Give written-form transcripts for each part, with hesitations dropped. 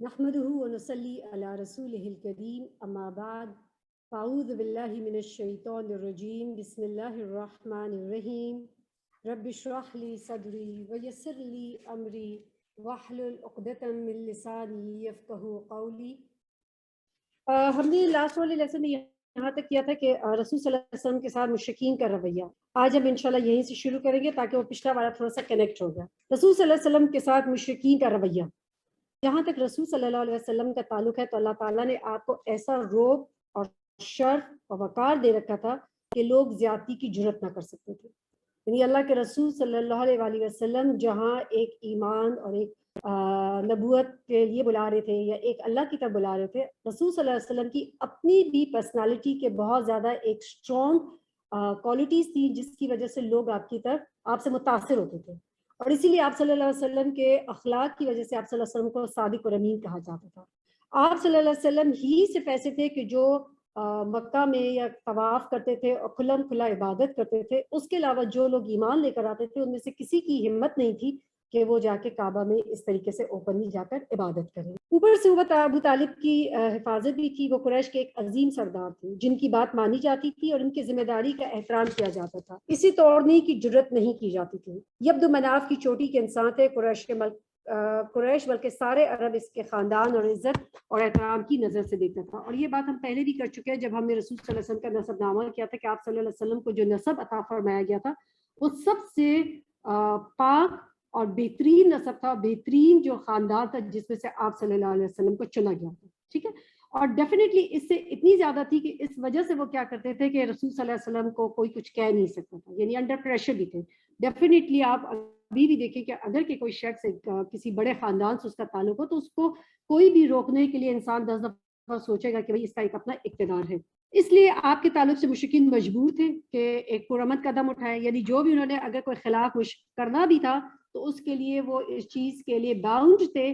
نحمده ونصلي على رسوله الكريم أما بعد فأعوذ بالله من الشيطان الرجيم بسم الله الرحمن الرحيم رب اشرح لي صدري ويسر لي أمري واحلل عقدة من لساني يفقهوا قولي۔ ہم نے لاسٹ والے لیسن میں یہاں تک کیا تھا کہ رسول صلی اللہ علیہ وسلم کے ساتھ مشرکین کا رویہ، آج ہم انشاءاللہ یہیں سے شروع کریں گے تاکہ وہ پچھلا والا تھوڑا سا کنیکٹ ہو گیا۔ رسول صلی اللہ علیہ وسلم کے ساتھ مشرکین کا رویہ، جہاں تک رسول صلی اللہ علیہ وسلم کا تعلق ہے تو اللہ تعالیٰ نے آپ کو ایسا روب اور شرف اور وقار دے رکھا تھا کہ لوگ زیادتی کی جرت نہ کر سکتے تھے۔ یعنی اللہ کے رسول صلی اللہ علیہ وسلم جہاں ایک ایمان اور ایک نبوت کے لیے بلا رہے تھے یا ایک اللہ کی طرف بلا رہے تھے، رسول صلی اللہ علیہ وسلم کی اپنی بھی پرسنالٹی کے بہت زیادہ ایک اسٹرانگ کوالٹیز تھی جس کی وجہ سے لوگ آپ سے متاثر ہوتے تھے، اور اسی لیے آپ صلی اللہ علیہ وسلم کے اخلاق کی وجہ سے آپ صلی اللہ علیہ وسلم کو صادق اور امین کہا جاتا تھا۔ آپ صلی اللہ علیہ وسلم ہی صرف ایسے تھے کہ جو مکہ میں یا طواف کرتے تھے اور کھلم کھلا عبادت کرتے تھے، اس کے علاوہ جو لوگ ایمان لے کر آتے تھے ان میں سے کسی کی ہمت نہیں تھی کہ وہ جا کے کعبہ میں اس طریقے سے اوپنلی جا کر عبادت کریں۔ اوپر سے ابو طالب کی حفاظت بھی تھی، وہ قریش کے ایک عظیم سردار تھے جن کی بات مانی جاتی تھی اور ان کی ذمہ داری کا احترام کیا جاتا تھا، اسی توڑنے کی جرت نہیں کی جاتی تھی۔ عبد مناف کی چوٹی کے انسان تھے قریش بلکہ سارے عرب اس کے خاندان اور عزت اور احترام کی نظر سے دیکھتا تھا، اور یہ بات ہم پہلے بھی کر چکے ہیں جب ہم نے رسول صلی اللہ علیہ وسلم کا نسب نامہ کیا تھا کہ آپ صلی اللہ علیہ وسلم کو جو نسب عطا فرمایا گیا تھا وہ سب سے پاک اور بہترین نسب تھا، بہترین جو خاندان تھا جس میں سے آپ صلی اللہ علیہ وسلم کو چنا گیا تھا، ٹھیک ہے۔ اور ڈیفینیٹلی اس سے اتنی زیادہ تھی کہ اس وجہ سے وہ کیا کرتے تھے کہ رسول صلی اللہ علیہ وسلم کو کوئی کچھ کہہ نہیں سکتا تھا، یعنی انڈر پریشر بھی تھے۔ ڈیفینیٹلی آپ ابھی بھی دیکھیں کہ اگر کہ کوئی شخص کسی بڑے خاندان سے اس کا تعلق ہو تو اس کو کوئی بھی روکنے کے لیے انسان 10 دفعہ سوچے گا کہ بھئی اس کا ایک اپنا اقتدار ہے۔ اس لیے آپ کے تعلق سے مشرکین مجبور تھے کہ ایک پرامن قدم اٹھائے، یعنی جو بھی انہوں نے اگر کوئی خلاف کرنا بھی تھا تو اس کے لیے وہ اس چیز کے لیے باؤنڈ تھے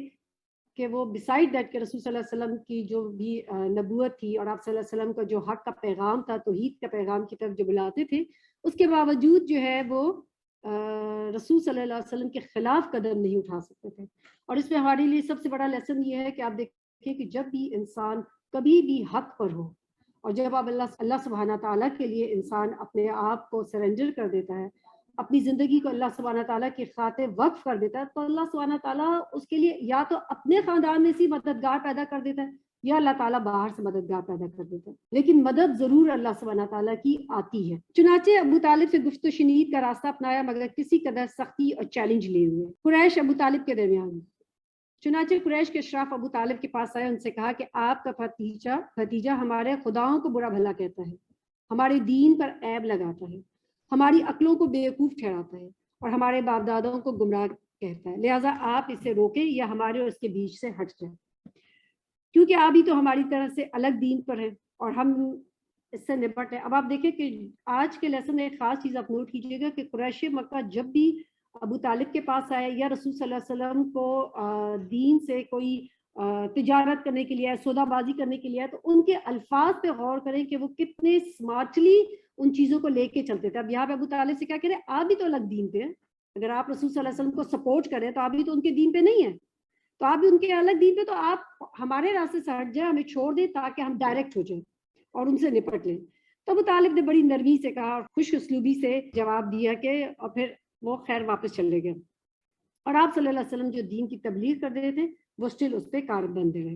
کہ وہ بسائڈ دیٹ کہ رسول صلی اللہ علیہ وسلم کی جو بھی نبوت تھی اور آپ صلی اللہ علیہ وسلم کا جو حق کا پیغام تھا، توحید کا پیغام کی طرف جو بلاتے تھے، اس کے باوجود جو ہے وہ رسول صلی اللہ علیہ وسلم کے خلاف قدم نہیں اٹھا سکتے تھے۔ اور اس میں ہمارے لیے سب سے بڑا لیسن یہ ہے کہ آپ دیکھیں کہ جب بھی انسان کبھی بھی حق پر ہو اور جب آپ اللہ سبحانہ تعالیٰ کے لیے انسان اپنے آپ کو سرنڈر کر دیتا ہے، اپنی زندگی کو اللہ سبحانہ تعالیٰ کی خاطر وقف کر دیتا ہے، تو اللہ سبحانہ تعالیٰ اس کے لیے یا تو اپنے خاندان میں سے مددگار پیدا کر دیتا ہے یا اللہ تعالیٰ باہر سے مددگار پیدا کر دیتا ہے، لیکن مدد ضرور اللہ سبحانہ تعالیٰ کی آتی ہے۔ چنانچہ ابو طالب سے گفت و شنید کا راستہ اپنایا مگر کسی قدر سختی اور چیلنج لیے ہوئے۔ قریش ابو طالب کے درمیان، چنانچہ قریش کے اشراف ابو طالب کے پاس آئے، ان سے کہا کہ آپ کا بھتیجا ہمارے خداؤں کو برا بھلا کہتا ہے، ہمارے دین پر عیب لگاتا ہے، ہماری عقلوں کو بیوقوف ٹھہراتا ہے اور ہمارے باپ دادوں کو گمراہ کہتا ہے، لہٰذا آپ اسے روکیں یا ہمارے اور اس کے بیچ سے ہٹ جائیں، کیونکہ آپ ہی تو ہماری طرف سے الگ دین پر ہیں اور ہم اس سے نپٹ ہیں۔ اب آپ دیکھیں کہ آج کے لیسن میں ایک خاص چیز آپ نوٹ کیجیے گا کہ قریش مکہ جب بھی ابو طالب کے پاس آئے یا رسول صلی اللہ علیہ وسلم کو دین سے کوئی تجارت کرنے کے لیے، سودا بازی کرنے کے لیے، تو ان کے الفاظ پہ غور کریں کہ وہ کتنے سمارٹلی ان چیزوں کو لے کے چلتے تھے۔ اب یہاں پہ ابو طالب سے کیا کہہ رہے ہیں، آپ بھی تو الگ دین پہ ہیں، اگر آپ رسول صلی اللہ علیہ وسلم کو سپورٹ کریں تو آپ بھی تو ان کے دین پہ نہیں ہیں، تو آپ بھی ان کے الگ دین پہ، تو آپ ہمارے راستے سے ہٹ جائیں، ہمیں چھوڑ دیں تاکہ ہم ڈائریکٹ ہو جائیں اور ان سے نپٹ لیں۔ تو ابو طالب نے بڑی نرمی سے کہا اور خوش اسلوبی سے جواب دیا کہ اور پھر وہ خیر واپس چلے گئے، اور آپ صلی اللہ علیہ وسلم جو دین کی تبلیغ کر رہے تھے وہ اسٹل اس پہ کاربند رہے۔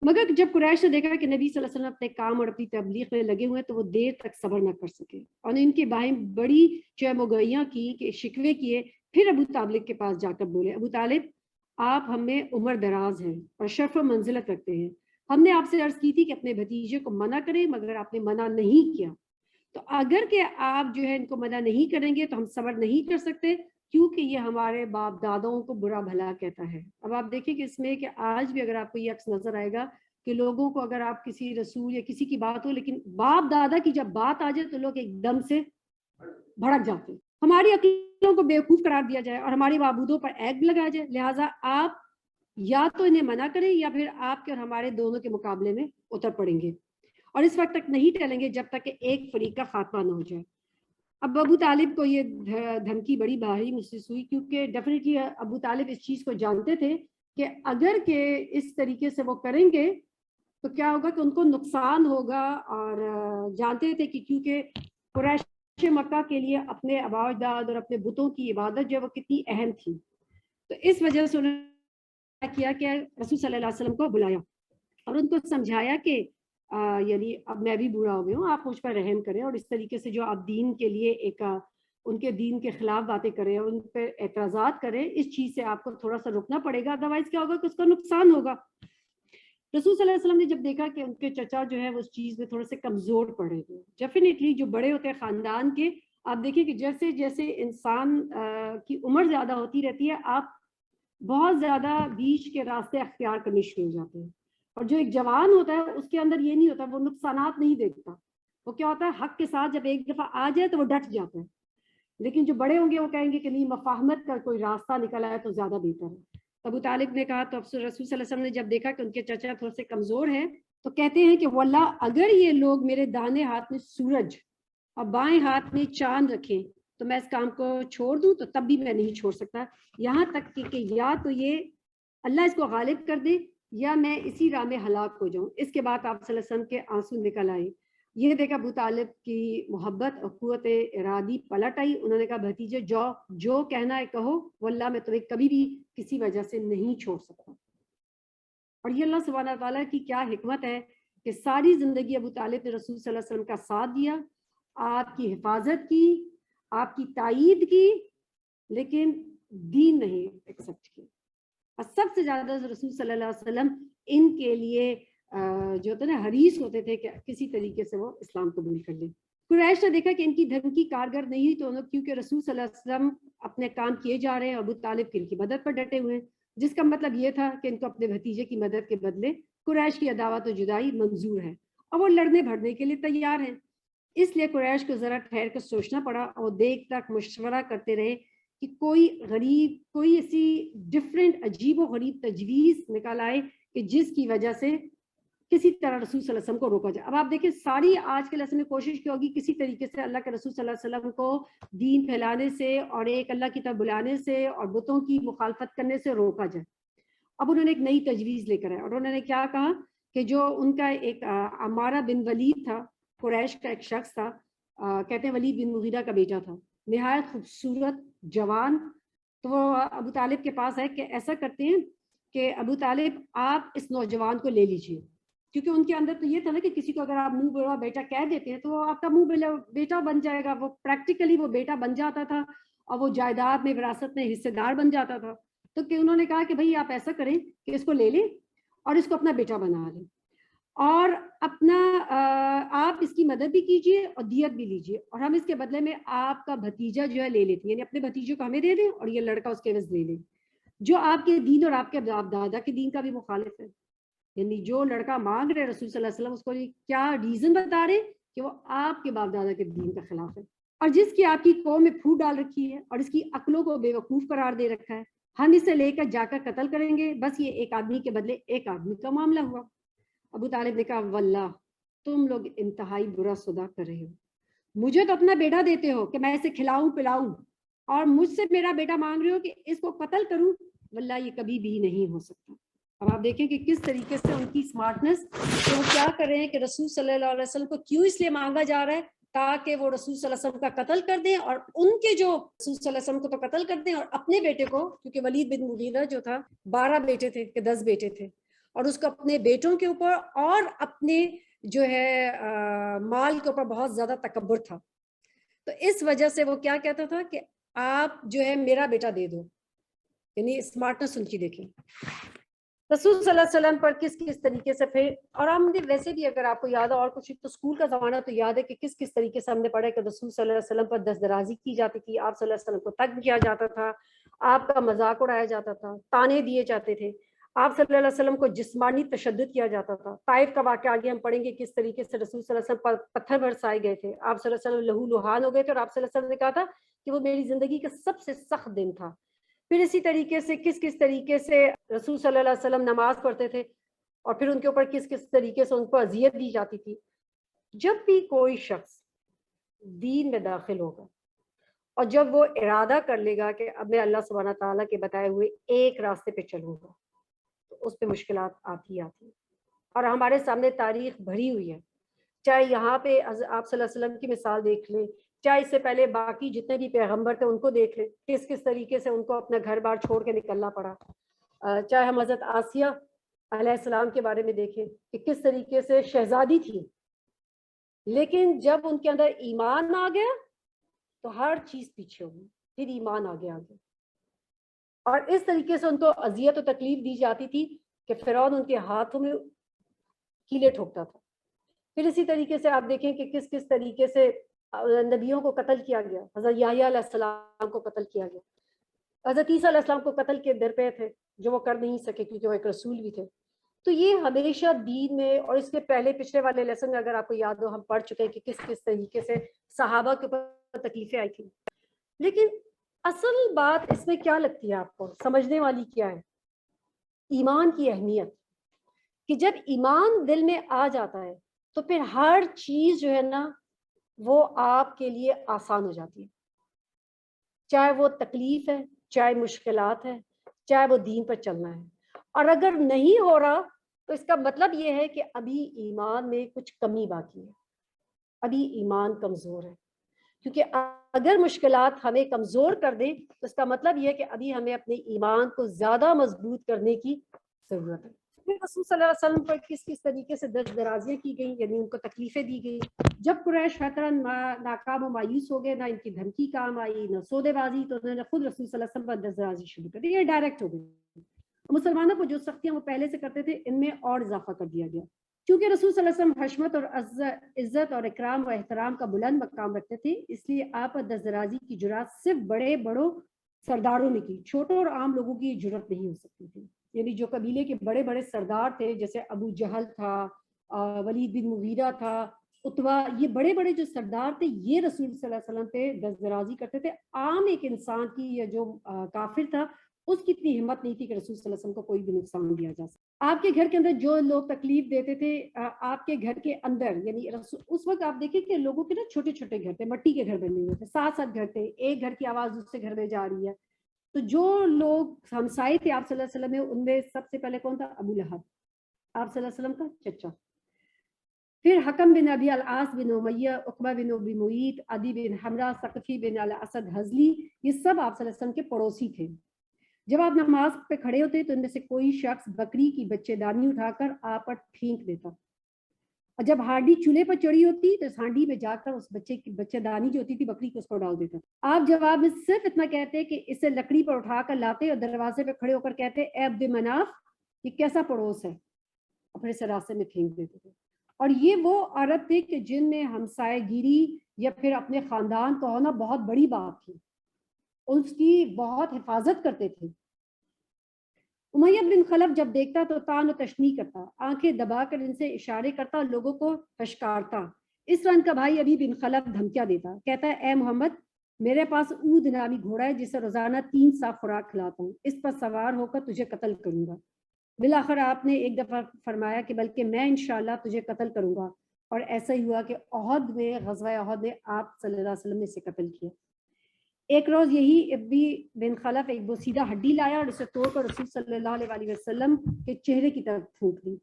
مگر جب قریش نے دیکھا کہ نبی صلی اللہ علیہ وسلم اپنے کام اور اپنی تبلیغ میں لگے ہوئے تو وہ دیر تک صبر نہ کر سکے اور ان کے بھائی بڑی چہمگوئیاں کی کہ شکوے کیے، پھر ابو طالب کے پاس جا کر بولے، ابو طالب آپ ہم میں عمر دراز ہیں اور شرف و منزلت رکھتے ہیں، ہم نے آپ سے عرض کی تھی کہ اپنے بھتیجے کو منع کریں مگر آپ نے منع نہیں کیا، تو اگر کہ آپ جو ہے ان کو منع نہیں کریں گے تو ہم صبر نہیں کر سکتے کیونکہ یہ ہمارے باپ دادوں کو برا بھلا کہتا ہے۔ اب آپ دیکھیں کہ اس میں کہ آج بھی اگر آپ کو یہ عکس نظر آئے گا کہ لوگوں کو اگر آپ کسی رسول یا کسی کی بات ہو لیکن باپ دادا کی جب بات آ جائے تو لوگ ایک دم سے بھڑک جاتے ہیں، ہماری عقلوں کو بیوقوف قرار دیا جائے اور ہماری معبودوں پر عیب لگایا جائے، لہٰذا آپ یا تو انہیں منع کریں یا پھر آپ کے اور ہمارے دونوں کے مقابلے میں اتر پڑیں گے، اور اس وقت تک نہیں ٹلیں گے جب تک کہ ایک فریق کا خاتمہ نہ ہو جائے۔ اب ابو طالب کو یہ دھمکی بڑی بھاری محسوس ہوئی کیونکہ ڈیفینیٹلی ابو طالب اس چیز کو جانتے تھے کہ اگر کہ اس طریقے سے وہ کریں گے تو کیا ہوگا کہ ان کو نقصان ہوگا، اور جانتے تھے کہ کیونکہ قریش مکہ کے لیے اپنے آباء و اجداد اور اپنے بتوں کی عبادت جو ہے وہ کتنی اہم تھی، تو اس وجہ سے انہوں نے کیا کہ رسول صلی اللہ علیہ وسلم کو بلایا اور ان کو سمجھایا کہ یعنی اب میں بھی بوڑھا ہو گیا ہوں، آپ مجھ پر رحم کریں، اور اس طریقے سے جو آپ دین کے لیے ایک ان کے دین کے خلاف باتیں کریں اور ان پہ اعتراضات کریں، اس چیز سے آپ کو تھوڑا سا رکنا پڑے گا، ادروائز کیا ہوگا کہ اس کا نقصان ہوگا۔ رسول صلی اللہ علیہ وسلم نے جب دیکھا کہ ان کے چچا جو ہے وہ اس چیز میں تھوڑے سے کمزور پڑے ہوئے، ڈیفینیٹلی جو بڑے ہوتے ہیں خاندان کے، آپ دیکھیں کہ جیسے جیسے انسان کی عمر زیادہ ہوتی رہتی ہے، آپ بہت زیادہ بیچ کے راستے اختیار کرنے شروع ہو جاتے ہیں، اور جو ایک جوان ہوتا ہے اس کے اندر یہ نہیں ہوتا، وہ نقصانات نہیں دیکھتا، وہ کیا ہوتا ہے حق کے ساتھ جب ایک دفعہ آ جائے تو وہ ڈٹ جاتا ہے، لیکن جو بڑے ہوں گے وہ کہیں گے کہ نہیں، مفاہمت کا کوئی راستہ نکل آئے تو زیادہ بہتر ہے۔ ابو طالب نے کہا تو رسول صلی اللہ علیہ وسلم نے جب دیکھا کہ ان کے چچا تھوڑے سے کمزور ہیں تو کہتے ہیں کہ واللہ اگر یہ لوگ میرے دانے ہاتھ میں سورج اور بائیں ہاتھ میں چاند رکھیں تو میں اس کام کو چھوڑ دوں، تو تب بھی میں نہیں چھوڑ سکتا، یہاں تک کہ یا تو یہ اللہ اس کو غالب کر دے یا میں اسی راہ میں ہلاک ہو جاؤں۔ اس کے بعد آپ صلی اللہ علیہ وسلم کے آنسو نکل آئے۔ یہ دیکھا ابو طالب کی محبت اور قوت ارادی پلٹ آئی، انہوں نے کہا بھتیجے جو کہنا ہے کہو، واللہ میں تمہیں کبھی بھی کسی وجہ سے نہیں چھوڑ سکتا۔ اور یہ اللہ سبحانہ تعالیٰ کی کیا حکمت ہے کہ ساری زندگی ابو طالب نے رسول صلی اللہ علیہ وسلم کا ساتھ دیا، آپ کی حفاظت کی، آپ کی تائید کی، لیکن دین نہیں ایکسپٹ کیا۔ اور سب سے زیادہ رسول صلی اللہ علیہ وسلم ان کے لیے جو ہوتا ہے نا حریص ہوتے تھے کہ کسی طریقے سے وہ اسلام قبول کر لیں۔ قریش نے دیکھا کہ ان کی دھمکی کارگر نہیں، تو کیونکہ رسول صلی اللہ علیہ وسلم اپنے کام کیے جا رہے ہیں، ابو طالب کی ان کی مدد پر ڈٹے ہوئے ہیں، جس کا مطلب یہ تھا کہ ان کو اپنے بھتیجے کی مدد کے بدلے قریش کی عداوت و جدائی منظور ہے اور وہ لڑنے بھڑنے کے لیے تیار ہیں۔ اس لیے قریش کو ذرا ٹھہر کر سوچنا پڑا اور دیکھ تک مشورہ کرتے رہے کہ کوئی غریب، کوئی ایسی ڈفرینٹ عجیب و غریب تجویز نکال آئے کہ جس کی وجہ سے کسی طرح رسول صلی اللہ علیہ وسلم کو روکا جائے۔ اب آپ دیکھیں ساری آج کے لیسن میں کوشش کی ہوگی کسی طریقے سے اللہ کے رسول صلی اللہ علیہ وسلم کو دین پھیلانے سے اور ایک اللہ کی طرف بلانے سے اور بتوں کی مخالفت کرنے سے روکا جائے۔ اب انہوں نے ایک نئی تجویز لے کر آئے اور انہوں نے کیا کہا کہ جو ان کا ایک عمارہ بن ولید تھا، قریش کا ایک شخص تھا، کہتے ہیں ولید بن مغیرہ کا بیٹا تھا، نہایت خوبصورت جوان، تو وہ ابو طالب کے پاس ہے کہ ایسا کرتے ہیں کہ ابو طالب آپ اس نوجوان کو لے لیجیے، کیونکہ ان کے اندر تو یہ تھا نا کہ کسی کو اگر آپ منہ بڑا بیٹا کہہ دیتے ہیں تو وہ آپ کا منہ بیٹا بن جائے گا، وہ پریکٹیکلی وہ بیٹا بن جاتا تھا اور وہ جائیداد میں وراثت میں حصے دار بن جاتا تھا۔ تو کہ انہوں نے کہا کہ بھئی آپ ایسا کریں کہ اس کو لے لیں اور اس کو اپنا بیٹا بنا لیں اور اپنا آپ اس کی مدد بھی کیجیے اور دیت بھی لیجیے، اور ہم اس کے بدلے میں آپ کا بھتیجا جو ہے لے لیتے ہیں، یعنی اپنے بھتیجے کو ہمیں دے دیں اور یہ لڑکا اس کے عوض لے لیں، جو آپ کے دین اور آپ کے باپ دادا کے دین کا بھی مخالف ہے۔ یعنی جو لڑکا مانگ رہے رسول صلی اللہ علیہ وسلم اس کو کیا ریزن بتا رہے کہ وہ آپ کے باپ دادا کے دین کا خلاف ہے، اور جس کی آپ کی قوم میں پھوٹ ڈال رکھی ہے اور اس کی عقلوں کو بے وقوف قرار دے رکھا ہے، ہم اسے لے کر جا کر قتل کریں گے، بس یہ ایک آدمی کے بدلے ایک آدمی کا معاملہ ہوا۔ ابو طالب نے کہا واللہ تم لوگ انتہائی برا سودا کر رہے ہو، مجھے تو اپنا بیٹا دیتے ہو کہ میں اسے کھلاؤں پلاؤں اور مجھ سے میرا بیٹا مانگ رہے ہو کہ اس کو قتل کروں، واللہ یہ کبھی بھی نہیں ہو سکتا۔ اب آپ دیکھیں کہ کس طریقے سے ان کی سمارٹنس، کہ وہ کیا کر رہے ہیں کہ رسول صلی اللہ علیہ وسلم کو کیوں اس لیے مانگا جا رہا ہے تاکہ وہ رسول صلی اللہ علیہ وسلم کا قتل کر دیں، اور ان کے جو رسول صلی اللہ علیہ وسلم کو تو قتل کر دیں اور اپنے بیٹے کو، کیونکہ ولید بن مغیرہ جو تھا 12 بیٹے تھے کہ 10 بیٹے تھے، اور اس کو اپنے بیٹوں کے اوپر اور اپنے جو ہے مال کے اوپر بہت زیادہ تکبر تھا، تو اس وجہ سے وہ کیا کہتا تھا کہ آپ جو ہے میرا بیٹا دے دو، یعنی اسمارٹنس ان کی دیکھیں رسول صلی اللہ علیہ وسلم پر کس طریقے سے پھر، اور ہم نے ویسے بھی اگر آپ کو یاد ہے اور کچھ تو اسکول کا زمانہ تو یاد ہے کہ کس طریقے سے ہم نے پڑھا کہ رسول صلی اللہ علیہ وسلم پر دست درازی کی جاتی تھی، آپ صلی اللہ علیہ وسلم کو تنگ کیا جاتا تھا، آپ کا مذاق اڑایا جاتا تھا، تانے دیے جاتے تھے، آپ صلی اللہ علیہ وسلم کو جسمانی تشدد کیا جاتا تھا۔ طائف کا واقعہ آگے ہم پڑھیں گے کس طریقے سے رسول صلی اللہ علیہ وسلم پر پتھر برسائے گئے تھے، آپ صلی اللہ علیہ وسلم لہو لہان ہو گئے تھے، اور آپ صلی اللہ علیہ وسلم نے کہا تھا کہ وہ میری زندگی کا سب سے سخت دن تھا۔ پھر اسی طریقے سے کس طریقے سے رسول صلی اللہ علیہ وسلم نماز پڑھتے تھے اور پھر ان کے اوپر کس طریقے سے ان کو اذیت دی جاتی تھی۔ جب بھی کوئی شخص دین میں داخل ہوگا اور جب وہ ارادہ کر لے گا کہ اب میں اللہ سبحانہ تعالیٰ کے بتائے ہوئے ایک راستے پہ چلوں گا، اس پہ مشکلات آتی ہیں، اور ہمارے سامنے تاریخ بھری ہوئی ہے. چاہے یہاں پہ آپ صلی اللہ علیہ وسلم کی مثال دیکھ لیں، چاہے اس سے پہلے باقی جتنے بھی پیغمبر تھے ان کو دیکھ لیں، کس طریقے سے ان کو اپنا گھر بار چھوڑ کے نکلنا پڑا. چاہے ہم حضرت آسیہ علیہ السلام کے بارے میں دیکھیں کہ کس طریقے سے شہزادی تھی، لیکن جب ان کے اندر ایمان آ گیا تو ہر چیز پیچھے ہوگی. پھر ایمان آگے آگے، اور اس طریقے سے ان کو اذیت و تکلیف دی جاتی تھی کہ فرعون ان کے ہاتھوں میں کیلے ٹھوکتا تھا. پھر اسی طریقے سے آپ دیکھیں کہ کس طریقے سے نبیوں کو قتل کیا گیا. حضرت یحییٰ علیہ السلام کو قتل کیا گیا، حضرت عیسیٰ علیہ السلام کو قتل کے در پہ تھے جو وہ کر نہیں سکے کیونکہ وہ ایک رسول بھی تھے. تو یہ ہمیشہ دین میں، اور اس کے پہلے پچھلے والے لیسن میں اگر آپ کو یاد ہو ہم پڑھ چکے ہیں کہ کس طریقے سے صحابہ کے اوپر تکلیفیں آئی تھیں. لیکن اصل بات اس میں کیا لگتی ہے آپ کو سمجھنے والی کیا ہے؟ ایمان کی اہمیت، کہ جب ایمان دل میں آ جاتا ہے تو پھر ہر چیز جو ہے نا وہ آپ کے لیے آسان ہو جاتی ہے، چاہے وہ تکلیف ہے، چاہے مشکلات ہے، چاہے وہ دین پر چلنا ہے. اور اگر نہیں ہو رہا تو اس کا مطلب یہ ہے کہ ابھی ایمان میں کچھ کمی باقی ہے، ابھی ایمان کمزور ہے. کیونکہ اگر مشکلات ہمیں کمزور کر دیں تو اس کا مطلب یہ ہے کہ ابھی ہمیں اپنے ایمان کو زیادہ مضبوط کرنے کی ضرورت ہے. رسول صلی اللہ علیہ وسلم پر کس طریقے سے دست درازیاں کی گئیں، یعنی ان کو تکلیفیں دی گئی. جب قریش فترن ناکام و مایوس ہو گئے، نہ ان کی دھمکی کام آئی نہ سودے بازی، تو انہوں نے خود رسول صلی اللہ علیہ وسلم پر دست درازی شروع کر دی. یہ ڈائریکٹ ہو گئی. مسلمانوں کو جو سختیاں وہ پہلے سے کرتے تھے ان میں اور اضافہ کر دیا گیا. چونکہ رسول صلی اللہ علیہ وسلم حشمت اور عزت اور اکرام و احترام کا بلند مقام رکھتے تھے، اس لیے آپ دست درازی کی جرات صرف بڑوں سرداروں نے کی، چھوٹوں اور عام لوگوں کی جرت نہیں ہو سکتی تھی. یعنی جو قبیلے کے بڑے سردار تھے جیسے ابو جہل تھا، ولید بن مغیرہ تھا، اتبا، یہ بڑے جو سردار تھے یہ رسول صلی اللہ علیہ وسلم پہ دست درازی کرتے تھے. عام ایک انسان کی یا جو کافر تھا اس کی اتنی ہمت نہیں تھی کہ رسول صلی اللہ علیہ وسلم کو کوئی بھی نقصان دیا جا سکے. آپ کے گھر کے اندر جو لوگ تکلیف دیتے تھے آپ کے گھر کے اندر، یعنی اس وقت آپ دیکھیں کہ لوگوں کے نا چھوٹے گھر تھے، مٹی کے گھر بنے ہوئے تھے، 7 گھر تھے، ایک گھر کی آواز دوسرے گھر میں جا رہی ہے. تو جو لوگ ہمسائے تھے آپ صلی اللہ علیہ وسلم میں، ان میں سب سے پہلے کون تھا؟ ابو لہب، آپ صلی اللہ علیہ وسلم کا چچا. پھر حکم بن ابی العاص بن امیہ، عقبہ بن ابی معیط، عدی بن حمرہ، ثقفی بن الاسد حزلی، یہ سب آپ صلی اللہ علیہ وسلم کے پڑوسی تھے. جب آپ نماز پہ کھڑے ہوتے تو ان میں سے کوئی شخص بکری کی بچے دانی اٹھا کر آپ پر پھینک دیتا، اور جب ہانڈی چولہے پر چڑھی ہوتی تو اس ہانڈی میں جا کر اس بچے کی بچے دانی جو ہوتی تھی بکری کو اس کو ڈال دیتا. آپ جواب میں صرف اتنا کہتے کہ اسے لکڑی پر اٹھا کر لاتے اور دروازے پہ کھڑے ہو کر کہتے اے عبد مناف یہ کیسا پڑوس ہے، اپنے سے راستے میں پھینک دیتے تھے. اور یہ وہ عورت تھی کہ جن میں ہمسائے گیری یا پھر اپنے خاندان کا ہونا بہت بڑی بات تھی، اس کی بہت حفاظت کرتے تھے. امیہ بن خلف جب دیکھتا تو تان و تشنیع کرتا، آنکھیں دبا کر ان سے اشارے کرتا اور لوگوں کو پھشکارتا. اس طرح ان کا بھائی ابی بن خلف دھمکیاں دیتا، کہتا ہے اے محمد میرے پاس اود نامی گھوڑا ہے جسے روزانہ 3 سا خوراک کھلاتا ہوں، اس پر سوار ہو کر تجھے قتل کروں گا. بالآخر آپ نے ایک دفعہ فرمایا کہ بلکہ میں انشاءاللہ تجھے قتل کروں گا، اور ایسا ہی ہوا کہ احد میں، غزوہ احد میں آپ صلی اللہ علیہ وسلم نے اسے قتل کیا. ایک روز یہی ابی بن خلف ایک بوسیدہ ہڈی لایا اور اسے توڑ کر رسول صلی اللہ علیہ وسلم کے چہرے کی طرف پھونک دی.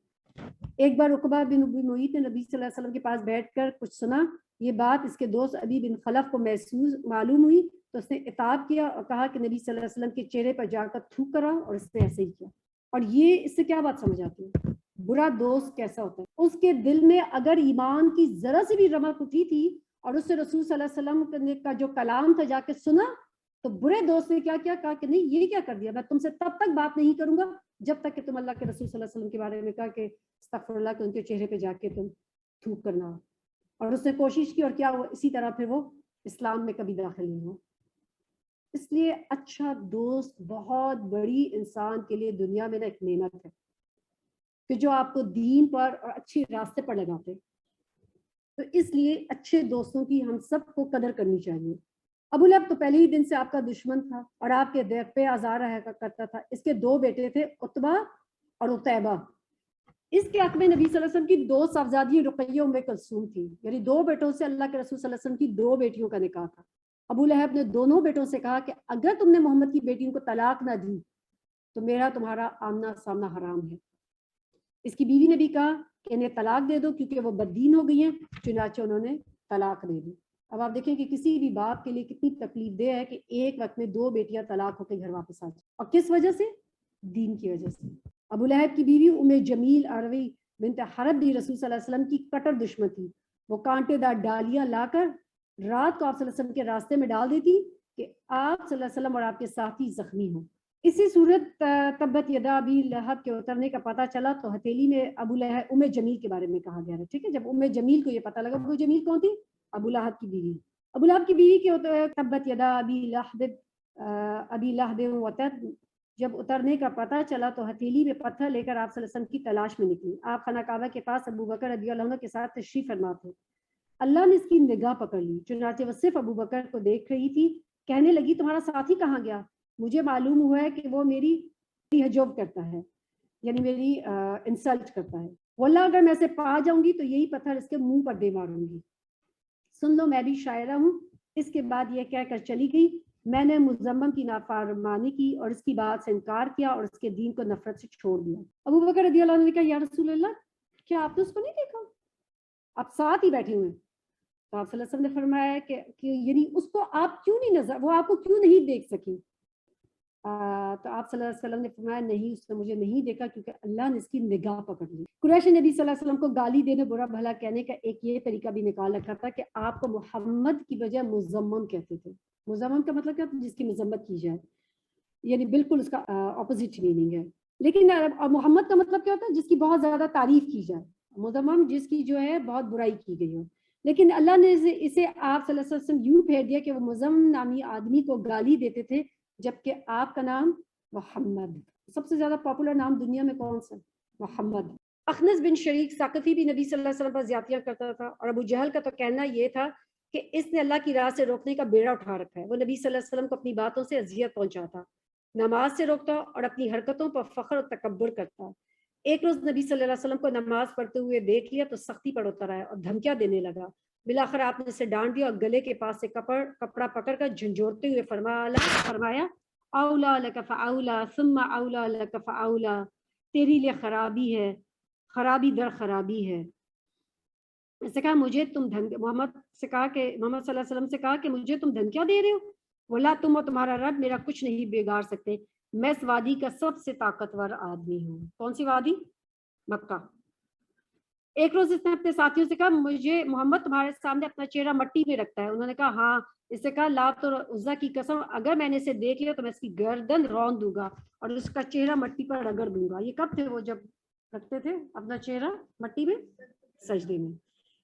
ایک بار عقبہ بن ابی معیط نے نبی صلی اللہ علیہ وسلم کے پاس بیٹھ کر کچھ سنا، یہ بات اس کے دوست ابی بن خلف کو معلوم ہوئی تو اس نے عتاب کیا اور کہا کہ نبی صلی اللہ علیہ وسلم کے چہرے پر جا کر تھوک کرا، اور اس نے ایسے ہی کیا. اور یہ اس سے کیا بات سمجھ آتی ہے؟ برا دوست کیسا ہوتا ہے. اس کے دل میں اگر ایمان کی ذرا سے بھی رمق اٹھی تھی اور اس سے رسول صلی اللہ علیہ وسلم کا جو کلام تھا جا کے سنا، تو برے دوست نے کیا کہا کہ نہیں یہ کیا کر دیا، میں تم سے تب تک بات نہیں کروں گا جب تک کہ تم اللہ کے رسول صلی اللہ علیہ وسلم کے بارے میں کہا کہ استغفر اللہ، کہ ان کے چہرے پہ جا کے تم تھوک کرنا. اور اس نے کوشش کی اور کیا ہوا، اسی طرح پھر وہ اسلام میں کبھی داخل نہیں ہوا. اس لیے اچھا دوست بہت بڑی انسان کے لیے دنیا میں نا ایک نعمت ہے کہ جو آپ کو دین پر اور اچھے راستے پر لگاتے. تو اس لیے اچھے دوستوں کی ہم سب کو قدر کرنی چاہیے. ابو لہب تو پہلے ہی دن سے آپ کا دشمن تھا اور آپ کے دیر پہ آزار رہا کرتا تھا. اس کے 2 بیٹے تھے، عتبہ اور عتیبہ. اس کے حق میں نبی صلی اللہ علیہ وسلم کی 2 صاحبزادیاں رقیہ ام کلثوم تھی، یعنی 2 بیٹوں سے اللہ کے رسول صلی اللہ علیہ وسلم کی 2 بیٹیوں کا نکاح تھا. ابو لہب نے دونوں بیٹوں سے کہا کہ اگر تم نے محمد کی بیٹیوں کو طلاق نہ دی تو میرا تمہارا آمنا سامنا حرام ہے۔ اس کی بیوی نے بھی کہا کہ انہیں طلاق دے دو کیونکہ وہ بددین ہو گئی ہیں، چنانچہ انہوں نے طلاق دے دی۔ اب آپ دیکھیں کہ کسی بھی باپ کے لیے کتنی تکلیف دہ ہے کہ ایک وقت میں 2 بیٹیاں طلاق ہو کے گھر واپس آ جائیں، اور کس وجہ سے؟ دین کی وجہ سے۔ ابو لہب کی بیوی ام جمیل عروی بنت حرب بھی رسول صلی اللہ علیہ وسلم کی کٹر دشمن تھی۔ وہ کانٹے دار ڈالیاں لا کر رات کو آپ صلی اللہ علیہ وسلم کے راستے میں ڈال دیتی کہ آپ صلی اللہ علیہ وسلم اور آپ کے ساتھی زخمی ہوں۔ اسی صورت تبت یدا ابی لہب کے اترنے کا پتہ چلا تو ہتھیلی میں ابو لہب ام جمیل کے بارے میں کہا گیا ہے، ٹھیک ہے۔ جب ام جمیل کو یہ پتہ لگا، ابو جمیل کون تھی؟ ابو لہب کی بیوی۔ ابو لہب کی بیوی کے تبت یدا ابی لہب وتر، جب اترنے کا پتہ چلا تو ہتھیلی میں پتھر لے کر آپ صلی اللہ علیہ وسلم کی تلاش میں نکلی۔ آپ خانہ کعبہ کے پاس ابو بکر رضی اللہ عنہ کے ساتھ تشریف فرما تھے۔ اللہ نے اس کی نگاہ پکڑ لی، چنانچہ وہ صرف ابو بکر کو دیکھ رہی تھی۔ کہنے لگی تمہارا ساتھی کہاں گیا؟ مجھے معلوم ہوا ہے کہ وہ میری ہجوب کرتا ہے، یعنی میری انسلٹ کرتا ہے۔ واللہ اگر میں اسے پا جاؤں گی تو یہی پتھر اس کے منہ پر دے ماروں گی۔ سن لو میں بھی شاعرہ ہوں۔ اس کے بعد یہ کہہ کر چلی گئی، میں نے مزمم کی نافرمانی کی اور اس کی بات سے انکار کیا اور اس کے دین کو نفرت سے چھوڑ دیا۔ ابو بکر رضی اللہ عنہ نے کہا یا رسول اللہ، کیا آپ نے اس کو نہیں دیکھا؟ آپ ساتھ ہی بیٹھے ہوئے۔ تو آپ صلی اللہ علیہ وسلم نے فرمایا کہ یعنی اس کو آپ کیوں نہیں نظر، وہ آپ کو کیوں نہیں دیکھ سکی؟ تو آپ صلی اللہ علیہ وسلم نے فرمایا نہیں، اس نے مجھے نہیں دیکھا کیونکہ اللہ نے اس کی نگاہ پکڑ لی۔ قریش نے نبی صلی اللہ علیہ وسلم کو گالی دینے، برا بھلا کہنے کا ایک یہ طریقہ بھی نکال رکھا تھا کہ آپ کو محمد کی بجائے مزمم کہتے تھے۔ مزمم کا مطلب کیا؟ جس کی مذمت کی جائے، یعنی بالکل اس کا اپوزٹ میننگ ہے۔ لیکن محمد کا مطلب کیا ہوتا ہے؟ جس کی بہت زیادہ تعریف کی جائے۔ مذمم جس کی جو ہے بہت برائی کی گئی ہو۔ لیکن اللہ نے اسے آپ صلی اللہ علیہ وسلم یوں پھیر دیا کہ وہ مزمم نامی آدمی کو گالی دیتے تھے، جبکہ آپ کا نام محمد، سب سے زیادہ پاپولر نام دنیا میں کون سا؟ محمد۔ اخنس بن شریک ثقفی بھی نبی صلی اللہ علیہ وسلم پر زیادتیاں کرتا تھا، اور ابو جہل کا تو کہنا یہ تھا کہ اس نے اللہ کی راہ سے روکنے کا بیڑا اٹھا رکھا ہے۔ وہ نبی صلی اللہ علیہ وسلم کو اپنی باتوں سے اذیت پہنچاتا، نماز سے روکتا اور اپنی حرکتوں پر فخر اور تکبر کرتا۔ ایک روز نبی صلی اللہ علیہ وسلم کو نماز پڑھتے ہوئے دیکھ لیا تو سختی پر اتر آیا اور دھمکیاں دینے لگا۔ بلاخر آپ نے اسے ڈانٹ دیا اور گلے کے پاس سے کپڑا پکڑ کر جھنجھوڑتے ہوئے فرمایا اولا لک فاولا ثم اولا لک فاولا، تیری لیے خرابی ہے، خرابی در خرابی ہے۔ اس سے کہا مجھے تم محمد صلی اللہ علیہ وسلم سے کہا کہ مجھے تم دھمکیاں دے رہے ہو؟ واللہ تم اور تمہارا رب میرا کچھ نہیں بگاڑ سکتے، میں اس وادی کا سب سے طاقتور آدمی ہوں۔ کون سی وادی؟ مکہ۔ ایک روز اس نے اپنے ساتھیوں سے کہا مجھے محمد تمہارے سامنے اپنا چہرہ مٹی میں رکھتا ہے۔ انہوں نے کہا ہاں۔ اس سے کہا لات اور عزا کی قسم، اگر میں نے اسے دیکھ لیا تو میں اس کی گردن رون دوں گا اور اس کا چہرہ مٹی پر رگڑ دوں گا۔ یہ کب تھے؟ وہ جب رکھتے تھے اپنا چہرہ مٹی میں، سجدے میں۔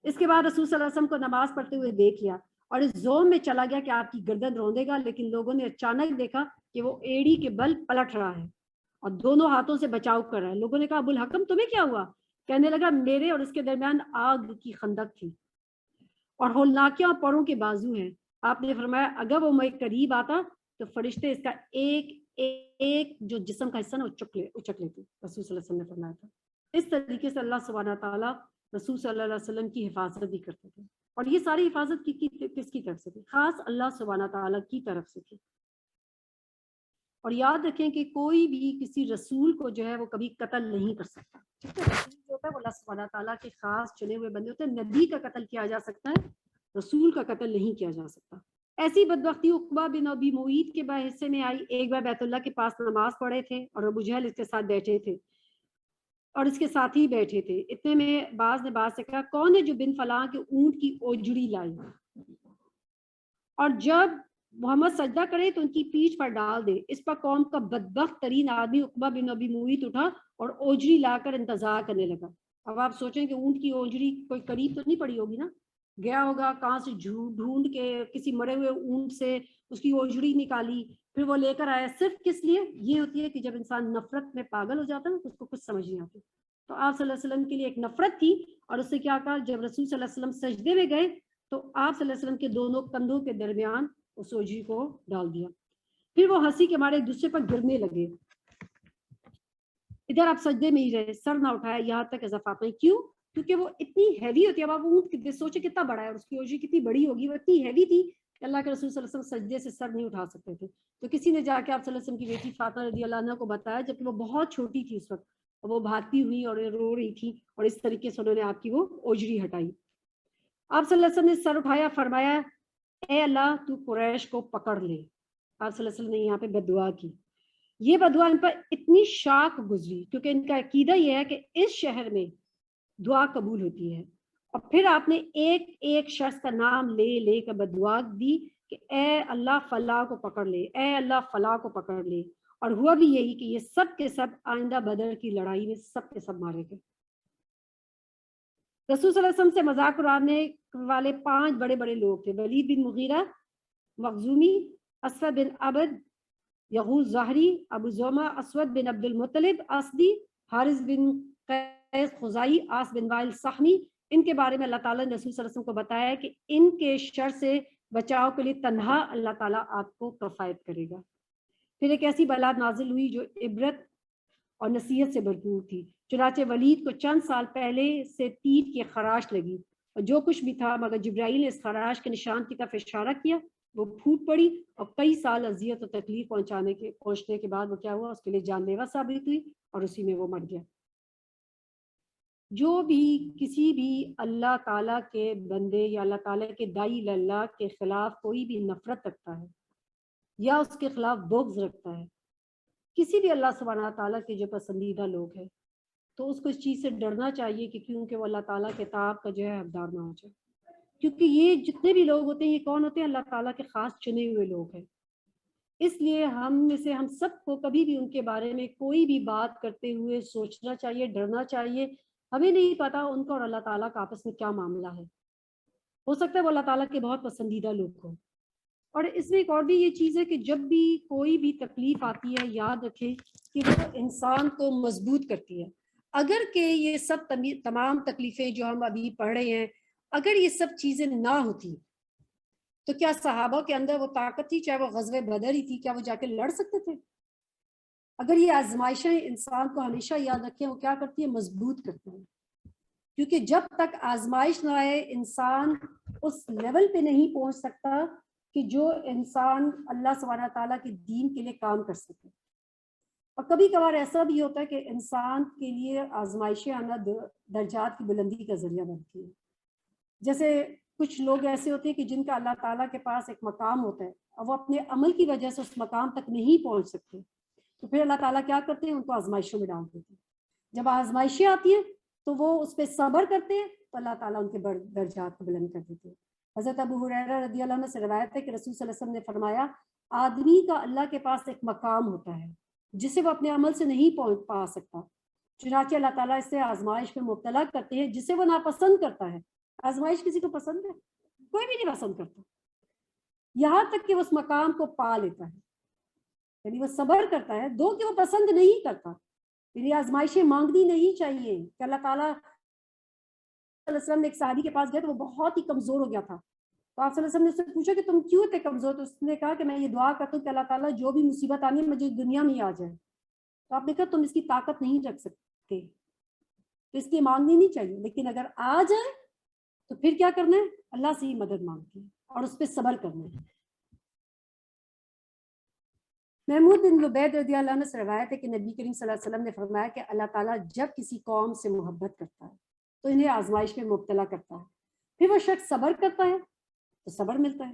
اس کے بعد رسول صلی اللہ علیہ وسلم کو نماز پڑھتے ہوئے دیکھ لیا اور اس زوم میں چلا گیا کہ آپ کی گردن روندے گا، لیکن لوگوں نے اچانک دیکھا کہ وہ ایڑی کے بل پلٹ رہا ہے اور دونوں ہاتھوں سے بچاؤ کر رہا ہے۔ لوگوں نے کہا ابو الحکم تمہیں کیا ہوا؟ کہنے لگا میرے اور اس کے درمیان آگ کی خندق تھی اور ہولناکیاں اور پروں کے بازو ہیں۔ آپ نے فرمایا اگر وہ میں قریب آتا تو فرشتے اس کا ایک جو جسم کا حصہ نا اچک لیتے، رسول صلی اللہ علیہ وسلم نے فرمایا تھا۔ اس طریقے سے اللہ سبحانہ تعالیٰ رسول صلی اللہ علیہ وسلم کی حفاظت بھی کرتے تھے، اور یہ ساری حفاظت کس کی طرف سے تھی؟ خاص اللہ سبحانہ تعالیٰ کی طرف سے تھی۔ اور یاد رکھیں کہ کوئی بھی کسی رسول کو جو ہے وہ کبھی قتل نہیں کر سکتا، ٹھیک ہے؟ رسول جو ہوتا ہے وہ اللہ سبحانہ تعالیٰ کے خاص چنے ہوئے بندے ہوتے ہیں۔ نبی کا قتل کیا جا سکتا ہے، رسول کا قتل نہیں کیا جا سکتا۔ ایسی بدبختی عقبہ بن ابی معیط کے حصے میں آئی۔ ایک بار بیت اللہ کے پاس نماز پڑھے تھے اور ابو جہل اس کے ساتھ بیٹھے تھے اور اس کے ساتھ ہی بیٹھے تھے۔ اتنے میں باز نے باز سے کہا کون ہے جو بن فلاں کے اونٹ کی اوجڑی لائی؟ اور جب محمد سجدہ کرے تو ان کی پیٹھ پر ڈال دے۔ اس پر قوم کا بدبخت ترین آدمی عقبہ بن ابی معیط اٹھا اور اوجڑی لا کر انتظار کرنے لگا۔ اب آپ سوچیں کہ اونٹ کی اوجڑی کوئی قریب تو نہیں پڑی ہوگی نا، گیا ہوگا کہاں سے ڈھونڈ کے کسی مرے ہوئے اونٹ سے اس کی اوجڑی نکالی، پھر وہ لے کر آیا۔ صرف کس لیے؟ یہ ہوتی ہے کہ جب انسان نفرت میں پاگل ہو جاتا ہے تو اس کو کچھ سمجھ نہیں آتی۔ تو آپ صلی اللہ علیہ وسلم کے لیے ایک نفرت تھی، اور اس سے کیا کہا جب رسول صلی اللہ علیہ وسلم سجدے میں گئے تو آپ صلی اللہ علیہ وسلم کے دونوں کندھوں کے درمیان اس اوجڑی کو ڈال دیا۔ پھر وہ ہنسی کے مارے ایک دوسرے پر گرنے لگے۔ ادھر آپ سجدے میں ہی رہے، سر نہ اٹھایا یہاں تک اضافات نہیں۔ کیوں؟ کیونکہ وہ اتنی ہیوی ہوتی ہے۔ اب آپ اونٹ سوچے کتنا بڑا ہے اور اس کی اوجڑی کتنی بڑی ہوگی، وہ اتنی ہیوی تھی کہ اللہ کے رسول صلی اللہ علیہ وسلم سجدے سے سر نہیں اٹھا سکتے تھے. تو کسی نے جا کے آپ صلی اللہ علیہ وسلم کی بیٹی فاطمہ رضی اللہ عنہ کو بتایا, جبکہ وہ بہت چھوٹی تھی اس وقت, اور وہ بھاگتی ہوئی اور رو رہی تھی, اور اس طریقے سے انہوں نے آپ کی وہ اوجری ہٹائی. آپ صلی اللہ علیہ وسلم نے سر اٹھایا, فرمایا اے اللہ تو قریش کو پکڑ لے. آپ صلی اللہ علیہ وسلم نے یہاں پہ بد دعا کی. یہ بد دعا ان پر اتنی شاک گزری, کیونکہ ان کا عقیدہ یہ ہے کہ اس شہر میں دعا قبول ہوتی ہے. اور پھر آپ نے ایک ایک شخص کا نام لے لے کر بد دعا دی کہ اے اللہ فلاں کو پکڑ لے, اے اللہ فلاں کو پکڑ لے. اور ہوا بھی یہی کہ یہ سب کے سب آئندہ بدر کی لڑائی میں سب کے سب مارے گئے. رسول صلی اللہ علیہ وسلم سے مذاق اڑانے والے 5 بڑے بڑے لوگ تھے. ولید بن مغیرہ مخزومی, اسود بن عبد یغوث ظاہری, ابو زوما اسود بن عبد المطلب اسدی, حارث بن قیس خزائی, آس بن وائل سہمی. ان کے بارے میں اللہ تعالیٰ نے رسول صلی اللہ علیہ وسلم کو بتایا کہ ان کے شر سے بچاؤ کے لیے تنہا اللہ تعالیٰ آپ کو کفایت کرے گا. پھر ایک ایسی بلا نازل ہوئی جو عبرت اور نصیحت سے بھرپور تھی. چنانچہ ولید کو چند سال پہلے سے تیر کی خراش لگی, اور جو کچھ بھی تھا مگر جبرائیل نے اس خراش کے نشان کی طرف اشارہ کیا وہ پھوٹ پڑی, اور کئی سال اذیت و تکلیف پہنچنے کے بعد وہ کیا ہوا, اس کے لیے جان لیوا ثابت ہوئی اور اسی میں وہ مر گیا. جو بھی کسی بھی اللہ تعالیٰ کے بندے یا اللہ تعالیٰ کے داعی اللہ کے خلاف کوئی بھی نفرت رکھتا ہے یا اس کے خلاف بغض رکھتا ہے, کسی بھی اللہ سبحانہ تعالیٰ کے جو پسندیدہ لوگ ہیں, تو اس کو اس چیز سے ڈرنا چاہیے کہ کیونکہ وہ اللہ تعالیٰ کتاب کا جو ہے حقدار نہ ہو جائے. کیونکہ یہ جتنے بھی لوگ ہوتے ہیں یہ کون ہوتے ہیں, اللہ تعالیٰ کے خاص چنے ہوئے لوگ ہیں. اس لیے ہم میں سے ہم سب کو کبھی بھی ان کے بارے میں کوئی بھی بات کرتے ہوئے سوچنا چاہیے, ڈرنا چاہیے. ہمیں نہیں پتا ان کا اور اللہ تعالیٰ کا آپس میں کیا معاملہ ہے. ہو سکتا ہے وہ اللہ تعالیٰ کے بہت پسندیدہ لوگ ہوں. اور اس میں ایک اور بھی یہ چیز ہے کہ جب بھی کوئی بھی تکلیف آتی ہے, یاد رکھیں کہ وہ انسان کو مضبوط کرتی ہے. اگر کہ یہ سب تمام تکلیفیں جو ہم ابھی پڑھ رہے ہیں, اگر یہ سب چیزیں نہ ہوتی تو کیا صحابہ کے اندر وہ طاقت تھی, چاہے وہ غزوہ بدر ہی تھی, کیا وہ جا کے لڑ سکتے تھے؟ اگر یہ آزمائشیں انسان کو ہمیشہ یاد رکھیں وہ کیا کرتی ہے, مضبوط کرتی ہیں. کیونکہ جب تک آزمائش نہ آئے انسان اس لیول پہ نہیں پہنچ سکتا کہ جو انسان اللہ سبحانہ تعالیٰ کے دین کے لیے کام کر سکے. اور کبھی کبھار ایسا بھی ہوتا ہے کہ انسان کے لیے آزمائشیں آنا درجات کی بلندی کا ذریعہ بنتی ہے. جیسے کچھ لوگ ایسے ہوتے ہیں کہ جن کا اللہ تعالیٰ کے پاس ایک مقام ہوتا ہے اور وہ اپنے عمل کی وجہ سے اس مقام تک نہیں پہنچ سکتے, تو پھر اللہ تعالیٰ کیا کرتے ہیں, ان کو آزمائشوں میں ڈال دیتے ہیں. جب آزمائشیں آتی ہیں تو وہ اس پہ صبر کرتے ہیں تو اللہ تعالیٰ ان کے درجات کو بلند کر دیتے ہیں. حضرت ابو ہریرہ رضی اللہ عنہ سے روایت ہے کہ رسول صلی اللہ علیہ وسلم نے فرمایا, آدمی کا اللہ کے پاس ایک مقام ہوتا ہے جسے وہ اپنے عمل سے نہیں پہنچ پا سکتا, چنانچہ اللہ تعالیٰ اس سے آزمائش میں مبتلا کرتے ہیں جسے وہ ناپسند کرتا ہے. آزمائش کسی کو پسند ہے؟ کوئی بھی نہیں پسند کرتا, یہاں تک کہ وہ اس مقام کو پا لیتا ہے, یعنی وہ صبر کرتا ہے, دو کہ وہ پسند نہیں کرتا. یعنی آزمائشیں مانگنی نہیں چاہیے کہ اللہ تعالیٰ صلی اللہ علیہ وسلم نے ایک صحابی کے پاس گئے تو وہ بہت ہی کمزور ہو گیا تھا, تو آپ صلی اللہ علیہ وسلم نے اس سے پوچھا کہ تم کیوں اتنے کمزور؟ تو اس نے کہا کہ میں یہ دعا کرتا ہوں کہ اللہ تعالیٰ جو بھی مصیبت آنی ہے مجھے دنیا میں ہی آ جائے. تو آپ نے کہا تم اس کی طاقت نہیں رکھ سکتے, تو اس لیے مانگنی نہیں چاہیے, لیکن اگر آ جائے تو پھر کیا کرنا ہے, اللہ سے ہی مدد مانگتی ہے اور اس پہ صبر کرنا ہے. محمود بن لبید رضی اللہ عنہ سے روایت ہے کہ نبی کریم صلی اللہ علیہ وسلم نے فرمایا کہ اللہ تعالیٰ جب کسی قوم سے محبت کرتا ہے تو انہیں آزمائش میں مبتلا کرتا ہے, پھر وہ شخص صبر کرتا ہے تو صبر ملتا ہے,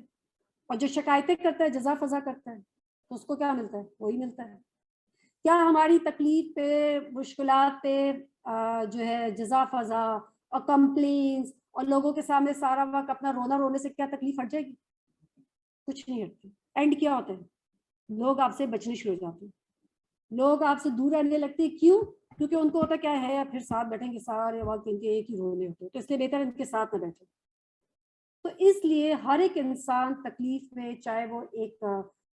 اور جو شکایتیں کرتا ہے, جزا فضا کرتا ہے, تو اس کو کیا ملتا ہے, وہی ملتا ہے. کیا ہماری تکلیف پہ, مشکلات پہ جو ہے جزا فضا اور کمپلینس اور لوگوں کے سامنے سارا وقت اپنا رونا رونے سے کیا تکلیف ہٹ جائے گی؟ کچھ نہیں ہٹتی. اینڈ کیا ہوتا ہے, لوگ آپ سے بچنے شروع ہو جاتے ہیں, لوگ آپ سے دور رہنے لگتے ہیں. کیوں؟ کیونکہ ان کو ہوتا کیا ہے, پھر ساتھ بیٹھیں گے سارے وقت ان کے ایک ہی رونے ہوتے ہیں, تو اس لیے بہتر ان کے ساتھ نہ بیٹھے. تو اس لیے ہر ایک انسان تکلیف میں, چاہے وہ ایک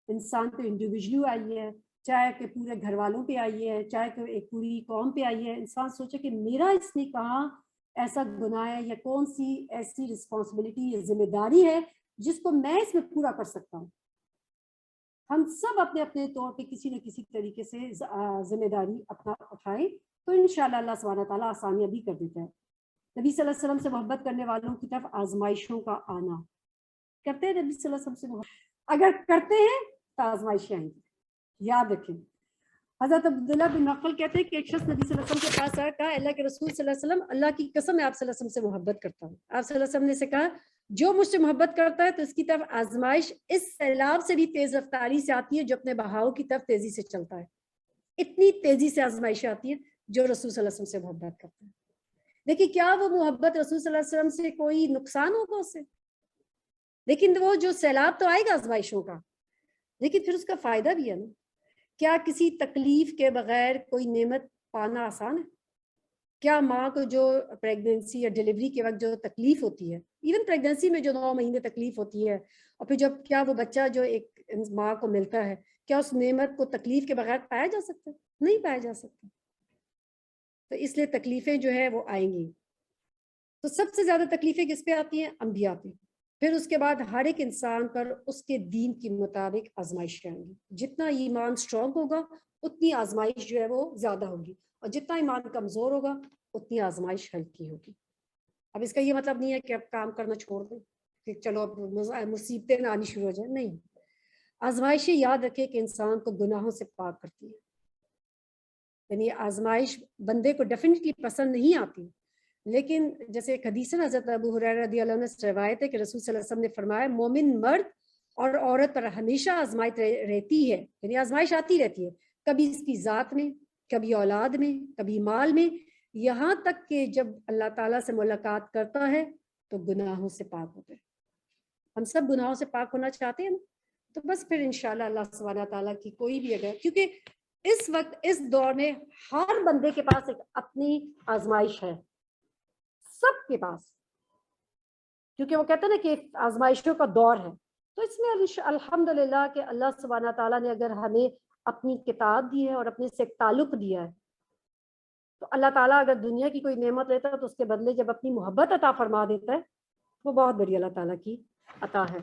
انسان پہ انڈیویجولو آئی ہے, چاہے کہ پورے گھر والوں پہ آئی ہے, چاہے کہ ایک پوری قوم پہ آئی ہے, انسان سوچے کہ میرا اس نے کہاں ایسا گناہ ہے یا کون سی ایسی رسپانسبلٹی یا ذمہ داری ہے جس کو میں اس میں پورا کر سکتا ہوں. ہم سب اپنے اپنے طور پہ کسی نہ کسی طریقے سے ذمہ داری اپنا اٹھائیں تو انشاءاللہ اللہ سبحانہ تعالیٰ آسانیاں بھی کر دیتا ہے. نبی صلی اللہ علیہ وسلم سے محبت کرنے والوں کی طرف آزمائشوں کا آنا, کرتے ہیں نبی صلی اللہ علیہ وسلم سے محبت؟ اگر کرتے ہیں تو آزمائشیں آئیں گی، یاد رکھیں۔ حضرت عبداللہ بن نقل کہتے ہیں کہ ایک شخص نبی صلی اللہ علیہ وسلم کے پاس آیا، کہا اللہ کے رسول صلی اللہ علیہ وسلم اللہ کی قسم میں آپ صلی اللہ علیہ وسلم سے محبت کرتا ہوں۔ آپ صلی اللہ علیہ وسلم نے سے کہا جو مجھ سے محبت کرتا ہے تو اس کی طرف آزمائش اس سیلاب سے بھی تیز رفتاری سے آتی ہے جو اپنے بہاؤ کی طرف تیزی سے چلتا ہے۔ اتنی تیزی سے آزمائش آتی ہے جو رسول صلی اللہ علیہ وسلم سے محبت کرتا ہے۔ دیکھیے کیا وہ محبت رسول صلی اللہ علیہ وسلم سے کوئی نقصان ہوگا اس سے؟ لیکن وہ جو سیلاب تو آئے گا آزمائشوں کا، لیکن پھر اس کا فائدہ بھی ہے نا۔ کیا کسی تکلیف کے بغیر کوئی نعمت پانا آسان ہے؟ کیا ماں کو جو پریگننسی یا ڈیلیوری کے وقت جو تکلیف ہوتی ہے، ایون پریگننسی میں جو 9 مہینے تکلیف ہوتی ہے، اور پھر جب کیا وہ بچہ جو ایک ماں کو ملتا ہے، کیا اس نعمت کو تکلیف کے بغیر پایا جا سکتا ہے؟ نہیں پایا جا سکتا۔ تو اس لیے تکلیفیں جو ہے وہ آئیں گی۔ تو سب سے زیادہ تکلیفیں کس پہ آتی ہیں؟ انبیاء پہ۔ پھر اس کے بعد ہر ایک انسان پر اس کے دین کے مطابق آزمائش آئیں گی۔ جتنا ایمان اسٹرانگ ہوگا اتنی آزمائش جو ہے وہ زیادہ ہوگی، اور جتنا ایمان کمزور ہوگا اتنی آزمائش ہلکی ہوگی۔ اب اس کا یہ مطلب نہیں ہے کہ اب کام کرنا چھوڑ دیں کہ چلو اب مصیبتیں نہ آنی شروع ہو جائیں، نہیں۔ آزمائشیں یاد رکھے کہ انسان کو گناہوں سے پاک کرتی ہے، یعنی آزمائش بندے کو ڈیفینیٹلی پسند نہیں آتی، لیکن جیسے ایک حدیث ہے حضرت ابو ہریرہ رضی اللہ عنہ سے روایت ہے کہ رسول صلی اللہ علیہ وسلم نے فرمایا مومن مرد اور عورت پر ہمیشہ آزمائش رہتی ہے، یعنی آزمائش آتی رہتی ہے، کبھی اس کی ذات میں، کبھی اولاد میں، کبھی مال میں، یہاں تک کہ جب اللہ تعالیٰ سے ملاقات کرتا ہے تو گناہوں سے پاک ہوتے ہیں۔ ہم سب گناہوں سے پاک ہونا چاہتے ہیں نا، تو بس پھر انشاءاللہ اللہ سبحانہ تعالیٰ کی کوئی بھی اگر، کیونکہ اس وقت اس دور میں ہر بندے کے پاس ایک اپنی آزمائش ہے، سب کے پاس، کیونکہ وہ کہتے ہیں نا کہ آزمائشوں کا دور ہے۔ تو اس میں الحمدللہ کہ اللہ سبحانہ تعالیٰ نے اگر ہمیں اپنی کتاب دی ہے اور اپنے سے ایک تعلق دیا ہے، تو اللہ تعالیٰ اگر دنیا کی کوئی نعمت لیتا ہے تو اس کے بدلے جب اپنی محبت عطا فرما دیتا ہے، وہ بہت بڑی اللہ تعالیٰ کی عطا ہے۔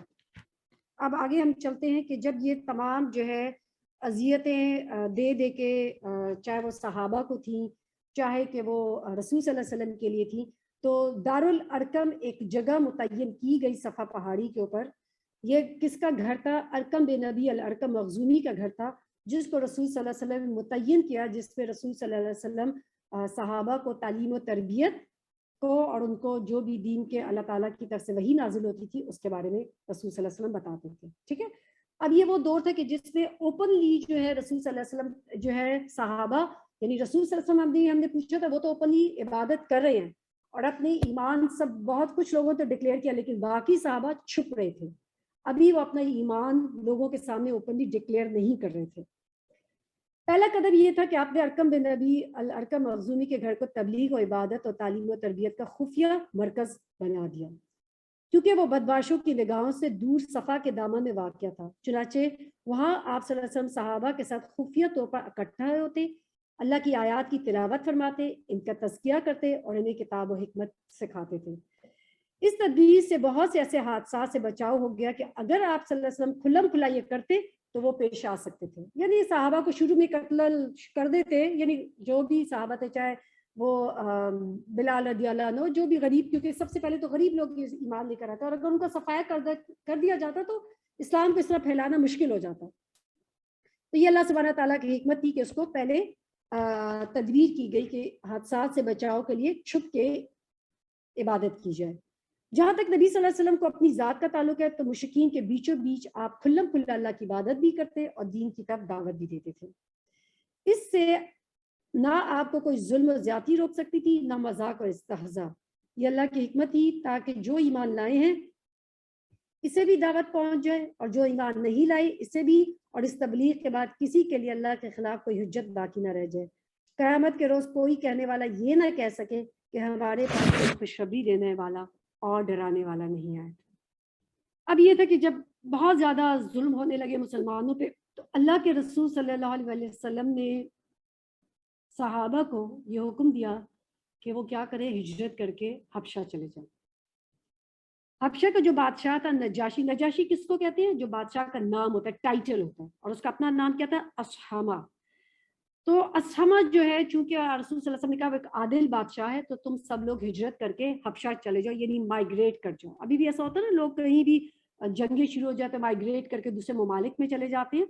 اب آگے ہم چلتے ہیں کہ جب یہ تمام جو ہے اذیتیں دے دے کے، چاہے وہ صحابہ کو تھیں، چاہے کہ وہ رسول صلی اللہ علیہ وسلم کے لیے تھیں، تو دارالارقم ایک جگہ متعین کی گئی صفا پہاڑی کے اوپر۔ یہ کس کا گھر تھا؟ ارقم بن نبی الارقم مخزومی کا گھر تھا، جس کو رسول صلی اللہ علیہ وسلم نے متعین کیا، جس پہ رسول صلی اللہ علیہ وسلم صحابہ کو تعلیم و تربیت کو اور ان کو جو بھی دین کے اللہ تعالیٰ کی طرف سے وحی نازل ہوتی تھی اس کے بارے میں رسول صلی اللہ علیہ وسلم بتاتے تھے، ٹھیک ہے۔ اب یہ وہ دور تھا کہ جس میں اوپنلی جو ہے رسول صلی اللہ علیہ وسلم جو ہے صحابہ، یعنی رسول صلی اللہ علیہ وسلم ہم نے پوچھا تھا، وہ تو اوپنلی عبادت کر رہے ہیں اور اپنے ایمان سب بہت کچھ لوگوں نے ڈکلیئر کیا، لیکن باقی صحابہ چھپ رہے تھے، ابھی وہ اپنا ایمان لوگوں کے سامنے اوپنلی ڈکلیئر نہیں کر رہے تھے۔ پہلا قدم یہ تھا کہ آپ نے ارقم بن نبی الارقم مخزومی کے گھر کو تبلیغ و عبادت اور تعلیم و تربیت کا خفیہ مرکز بنا دیا، کیونکہ وہ بدمعاشوں کی نگاہوں سے دور صفا کے دامن میں واقع تھا۔ چنانچہ وہاں آپ صلی اللہ علیہ وسلم صحابہ کے ساتھ خفیہ طور پر اکٹھا ہوتے، اللہ کی آیات کی تلاوت فرماتے، ان کا تزکیہ کرتے اور انہیں کتاب و حکمت سکھاتے تھے۔ اس تدبیر سے بہت سے ایسے حادثات سے بچاؤ ہو گیا کہ اگر آپ صلی اللہ علیہ وسلم کھلم کھلا یہ کرتے تو وہ پیش آ سکتے تھے، یعنی صحابہ کو شروع میں قتل کر دیتے، یعنی جو بھی صحابہ تھے، چاہے وہ بلال رضی اللہ عنہ، جو بھی غریب، کیونکہ سب سے پہلے تو غریب لوگ ایمان لے کر آتے، اور اگر ان کا صفایا کر دیا جاتا تو اسلام کو اس طرح پھیلانا مشکل ہو جاتا۔ تو یہ اللہ سبحانہ تعالیٰ کی حکمت تھی کہ اس کو پہلے تدبیر کی گئی کہ حادثات سے بچاؤ کے لیے چھپ کے عبادت کی جائے۔ جہاں تک نبی صلی اللہ علیہ وسلم کو اپنی ذات کا تعلق ہے تو مشرکین کے بیچوں بیچ آپ کھلم کھلا اللہ کی عبادت بھی کرتے اور دین کی طرف دعوت بھی دیتے تھے۔ اس سے نہ آپ کو کوئی ظلم و زیادتی روک سکتی تھی، نہ مذاق اور استہزاء۔ یہ اللہ کی حکمت تھی تاکہ جو ایمان لائے ہیں اسے بھی دعوت پہنچ جائے، اور جو ایمان نہیں لائے اسے بھی، اور اس تبلیغ کے بعد کسی کے لیے اللہ کے خلاف کوئی حجت باقی نہ رہ جائے۔ قیامت کے روز کوئی کہنے والا یہ نہ کہہ سکے کہ ہمارے پاس کوئی خوشخبری دینے والا اور ڈرانے والا نہیں آیا۔ اب یہ تھا کہ جب بہت زیادہ ظلم ہونے لگے مسلمانوں پہ، تو اللہ کے رسول صلی اللہ علیہ وسلم نے صحابہ کو یہ حکم دیا کہ وہ کیا کرے، ہجرت کر کے حبشہ چلے جائیں۔ حبشہ کا جو بادشاہ تھا نجاشی، نجاشی کس کو کہتے ہیں؟ جو بادشاہ کا نام ہوتا ہے، ٹائٹل ہوتا ہے، اور اس کا اپنا نام کیا تھا؟ اسحمہ۔ تو اسحمہ جو ہے، چونکہ رسول صلی اللہ علیہ وسلم نے کہا وہ ایک عادل بادشاہ ہے، تو تم سب لوگ ہجرت کر کے حبشہ چلے جاؤ، یعنی مائگریٹ کر جاؤ۔ ابھی بھی ایسا ہوتا ہے نا، لوگ کہیں بھی جنگیں شروع ہو جاتے ہیں، مائگریٹ کر کے دوسرے ممالک میں چلے جاتے ہیں.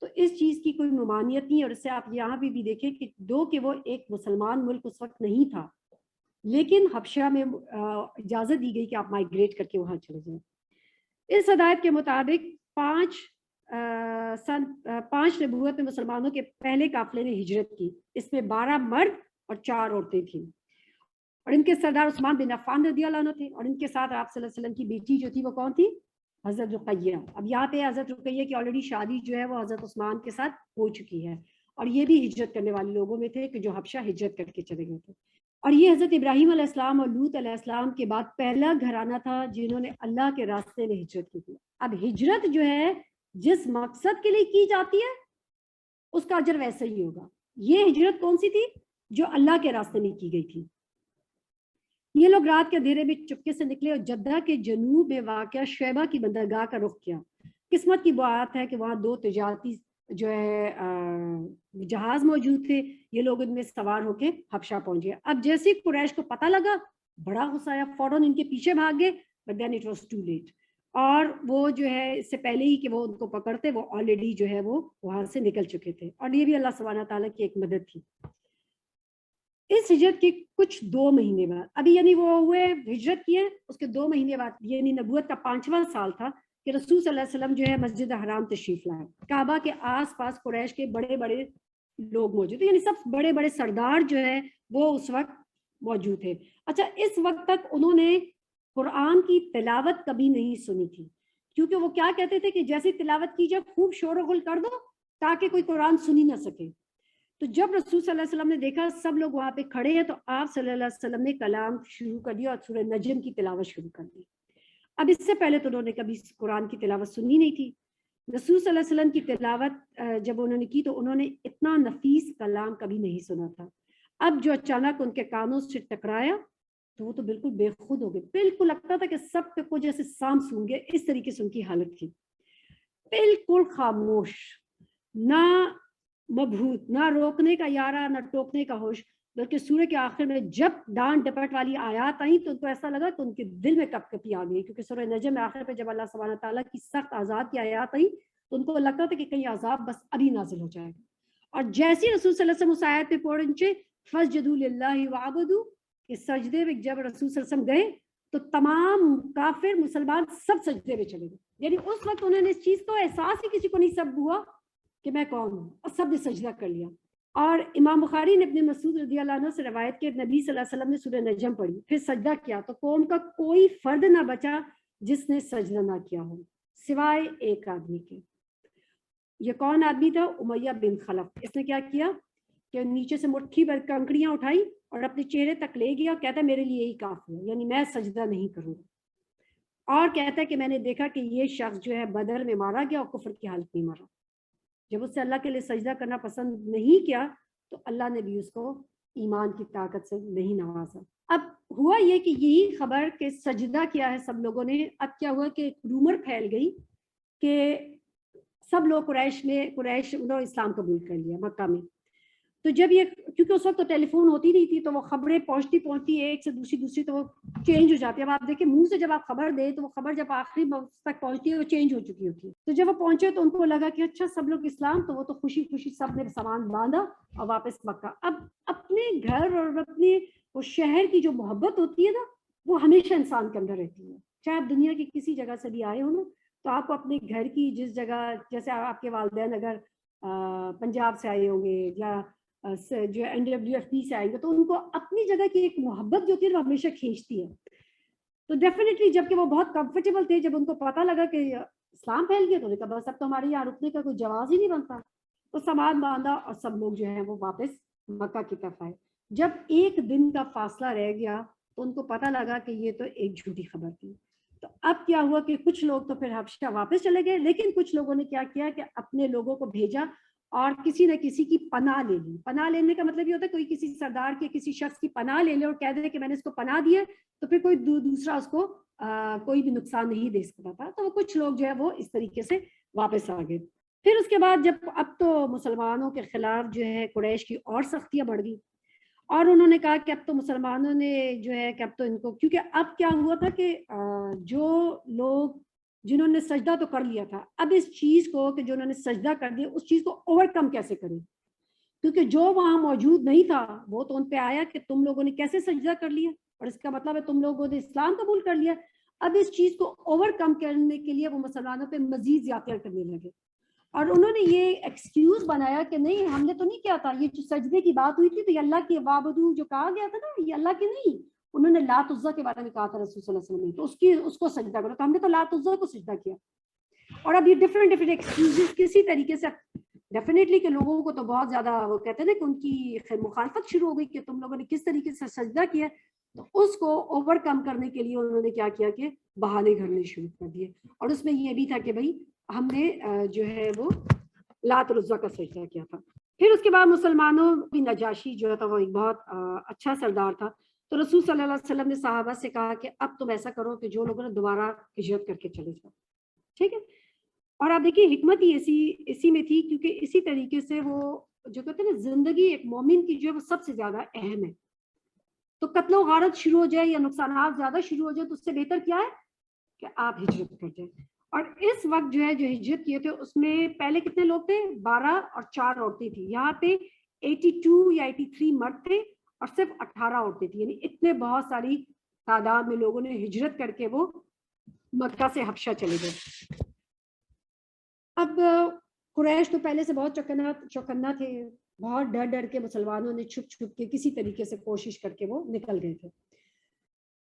تو اس چیز کی کوئی ممانعت نہیں. اور اس سے آپ یہاں بھی دیکھیں کہ کہ وہ ایک مسلمان ملک اس وقت نہیں تھا، لیکن حبشہ میں اجازت دی گئی کہ آپ مائگریٹ کر کے وہاں چلے جائیں. اس ہدایت کے مطابق 5 نبوت میں مسلمانوں کے پہلے قافلے نے ہجرت کی. اس میں 12 مرد اور 4 عورتیں تھیں، اور ان کے سردار عثمان بن عفان رضی اللہ عنہ تھے. اور ان کے ساتھ آپ صلی اللہ علیہ وسلم کی بیٹی جو تھی وہ کون تھی؟ حضرت رقیہ. اب یہاں پہ حضرت رقیہ کی آلریڈی شادی جو ہے وہ حضرت عثمان کے ساتھ ہو چکی ہے، اور یہ بھی ہجرت کرنے والے لوگوں میں تھے کہ جو حبشہ ہجرت کر کے چلے گئے تھے. اور یہ حضرت ابراہیم علیہ السلام اور لوط علیہ السلام کے بعد پہلا گھرانہ تھا جنہوں نے اللہ کے راستے میں ہجرت کی تھی. اب ہجرت جو ہے جس مقصد کے لیے کی جاتی ہے اس کا اجر ویسے ہی ہوگا. یہ ہجرت کون سی تھی؟ جو اللہ کے راستے میں کی گئی تھی. یہ لوگ رات کے اندھیرے میں چپکے سے نکلے اور جدہ کے جنوب میں واقع شیبہ کی بندرگاہ کا رخ کیا. قسمت کی بات ہے کہ وہاں 2 تجارتی جو ہے جہاز موجود تھے. یہ لوگ ان میں سوار ہو کے حبشہ پہنچے. اب جیسے قریش کو پتہ لگا بڑا غصہ آیا، فوراً ان کے پیچھے بھاگ گئے. But then it was too late. اور وہ جو ہے اس سے پہلے ہی کہ وہ ان کو پکڑتے وہ آلریڈی جو ہے وہ وہاں سے نکل چکے تھے. اور یہ بھی اللہ سبحانہ تعالیٰ کی ایک مدد تھی. اس ہجرت کے کچھ 2 مہینے بعد، ابھی یعنی وہ ہوئے ہجرت کیے، اس کے 2 مہینے بعد یعنی نبوت کا 5واں سال تھا کہ رسول صلی اللہ علیہ وسلم جو ہے مسجد حرام تشریف لائے. کعبہ کے آس پاس قریش کے بڑے بڑے لوگ موجود تھے، یعنی سب بڑے بڑے سردار جو ہے وہ اس وقت موجود تھے. اچھا، اس وقت تک انہوں نے قرآن کی تلاوت کبھی نہیں سنی تھی، کیونکہ وہ کیا کہتے تھے کہ جیسی تلاوت کی جائے خوب شور و غل کر دو تاکہ کوئی قرآن سنی نہ سکے. تو جب رسول صلی اللہ علیہ وسلم نے دیکھا سب لوگ وہاں پہ کھڑے ہیں تو آپ صلی اللہ علیہ وسلم نے کلام شروع کر دیا اور سورہ نجم کی تلاوت شروع کر دی. اب اس سے پہلے تو انہوں نے کبھی قرآن کی تلاوت سنی نہیں تھی. رسول صلی اللہ علیہ وسلم کی تلاوت جب انہوں نے کی تو انہوں نے اتنا نفیس کلام کبھی نہیں سنا تھا. اب جو اچانک ان کے کانوں سے ٹکرایا تو وہ تو بالکل بے خود ہو گئے. بالکل لگتا تھا کہ سب کو جیسے سام سون گئے، اس طریقے سے ان کی حالت تھی. بالکل خاموش، نہ مبہوت، نہ روکنے کا یارہ نہ ٹوکنے کا ہوش. بلکہ سورہ کے آخر میں جب ڈانٹ ڈپٹ والی آیات آئیں تو ان کو ایسا لگا کہ ان کے دل میں کپ کپی آ گئی، کیونکہ سورہ نجم میں آخر پہ جب اللہ سبحانہ تعالیٰ کی سخت عذاب کی آیات آئیں تو ان کو لگتا تھا کہ کہیں عذاب بس ابھی نازل ہو جائے گا. اور جیسی رسول صلی اللہ علیہ وسلم اس آیت پہ پہنچے فسجدوا للہ وعبدوا، کہ سجدے میں جب رسول صلی اللہ علیہ وسلم گئے تو تمام کافر مسلمان سب سجدے میں چلے گئے. یعنی اس وقت انہوں نے اس چیز کو احساس ہی کسی کو نہیں سب ہوا کہ میں کون ہوں، اور سب نے سجدہ کر لیا. اور امام بخاری نے ابن مسعود رضی اللہ عنہ سے روایت کی نبی صلی اللہ علیہ وسلم نے سورہ نجم پڑھی پھر سجدہ کیا تو قوم کا کوئی فرد نہ بچا جس نے سجدہ نہ کیا ہو سوائے ایک آدمی کے. یہ کون آدمی تھا؟ امیہ بن خلف. اس نے کیا کیا کہ نیچے سے مٹھی بھر کنکڑیاں اٹھائی اور اپنے چہرے تک لے گیا. کہتا ہے میرے لیے یہی کافی ہے، یعنی میں سجدہ نہیں کروں گا. اور کہتا ہے کہ میں نے دیکھا کہ یہ شخص جو ہے بدر میں مارا گیا اور کفر کی حالت میں مارا. جب اس سے اللہ کے لیے سجدہ کرنا پسند نہیں کیا تو اللہ نے بھی اس کو ایمان کی طاقت سے نہیں نوازا. اب ہوا یہ کہ یہی خبر کہ سجدہ کیا ہے سب لوگوں نے. اب کیا ہوا کہ رومر پھیل گئی کہ سب لوگ قریش انہوں نے اسلام قبول کر لیا مکہ میں. تو جب یہ کیونکہ اس وقت تو ٹیلی فون ہوتی نہیں تھی تو وہ خبریں پہنچتی ایک سے دوسری تو وہ چینج ہو جاتی ہے. اب آپ دیکھیں منہ سے جب آپ خبر دیں تو وہ خبر جب آخری تک پہنچتی ہے وہ چینج ہو چکی ہوتی ہے. تو جب وہ پہنچے تو ان کو لگا کہ اچھا سب لوگ اسلام، تو وہ تو خوشی خوشی سب نے سامان باندھا اور واپس مکہ. اب اپنے گھر اور اپنے وہ شہر کی جو محبت ہوتی ہے نا وہ ہمیشہ انسان کے اندر رہتی ہے. چاہے آپ دنیا کی کسی جگہ سے بھی آئے ہو نا تو آپ کو اپنے گھر کی جس جگہ، جیسے آپ کے والدین اگر پنجاب سے آئے ہوں گے یا جو NWFP سے آئیں گے تو ان کو اپنی جگہ کی ایک محبت جو ہوتی ہے وہ ہمیشہ کھینچتی ہے. تو ڈیفینیٹلی جب کہ وہ بہت کمفرٹیبل تھے، جب ان کو پتہ لگا کہ اسلام پھیل گیا تو انہوں نے کہا بس اب تو ہمارے یہاں رکنے کا کوئی جواز ہی نہیں بنتا. تو سامان باندھا اور سب لوگ جو ہیں وہ واپس مکہ کی طرف آئے. جب ایک دن کا فاصلہ رہ گیا تو ان کو پتہ لگا کہ یہ تو ایک جھوٹی خبر تھی. تو اب کیا ہوا کہ کچھ لوگ تو پھر حبشہ واپس چلے گئے، لیکن کچھ لوگوں نے کیا کیا کہ اپنے لوگوں کو بھیجا اور کسی نہ کسی کی پناہ لے لی. پناہ لینے کا مطلب یہ ہوتا ہے کوئی کسی سردار کے کسی شخص کی پناہ لے لے اور کہہ دے کہ میں نے اس کو پناہ دی ہے تو پھر کوئی دوسرا اس کو کوئی بھی نقصان نہیں دے سکتا تھا. تو وہ کچھ لوگ جو ہے وہ اس طریقے سے واپس آ گئے. پھر اس کے بعد جب اب تو مسلمانوں کے خلاف جو ہے قریش کی اور سختیاں بڑھ گئی اور انہوں نے کہا کہ اب تو مسلمانوں نے جو ہے کہ اب تو ان کو، کیونکہ اب کیا ہوا تھا کہ جو لوگ جنہوں نے سجدہ تو کر لیا تھا، اب اس چیز کو کہ جو انہوں نے سجدہ کر دیا اس چیز کو اوور کم کیسے کریں، کیونکہ جو وہاں موجود نہیں تھا وہ تو ان پہ آیا کہ تم لوگوں نے کیسے سجدہ کر لیا، اور اس کا مطلب ہے تم لوگوں نے اسلام قبول کر لیا. اب اس چیز کو اوور کم کرنے کے لیے وہ مسلمانوں پہ مزید زیادتیاں کرنے لگے، اور انہوں نے یہ ایکسکیوز بنایا کہ نہیں ہم نے تو نہیں کیا تھا، یہ جو سجدے کی بات ہوئی تھی تو یہ اللہ کی وابدو جو کہا گیا تھا نا یہ اللہ کی نہیں، انہوں نے لات عزا کے بارے میں کہا تھا رسول صلی اللہ علیہ وسلم نے، تو اس کو سجدہ کرو، تو ہم نے تو لات عزا کو سجدہ کیا. اور اب یہ ڈفرینٹ ایکسکیوز کسی طریقے سے ڈیفینیٹلی کہ لوگوں کو تو بہت زیادہ وہ کہتے ہیں نا کہ ان کی مخالفت شروع ہو گئی کہ تم لوگوں نے کس طریقے سے سجدہ کیا، تو اس کو اوور کم کرنے کے لیے انہوں نے کیا کیا کہ بہانے گھڑنے شروع کر دیے، اور اس میں یہ بھی تھا کہ بھائی ہم نے جو ہے وہ لات العزا کا سجدہ کیا تھا. پھر اس کے بعد مسلمانوں بھی نجاشی جو تھا وہ ایک بہت اچھا سردار تھا، تو رسول صلی اللہ علیہ وسلم نے صحابہ سے کہا کہ اب تم ایسا کرو کہ جو لوگوں نے دوبارہ ہجرت کر کے چلے جاؤ، ٹھیک ہے. اور آپ دیکھیے حکمت ہی اسی میں تھی، کیونکہ اسی طریقے سے وہ جو کہتے ہیں نا زندگی ایک مومن کی جو ہے وہ سب سے زیادہ اہم ہے، تو قتل و غارت شروع ہو جائے یا نقصانات زیادہ شروع ہو جائے تو اس سے بہتر کیا ہے کہ آپ ہجرت کر جائیں. اور اس وقت جو ہے جو ہجرت کیے تھے اس میں پہلے کتنے لوگ تھے، 12 اور 4 عورتیں تھیں، یہاں پہ 82 یا 83 مرد تھے اور صرف 18 عورتیں تھیں، یعنی اتنے بہت ساری تعداد میں لوگوں نے ہجرت کر کے وہ مکہ سے حبشہ چلے گئے. اب قریش تو پہلے سے بہت چوکنا تھے، بہت ڈر ڈر کے مسلمانوں نے چھپ چھپ کے کسی طریقے سے کوشش کر کے وہ نکل گئے تھے.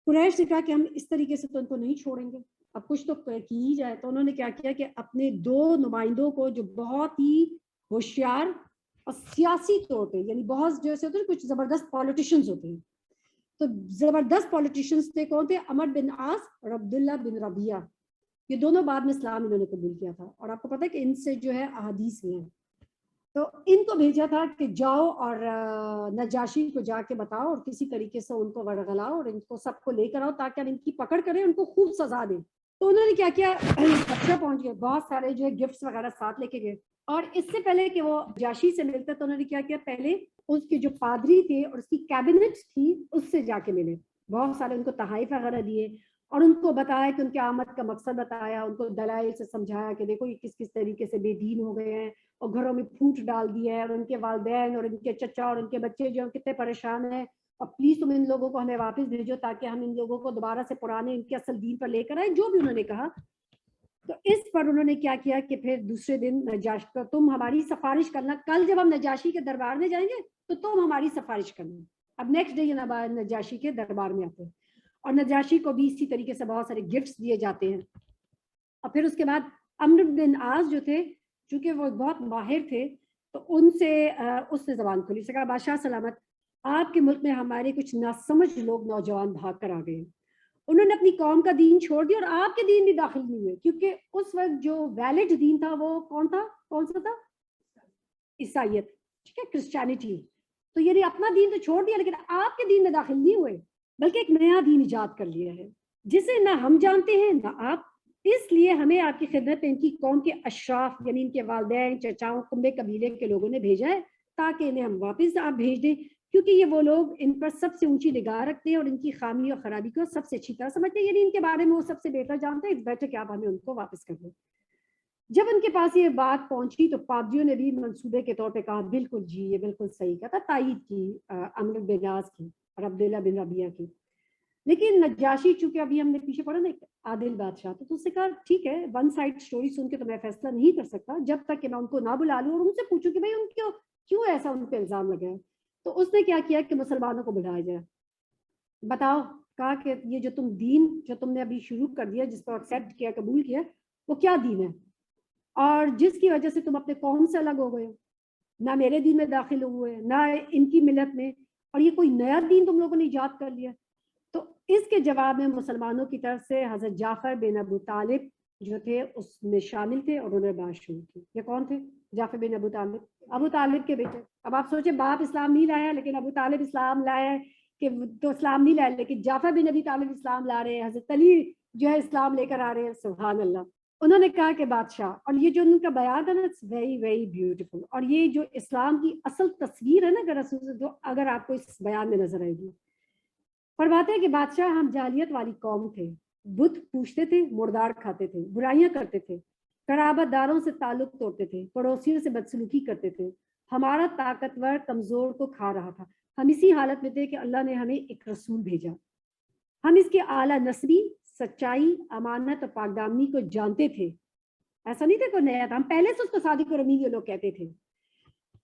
قریش نے کہا کہ ہم اس طریقے سے تو ان کو نہیں چھوڑیں گے، اب کچھ تو کی ہی جائے. تو انہوں نے کیا کیا کہ اپنے 2 نمائندوں کو جو بہت ہی ہوشیار اور سیاسی طور پہ یعنی بہت جیسے ہوتے ہیں کچھ زبردست پالیٹیشنز ہوتے ہیں، تو زبردست پالیٹیشنز تھے کون تھے، عمر بن عاص اور عبداللہ بن ربیعہ، یہ دونوں بعد میں اسلام انہوں نے قبول کیا تھا، اور آپ کو پتا ہے کہ ان سے جو ہے احادیث میں ہیں. تو ان کو بھیجا تھا کہ جاؤ اور نجاشی کو جا کے بتاؤ اور کسی طریقے سے ان کو ورغلاؤ اور ان کو سب کو لے کر آؤ تاکہ ان کی پکڑ کریں، ان کو خوب سزا دیں. تو انہوں نے کیا کیا حبشہ پہنچ گئے، بہت سارے جو ہے گفٹس وغیرہ ساتھ لے کے گئے، اور اس سے پہلے کہ وہ نجاشی سے ملتے تو انہوں نے کیا کیا پہلے اس کے جو پادری تھے اور اس کی کیبنٹ تھی اس سے جا کے ملے، بہت سارے ان کو تحائف وغیرہ دیے اور ان کو بتایا کہ ان کے آمد کا مقصد بتایا، ان کو دلائل سے سمجھایا کہ دیکھو یہ کس کس طریقے سے بے دین ہو گئے ہیں اور گھروں میں پھوٹ ڈال دی ہے، اور ان کے والدین اور ان کے چچا اور ان کے بچے جو کتنے پریشان ہیں، اور پلیز تم ان لوگوں کو ہمیں واپس بھیجو تاکہ ہم ان لوگوں کو دوبارہ سے پرانے ان کے اصل دین پر لے کر آئے، جو بھی انہوں نے کہا. تو اس پر انہوں نے کیا کیا کہ پھر دوسرے دن نجاشی کو تم ہماری سفارش کرنا، کل جب ہم نجاشی کے دربار میں جائیں گے تو تم ہماری سفارش کرنا. اب نیکسٹ ڈے یہ نجاشی کے دربار میں آتے ہیں اور نجاشی کو بھی اسی طریقے سے بہت سارے گفٹس دیے جاتے ہیں. اور پھر اس کے بعد عمرو بن عاص جو تھے چونکہ وہ بہت ماہر تھے تو ان سے اس نے زبان کھولی، سے کہا بادشاہ سلامت، آپ کے ملک میں ہمارے کچھ ناسمجھ لوگ نوجوان بھاگ کر آ گئے، انہوں نے اپنی قوم کا دین چھوڑ دیا اور آپ کے دین بھی داخل نہیں ہوئے، کیونکہ اس وقت جو ویلڈ دین تھا وہ کون سا تھا، عیسائیت، ٹھیک ہے، کرسچینٹی. تو یعنی اپنا دین تو چھوڑ دیا لیکن آپ کے دین میں داخل نہیں ہوئے، بلکہ ایک نیا دین ایجاد کر لیا ہے جسے نہ ہم جانتے ہیں نہ آپ، اس لیے ہمیں آپ کی خدمت میں ان کی قوم کے اشراف یعنی ان کے والدین چچاؤں کنبے قبیلے کے لوگوں نے بھیجا ہے تاکہ انہیں ہم واپس آپ بھیج دیں، کیونکہ یہ وہ لوگ ان پر سب سے اونچی نگاہ رکھتے ہیں اور ان کی خامی اور خرابی کو سب سے اچھی طرح سمجھتے ہیں، یعنی ان کے بارے میں وہ سب سے بہتر جانتے ہیں، بیٹر کہ آپ ہمیں ان کو واپس کر دیں. جب ان کے پاس یہ بات پہنچی تو پادریوں نے بھی منصوبے کے طور پہ کہا بالکل جی یہ بالکل صحیح کہا تھا، تائید کی عمرو بن عاص کی اور عبداللہ بن ربیعہ کی. لیکن نجاشی چونکہ ابھی ہم نے پیچھے پڑھا نا ایک عادل بادشاہ، تو اس سے کہا ٹھیک ہے ون سائڈ سٹوری سن کے تو میں فیصلہ نہیں کر سکتا جب تک کہ میں ان کو نہ بلا لوں اور ان سے پوچھوں کہ بھائی ان کو کیوں ایسا ان پہ الزام لگا ہے. تو اس نے کیا کیا کہ مسلمانوں کو بلایا جائے، بتاؤ، کہا کہ یہ جو تم دین جو تم نے ابھی شروع کر دیا جس کو ایکسیپٹ کیا قبول کیا وہ کیا دین ہے، اور جس کی وجہ سے تم اپنے قوم سے الگ ہو گئے، نہ میرے دین میں داخل ہوئے نہ ان کی ملت میں، اور یہ کوئی نیا دین تم لوگوں نے ایجاد کر لیا. تو اس کے جواب میں مسلمانوں کی طرف سے حضرت جعفر بن ابو طالب جو تھے اس میں شامل تھے اور انہوں نے بات شروع کی. یہ کون تھے؟ جعفر بن ابو طالب کے بیٹے. اب آپ سوچیں باپ اسلام نہیں لایا لیکن ابو طالب اسلام لائے کہ تو اسلام نہیں لایا، لیکن جعفر بن ابی طالب اسلام لا رہے ہیں، حضرت علی جو ہے اسلام لے کر آ رہے ہیں، سبحان اللہ. انہوں نے کہا کہ بادشاہ، اور یہ جو ان کا بیان ہے نا اٹس ویری ویری بیوٹیفل، اور یہ جو اسلام کی اصل تصویر ہے نا اگر رسول جو اگر آپ کو اس بیان میں نظر آئے گی، فرماتے ہیں کہ بادشاہ ہم جاہلیت والی قوم تھے بت پوجتے تھے، مردار کھاتے تھے، برائیاں کرتے تھے، قرابت داروں سے تعلق توڑتے تھے، پڑوسیوں سے بدسلوکی کرتے تھے، ہمارا طاقتور کمزور کو کھا رہا تھا۔ ہم اسی حالت میں تھے کہ اللہ نے ہمیں ایک رسول بھیجا۔ ہم اس کے اعلیٰ نسبی، سچائی، امانت اور پاکدامنی کو جانتے تھے۔ ایسا نہیں تھا کوئی نیا تھا، ہم پہلے سے اس کو صادق اور امین یہ لوگ کہتے تھے۔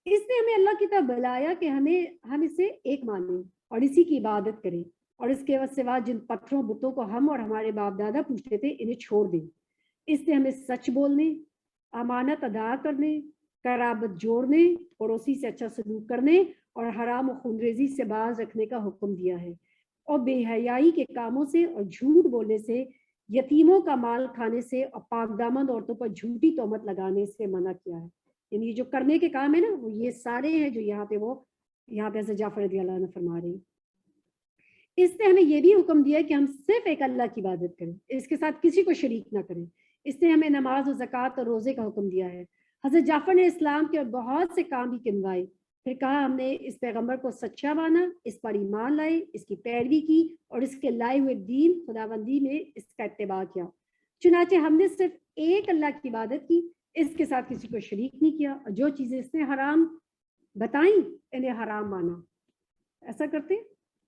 اس نے ہمیں اللہ کی طرف بلایا کہ ہم اسے ایک مانیں اور اسی کی عبادت کریں، اور اس کے سوا جن پتھروں بتوں کو ہم اور ہمارے باپ دادا پوچھتے تھے انہیں چھوڑ دیں۔ اس نے ہمیں سچ بولنے، امانت ادا کرنے، قرابت جوڑنے، پڑوسی سے اچھا سلوک کرنے اور حرام و خونریزی سے باز رکھنے کا حکم دیا ہے، اور بے حیائی کے کاموں سے اور جھوٹ بولنے سے، یتیموں کا مال کھانے سے اور پاک دامن عورتوں پر جھوٹی تہمت لگانے سے منع کیا ہے۔ یعنی جو کرنے کے کام ہے نا وہ یہ سارے ہیں جو یہاں پہ حضرت جعفر رضی اللہ عنہ فرما رہے ہیں۔ اس نے ہمیں یہ بھی حکم دیا کہ ہم صرف ایک اللہ کی عبادت کریں، اس کے ساتھ کسی کو شریک نہ کریں۔ اس نے ہمیں نماز و زکوٰۃ اور روزے کا حکم دیا ہے۔ حضرت جعفر نے اسلام کے بہت سے کام بھی کنوائے، پھر کہا ہم نے اس پیغمبر کو سچا مانا، اس پر ایمان لائے، اس کی پیروی کی اور اس کے لائے ہوئے دین خداوندی میں اس کا اتباع کیا۔ چنانچہ ہم نے صرف ایک اللہ کی عبادت کی، اس کے ساتھ کسی کو شریک نہیں کیا، اور جو چیزیں اس نے حرام بتائیں انہیں حرام مانا۔ ایسا کرتے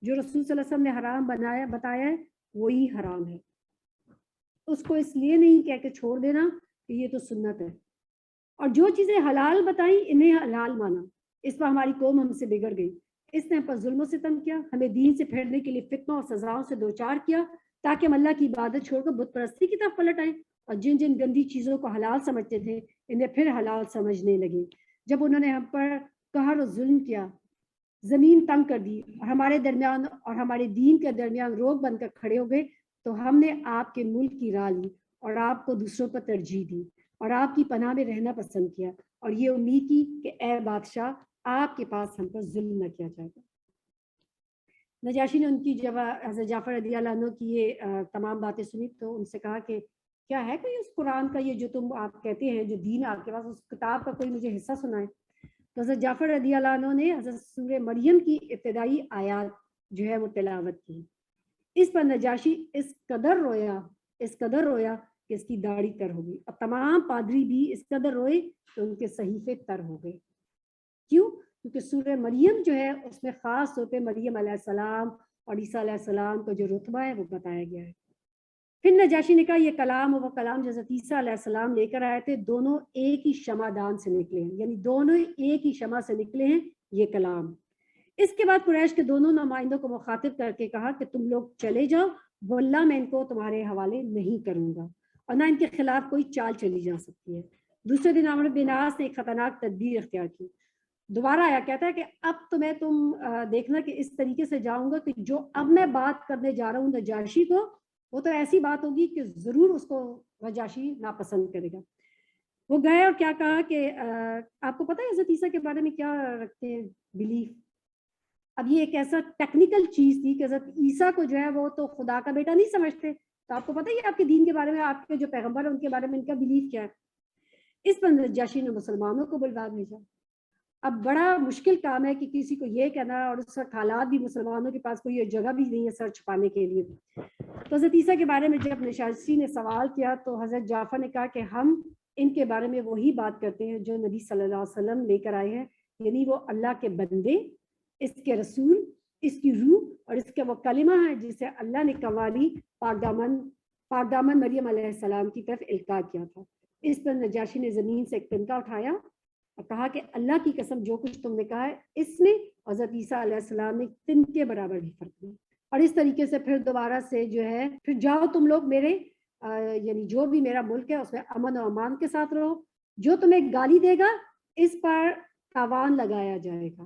جو رسول صلی اللہ علیہ وسلم نے حرام بتایا ہے وہی حرام ہے، اس کو اس لیے نہیں کہہ کے چھوڑ دینا کہ یہ تو سنت ہے، اور جو چیزیں حلال بتائیں انہیں حلال مانا۔ اس پر ہماری قوم ہم سے بگڑ گئی، اس نے ہم پر ظلم و ستم کیا، ہمیں دین سے پھیرنے کے لیے فتنوں اور سزاؤں سے دوچار کیا تاکہ ہم اللہ کی عبادت چھوڑ کر بت پرستی کی طرف پلٹ آئیں، اور جن جن گندی چیزوں کو حلال سمجھتے تھے انہیں پھر حلال سمجھنے لگے۔ جب انہوں نے ہم پر قہر و ظلم کیا، زمین تنگ کر دی اور ہمارے درمیان اور ہمارے دین کے درمیان روک بن کر کھڑے ہو گئے، تو ہم نے آپ کے ملک کی راہ لی اور آپ کو دوسروں پر ترجیح دی اور آپ کی پناہ میں رہنا پسند کیا، اور یہ امید کی کہ اے بادشاہ آپ کے پاس ہم پر ظلم نہ کیا جائے گا۔ نجاشی نے ان کی جب حضرت جعفر رضی اللہ عنہ کی یہ تمام باتیں سنی تو ان سے کہا کہ کیا ہے کوئی اس قرآن کا یہ جو تم آپ کہتے ہیں جو دین آپ کے پاس، اس کتاب کا کوئی مجھے حصہ سنائے۔ تو حضرت جعفر رضی اللہ عنہ نے حضرت سورہ مریم کی ابتدائی آیات جو ہے وہ تلاوت کی۔ اس پر نجاشی اس قدر رویا کہ اس کی داڑھی تر ہو گئی، اور تمام پادری بھی اس قدر روئے کہ ان کے صحیفے تر ہو گئے۔ کیوں؟ کیونکہ سورہ مریم جو ہے اس میں خاص طور پہ مریم علیہ السلام اور عیسیٰ علیہ السلام کا جو رتبہ ہے وہ بتایا گیا ہے۔ پھر نجاشی نے کہا یہ کلام اور وہ کلام جو حضرت عیسیٰ علیہ السلام لے کر آئے تھے دونوں ایک ہی شمع دان سے نکلے ہیں، یعنی دونوں ایک ہی شمع سے نکلے ہیں یہ کلام۔ اس کے بعد قریش کے دونوں نمائندوں کو مخاطب کر کے کہا کہ تم لوگ چلے جاؤ، واللہ میں ان کو تمہارے حوالے نہیں کروں گا، اور نہ ان کے خلاف کوئی چال چلی جا سکتی ہے۔ دوسرے دن عمرو بن عاص نے ایک خطرناک تدبیر اختیار کی، دوبارہ آیا، کہتا ہے کہ اب تم دیکھنا کہ اس طریقے سے جاؤں گا کہ جو اب میں بات کرنے جا رہا ہوں نجاشی کو، وہ تو ایسی بات ہوگی کہ ضرور اس کو نجاشی ناپسند کرے گا۔ وہ گئے اور کیا کہا کہ آپ کو پتہ ہے حضرت عیسیٰ کے بارے میں کیا رکھتے ہیں بلیف؟ اب یہ ایک ایسا ٹیکنیکل چیز تھی کہ حضرت عیسیٰ کو جو ہے وہ تو خدا کا بیٹا نہیں سمجھتے، تو آپ کو پتہ ہے آپ کے دین کے بارے میں، آپ کے جو پیغمبر ہیں ان کے بارے میں ان کا بلیف کیا ہے؟ اس پر نجاشی نے مسلمانوں کو بلوا بھیجا۔ اب بڑا مشکل کام ہے کہ کسی کو یہ کہنا، اور اس وقت حالات بھی مسلمانوں کے پاس کوئی جگہ بھی نہیں ہے سر چھپانے کے لیے۔ تو حضرت عیسیٰ کے بارے میں جب نجاشی نے سوال کیا تو حضرت جعفر نے کہا کہ ہم ان کے بارے میں وہی بات کرتے ہیں جو نبی صلی اللہ علیہ وسلم لے کر آئے ہیں، یعنی وہ اللہ کے بندے، اس کے رسول، اس کی روح اور اس کا وہ کلمہ ہے جسے اللہ نے قوالی پاک دامن مریم علیہ السلام کی طرف القاء کیا تھا۔ اس پر نجاشی نے زمین سے ایک تنکا اٹھایا اور کہا کہ اللہ کی قسم جو کچھ تم نے کہا ہے اس میں حضرت عیسیٰ علیہ السلام نے تنکے برابر بھی فرق نہیں۔ اور اس طریقے سے پھر دوبارہ سے جو ہے پھر جاؤ تم لوگ میرے یعنی جو بھی میرا ملک ہے اس میں امن و امان کے ساتھ رہو، جو تمہیں گالی دے گا اس پر تاوان لگایا جائے گا،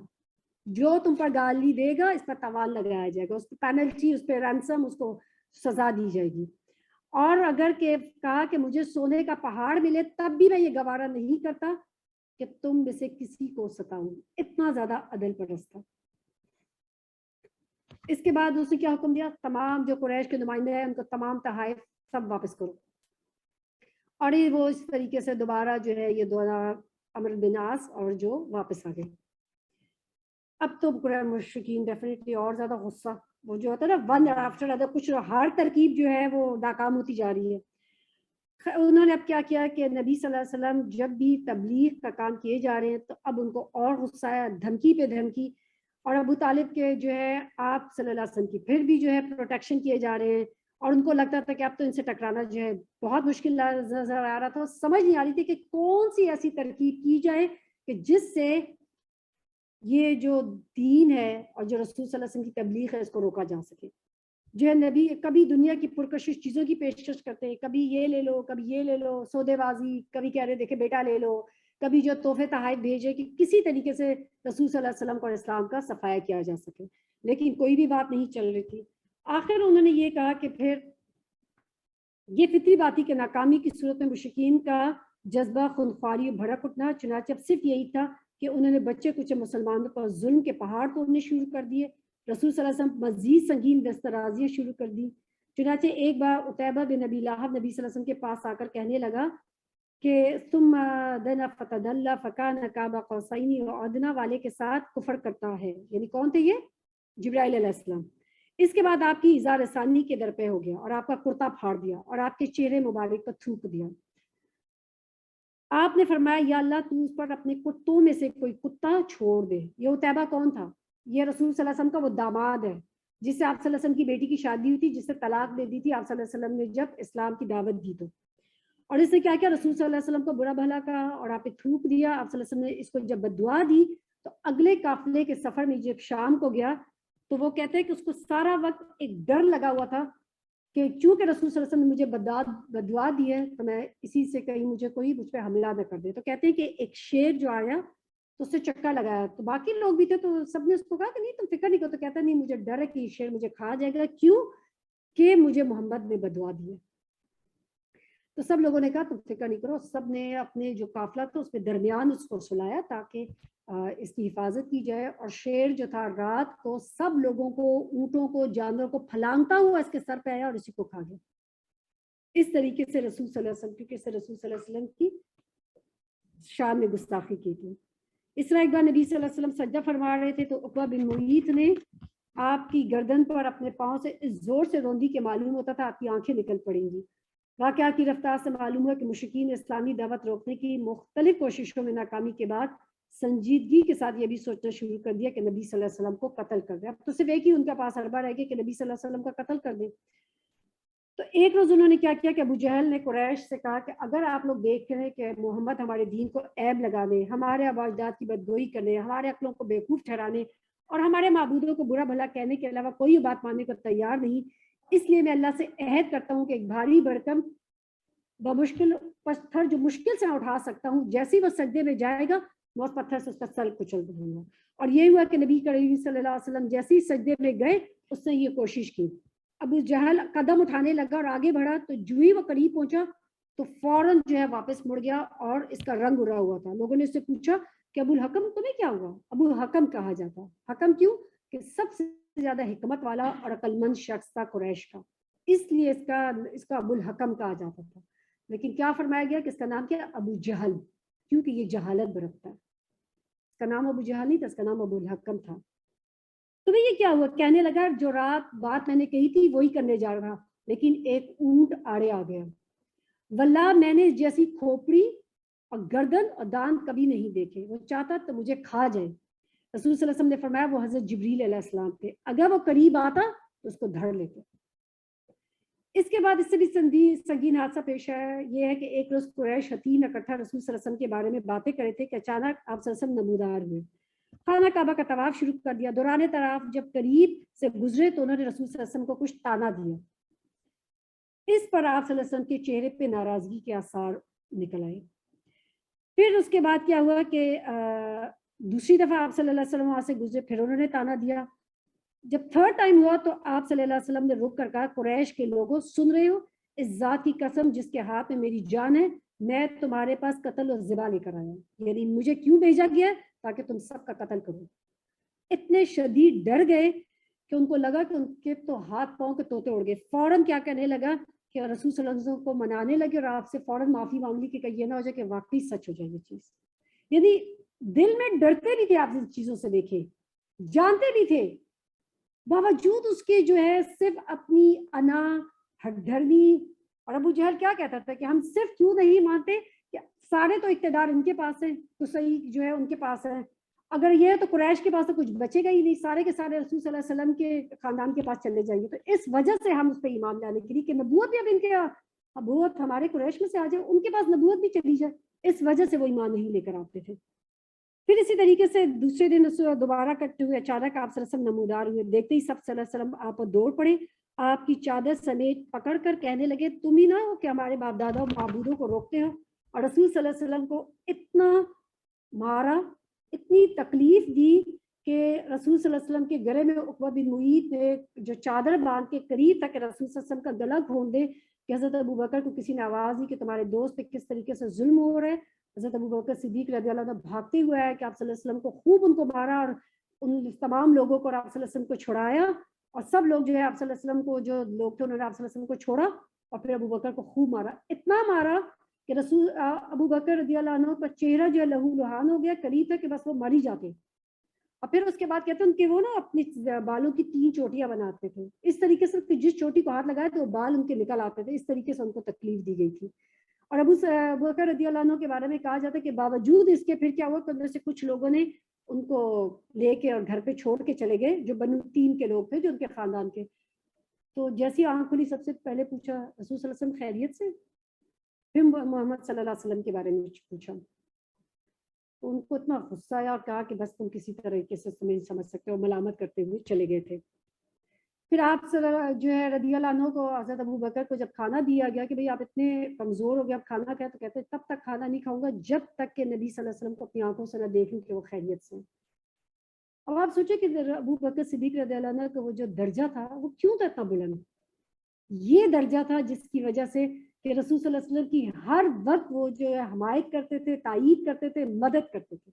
جو تم پر گالی دے گا اس پر تاوان لگایا جائے گا، اس پہ پینلٹی، اس پہ رینسم، اس کو سزا دی جائے گی۔ اور اگر کہ کہا کہ مجھے سونے کا پہاڑ ملے تب بھی میں یہ گوارا نہیں کرتا کہ تم میں سے کسی کو ستاؤں، اتنا زیادہ عدل پرست تھا۔ اس کے بعد اس نے کیا حکم دیا؟ تمام جو قریش کے نمائندے ہیں ان کو تمام تحائف سب واپس کرو، اور یہ وہ اس طریقے سے دوبارہ جو ہے یہ دونوں عمرو بن عاص اور جو واپس آ گئے۔ اب تو قریش مشرکین ڈیفینیٹلی اور زیادہ غصہ وہ جو ہوتا ہے نا ون آفٹر ادر، کچھ ہر ترکیب جو ہے وہ ناکام ہوتی جا رہی ہے. انہوں نے اب کیا کیا کہ نبی صلی اللہ علیہ وسلم جب بھی تبلیغ کا کام کیے جا رہے ہیں تو اب ان کو اور غصہ ہے، دھمکی پہ دھمکی. اور ابو طالب کے جو ہے آپ صلی اللہ علیہ وسلم کی پھر بھی جو ہے پروٹیکشن کیے جا رہے ہیں، اور ان کو لگتا تھا کہ اب تو ان سے ٹکرانا جو ہے بہت مشکل نظر آ رہا تھا. سمجھ نہیں آ رہی تھی کہ کون سی ایسی ترکیب کی جائے کہ جس سے یہ جو دین ہے اور جو رسول صلی اللہ علیہ وسلم کی تبلیغ ہے اس کو روکا جا سکے. جو ہے نبی کبھی دنیا کی پرکشش چیزوں کی پیشکش کرتے ہیں، کبھی یہ لے لو، کبھی یہ لے لو، سودے بازی، کبھی کہہ رہے دیکھے بیٹا لے لو، کبھی جو تحفے تحائف بھیجے کہ کسی طریقے سے رسول صلی اللہ علیہ وسلم اور اسلام کا صفایا کیا جا سکے، لیکن کوئی بھی بات نہیں چل رہی تھی. آخر انہوں نے یہ کہا کہ پھر یہ فطری بات تھی کہ ناکامی کی صورت میں مشرکین کا جذبہ خونخواری بھڑک اٹھنا. چنانچہ اب صرف یہی تھا کہ انہوں نے بچے کچھ مسلمانوں پر ظلم کے پہاڑ توڑنے شروع کر دیے. رسول صلی اللہ علیہ وسلم مزید سنگین دسترازیاں شروع کر دی. چنانچہ ایک بار عتیبہ بن ابی لہب نبی صلی اللہ علیہ وسلم کے پاس آ کر کہنے لگا کہ ثم دنا فتدلى فكان قاب قوسين او ادنى والے کے ساتھ کفر کرتا ہے. یعنی کون تھے یہ؟ جبرائیل علیہ السلام. اس کے بعد آپ کی اظہار ثانی کے در پہ ہو گیا اور آپ کا کرتا پھاڑ دیا اور آپ کے چہرے مبارک پر تھوک دیا. آپ نے فرمایا یا اللہ تو اس پر اپنے کتوں میں سے کوئی کتا چھوڑ دے. یہ عتیبہ کون تھا؟ یہ رسول صلی اللہ علیہ وسلم کا وہ داماد ہے جس سے آپ صلی اللہ علیہ وسلم کی بیٹی کی شادی ہوئی تھی، جس سے طلاق دے دی تھی آپ صلی اللہ علیہ وسلم نے جب اسلام کی دعوت دی. تو اور اس نے کیا کیا؟ رسول صلی اللہ علیہ وسلم کو برا بھلا کہا اور آپ نے تھوک دیا. آپ صلی اللہ علیہ وسلم نے اس کو جب بددعا دی تو اگلے قافلے کے سفر میں جب شام کو گیا تو وہ کہتے ہیں کہ اس کو سارا وقت ایک ڈر لگا ہوا تھا کہ چونکہ رسول صلی اللہ علیہ وسلم نے مجھے بددعا دی ہے تو میں اسی سے کہیں مجھے کوئی مجھ پہ حملہ نہ کر دے. تو کہتے ہیں کہ ایک شیر جو آیا تو اس سے چکا لگایا تو باقی لوگ بھی تھے تو سب نے اس کو کہا کہ نہیں تم فکر نہیں کرو. تو کہتا نہیں مجھے ڈر ہے کہ یہ شیر مجھے کھا جائے گا، کیوں کہ مجھے محمد نے بددعا دی ہے. تو سب لوگوں نے کہا تم فکر نہیں کرو. سب نے اپنے جو قافلہ تھا اس پہ درمیان اس کو سلایا تاکہ اس کی حفاظت کی جائے. اور شیر جو تھا رات کو سب لوگوں کو، اونٹوں کو، جانوروں کو پھلانگتا ہوا اس کے سر پہ آیا اور اسی کو کھا گیا. اس طریقے سے رسول صلی اللہ علیہ وسلم، کیونکہ سے رسول صلی اللہ علیہ وسلم کی شان میں گستاخی کی تھی. اس طرح ایک بار نبی صلی اللہ علیہ وسلم سجدہ فرما رہے تھے تو عقبہ بن معیط نے آپ کی گردن پر اپنے پاؤں سے اس زور سے روندی کہ معلوم ہوتا تھا آپ کی آنکھیں نکل پڑیں گی. واقعات کی رفتار سے معلوم ہوا کہ مشرکین اسلامی دعوت روکنے کی مختلف کوششوں میں ناکامی کے بعد سنجیدگی کے ساتھ یہ بھی سوچنا شروع کر دیا کہ نبی صلی اللہ علیہ وسلم کو قتل کر دیں. اب تو صرف ایک ہی ان کا پاس حربہ رہ گیا کہ نبی صلی اللہ علیہ وسلم کا قتل کر دیں. تو ایک روز انہوں نے کیا کیا کہ ابو جہل نے قریش سے کہا کہ اگر آپ لوگ دیکھ رہے ہیں کہ محمد ہمارے دین کو عیب لگانے، ہمارے آبا اجداد کی بدگوئی کرنے، ہمارے عقلوں کو بیوقوف ٹھہرانے اور ہمارے معبودوں کو برا بھلا کہنے کے علاوہ کوئی بات ماننے کو تیار نہیں، اس لیے میں اللہ سے عہد کرتا ہوں کہ ایک بھاری بھرکم بمشکل پتھر جو مشکل سے میں اٹھا سکتا ہوں، جیسے وہ سجدے میں جائے گا میں اس پتھر سے اس کا سر کچل دوں گا. اور یہ ہوا کہ نبی کریم صلی اللہ علیہ وسلم جیسے ہی سجدے میں گئے اس نے یہ کوشش کی. ابو جہل قدم اٹھانے لگا اور آگے بڑھا تو جو ہی وہ قریب پہنچا تو فوراً جو ہے واپس مڑ گیا اور اس کا رنگ اڑا ہوا تھا. لوگوں نے اس سے پوچھا کہ ابو الحکم تمہیں کیا ہوا؟ ابو الحکم کہا جاتا. حکم کیوں؟ کہ سب سے زیادہ حکمت والا اور عقل مند شخص تھا قریش کا، اس لیے اس کا ابو الحکم کہا جاتا تھا. لیکن کیا فرمایا گیا کہ اس کا نام کیا؟ ابو جہل، کیونکہ یہ جہالت برتتا ہے. اس کا نام ابو جہل نہیں تھا، اس کا نام ابو الحکم تھا. تو یہ کیا ہوا؟ کہنے لگا جو رات بات میں نے کہی تھی وہی کرنے جا رہا، لیکن ایک اونٹ آڑے آ گیا. واللہ میں نے جیسی کھوپڑی اور گردن اور دان کبھی نہیں دیکھے، وہ چاہتا تو مجھے کھا جائے. رسول صلی اللہ علیہ وسلم نے فرمایا وہ حضرت جبریل علیہ السلام تھے، اگر وہ قریب آتا تو اس کو دھر لیتے. اس کے بعد اس سے بھی سنگین حادثہ پیش آیا. یہ ہے کہ ایک روز قریش حتیم اکٹھا رسول صلی اللہ علیہ وسلم کے بارے میں باتیں کرے تھے کہ اچانک آپ صلی اللہ علیہ وسلم نمودار ہوئے، خانہ کعبہ کا طواف شروع کر دیا. دوران طواف جب قریب سے گزرے تو انہوں نے رسول صلی اللہ علیہ وسلم کو کچھ تانا دیا. اس پر آپ صلی اللہ علیہ وسلم کے چہرے پہ ناراضگی کے آثار نکل آئے. پھر اس کے بعد کیا ہوا کہ دوسری دفعہ آپ صلی اللہ علیہ وسلم وہاں سے گزرے، پھر انہوں نے تانا دیا. جب تھرڈ ٹائم ہوا تو آپ صلی اللہ علیہ وسلم نے رک کر کہا قریش کے لوگوں سن رہے ہو؟ اس ذات کی قسم جس کے ہاتھ میں میری جان ہے میں تمہارے پاس قتل اور ذبح لے کر آیا ہوں. یعنی مجھے کیوں بھیجا گیا؟ تاکہ تم سب کا قتل کرو. اتنے شدید ڈر گئے کہ ان کو لگا کہ ان کے تو ہاتھ پاؤں کے طوطے اڑ گئے. فوراً کیا کہنے لگا کہ رسول صلی اللہ علیہ وسلم کو منانے لگے اور آپ سے فوراً معافی مانگ لی کہ یہ نہ ہو جائے کہ واقعی سچ ہو جائے یہ چیز. یعنی دل میں ڈرتے بھی تھے آپ ان چیزوں سے، دیکھے جانتے بھی تھے باوجود اس کے جو ہے صرف اپنی انا ہٹ دھرمی. اور ابو جہل کیا کہتا تھا کہ ہم صرف کیوں نہیں مانتے کہ سارے تو اقتدار ان کے پاس ہیں, تو صحیح جو ہے ان کے پاس ہے, اگر یہ تو قریش کے پاس تو کچھ بچے گا ہی نہیں, سارے کے سارے رسول صلی اللہ علیہ وسلم کے خاندان کے پاس چلے جائیں گے. تو اس وجہ سے ہم اس پہ ایمان لانے کے لیے کہ نبوت بھی اب ان کے, نبوت ہمارے قریش میں سے آ جائے, ان کے پاس نبوت بھی چلی جائے, اس وجہ سے وہ ایمان نہیں لے کر آتے تھے. پھر اسی طریقے سے دوسرے دن دوبارہ کرتے ہوئے اچانک آپ صلی اللہ علیہ وسلم نمودار ہوئے, دیکھتے ہی سب صلی اللہ علیہ وسلم آپ دوڑ پڑے, آپ کی چادر سمیت پکڑ کر کہنے لگے تم ہی نہ ہو کہ ہمارے باپ دادا معبودوں کو روکتے ہو. اور رسول صلی اللہ علیہ وسلم کو اتنا مارا, اتنی تکلیف دی کہ رسول صلی اللہ علیہ وسلم کے گلے میں عقبہ بن معیط نے جو چادر باندھ کے قریب تک رسول صلی اللہ علیہ وسلم کا گلا کھول دے کہ حضرت ابو بکر کو کسی نے آواز دی کہ تمہارے دوست پہ کس طریقے سے ظلم ہو رہا ہے. حضرت ابو بکر صدیق رضی اللہ عنہ بھاگتے ہوئے آیا کہ آپ صلی اللہ علیہ وسلم کو خوب ان کو مارا اور ان تمام لوگوں کو آپ صلی اللہ علیہ وسلم کو چھڑایا, اور سب لوگ جو ہے آپ صلی اللہ علیہ وسلم کو, جو لوگ تھے انہوں نے آپ صلی اللہ علیہ وسلم کو چھوڑا, اور پھر ابو بکر کو خوب مارا, اتنا مارا کہ رسول ابو بکر رضی اللہ عنہ کا چہرہ جو ہے لہو لہان ہو گیا, قریب تک کہ بس وہ مر ہی جاتے. اور پھر اس کے بعد کہتے ہیں ان کے وہ نا اپنی بالوں کی 3 چوٹیاں بناتے تھے, اس طریقے سے کہ جس چوٹی کو ہاتھ لگائے تو وہ بال ان کے نکل آتے تھے, اس طریقے سے ان کو تکلیف دی گئی تھی. اور ابو بکر رضی اللہ عنہ کے بارے میں کہا جاتا ہے کہ باوجود اس کے پھر کیا ہوا کہ ان میں سے کچھ لوگوں نے ان کو لے کے اور گھر پہ چھوڑ کے چلے گئے, جو بنو تیم کے لوگ تھے جو ان کے خاندان کے. تو جیسی آنکھ کھلی سب سے پہلے پوچھا رسول صلی اللہ علیہ وسلم خیریت سے, پھر محمد صلی اللہ علیہ وسلم کے بارے میں پوچھا. تو ان کو اتنا غصہ آیا اور کہا کہ بس تم کسی طریقے سے تمہیں نہیں سمجھ سکتے, اور ملامت کرتے ہوئے چلے گئے تھے. پھر آپ جو ہے رضی اللہ عنہ کو حضرت ابو بکر کو جب کھانا دیا گیا کہ بھئی آپ اتنے کمزور ہو گیا, اب کھانا کھائے, تو کہتے ہیں تب تک کھانا نہیں کھاؤں گا جب تک کہ نبی صلی اللہ علیہ وسلم کو اپنی آنکھوں سے نہ دیکھوں کہ وہ خیریت سے. اب آپ سوچیں کہ ابو بکر صدیق رضی اللہ عنہ کا وہ جو درجہ تھا وہ کیوں تھا اتنا بلند؟ یہ درجہ تھا جس کی وجہ سے کہ رسول صلی اللہ علیہ وسلم کی ہر وقت وہ جو ہے حمایت کرتے تھے, تائید کرتے تھے, مدد کرتے تھے.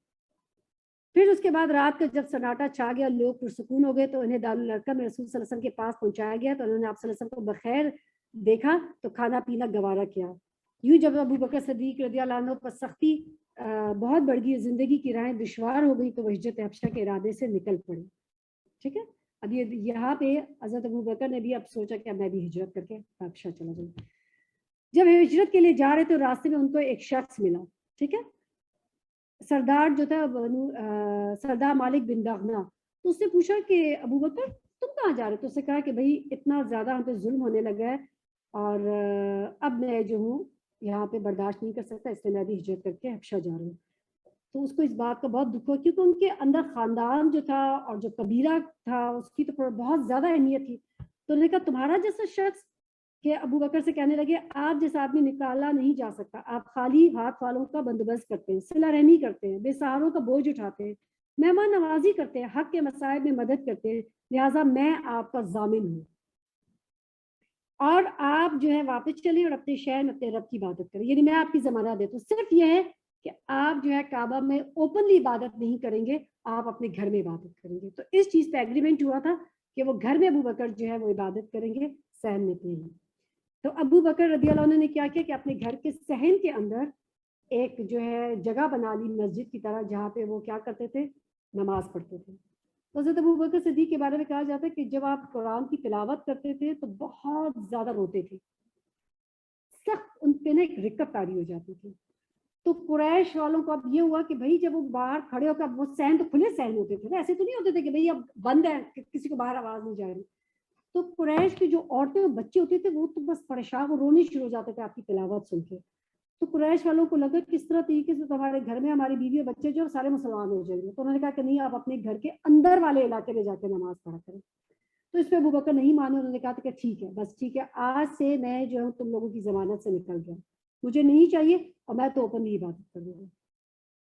پھر اس کے بعد رات کا جب سناٹا چھا گیا, لوگ پرسکون ہو گئے, تو انہیں دارالارقم میں رسول صلی اللہ علیہ وسلم کے پاس پہنچایا گیا. تو انہوں نے آپ صلی اللہ علیہ وسلم کو بخیر دیکھا تو کھانا پینا گوارا کیا. یوں جب ابو بکر صدیق رضی اللہ عنہ پر سختی بہت بڑھ گئی, زندگی کی راہیں دشوار ہو گئی, تو وہ ہجرت حبشہ کے ارادے سے نکل پڑے. ٹھیک ہے, اب یہاں پہ حضرت ابو بکر نے بھی اب سوچا کہ اب میں بھی ہجرت کر کے حبشہ چلا جاؤں. جب ہجرت کے لیے جا رہے تو راستے میں ان کو ایک شخص ملا. ٹھیک ہے, سردار جو تھا سردار مالک بن دغنہ, تو اس نے پوچھا کہ ابو بکر تم کہاں جا رہے؟ تو اس نے کہا کہ بھائی اتنا زیادہ ہم پہ ظلم ہونے لگا ہے, اور اب میں جو ہوں یہاں پہ برداشت نہیں کر سکتا, اس لیے میں بھی ہجرت کر کے حبشہ جا رہا ہوں. تو اس کو اس بات کا بہت دکھ ہوا, کیونکہ ان کے اندر خاندان جو تھا اور جو قبیلہ تھا اس کی تو بہت زیادہ اہمیت تھی. تو انہوں نے کہا تمہارا جیسا شخص, کہ ابو بکر سے کہنے لگے آپ جیسا آدمی نکالا نہیں جا سکتا, آپ خالی ہاتھ والوں کا بندوبست کرتے ہیں, صلہ رحمی کرتے ہیں, بے سہاروں کا بوجھ اٹھاتے ہیں, مہمان نوازی کرتے ہیں, حق کے مسائل میں مدد کرتے ہیں, لہٰذا میں آپ کا ضامن ہوں, اور آپ جو ہے واپس چلیں اور اپنے شہر میں اپنے رب کی عبادت کریں. یعنی میں آپ کی ضمانت دیتا ہوں, صرف یہ ہے کہ آپ جو ہے کعبہ میں اوپنلی عبادت نہیں کریں گے, آپ اپنے گھر میں عبادت کریں گے. تو اس چیز پہ ایگریمنٹ ہوا تھا کہ وہ گھر میں ابو بکر جو ہے وہ عبادت کریں گے, صحن میں نہیں. تو ابو بکر رضی اللہ عنہ نے کیا کیا کہ اپنے گھر کے صحن کے اندر ایک جو ہے جگہ بنا لی مسجد کی طرح, جہاں پہ وہ کیا کرتے تھے, نماز پڑھتے تھے. حضرت ابو بکر صدیق کے بارے میں کہا جاتا ہے کہ جب آپ قرآن کی تلاوت کرتے تھے تو بہت زیادہ روتے تھے, سخت ان پہ نا ایک رکت تاری ہو جاتی تھی. تو قریش والوں کو اب یہ ہوا کہ بھائی جب وہ باہر کھڑے ہو کر, وہ صحن تو کھلے صحن ہوتے تھے نا, ایسے تو نہیں ہوتے تھے کہ بھائی اب بند ہے کسی کو باہر آواز نہیں جا رہی. تو قریش کی جو عورتیں اور بچے ہوتے تھے وہ تو بس پریشان, وہ رونے شروع ہو جاتے تھے آپ کی تلاوت سن کے. تو قریش والوں کو لگا کس طرح طریقے سے تمہارے گھر میں ہماری بیوی اور بچے جو سارے مسلمان ہو جائیں گے. تو انہوں نے کہا کہ نہیں, آپ اپنے گھر کے اندر والے علاقے میں جا کے نماز پڑھا کریں. تو اس پہ ابو بکر نہیں مانے, انہوں نے کہا کہ ٹھیک ہے, بس ٹھیک ہے, آج سے میں جو ہوں تم لوگوں کی ضمانت سے نکل گیا, مجھے نہیں چاہیے, اور میں تو اوپن ہی عبادت کروں گا.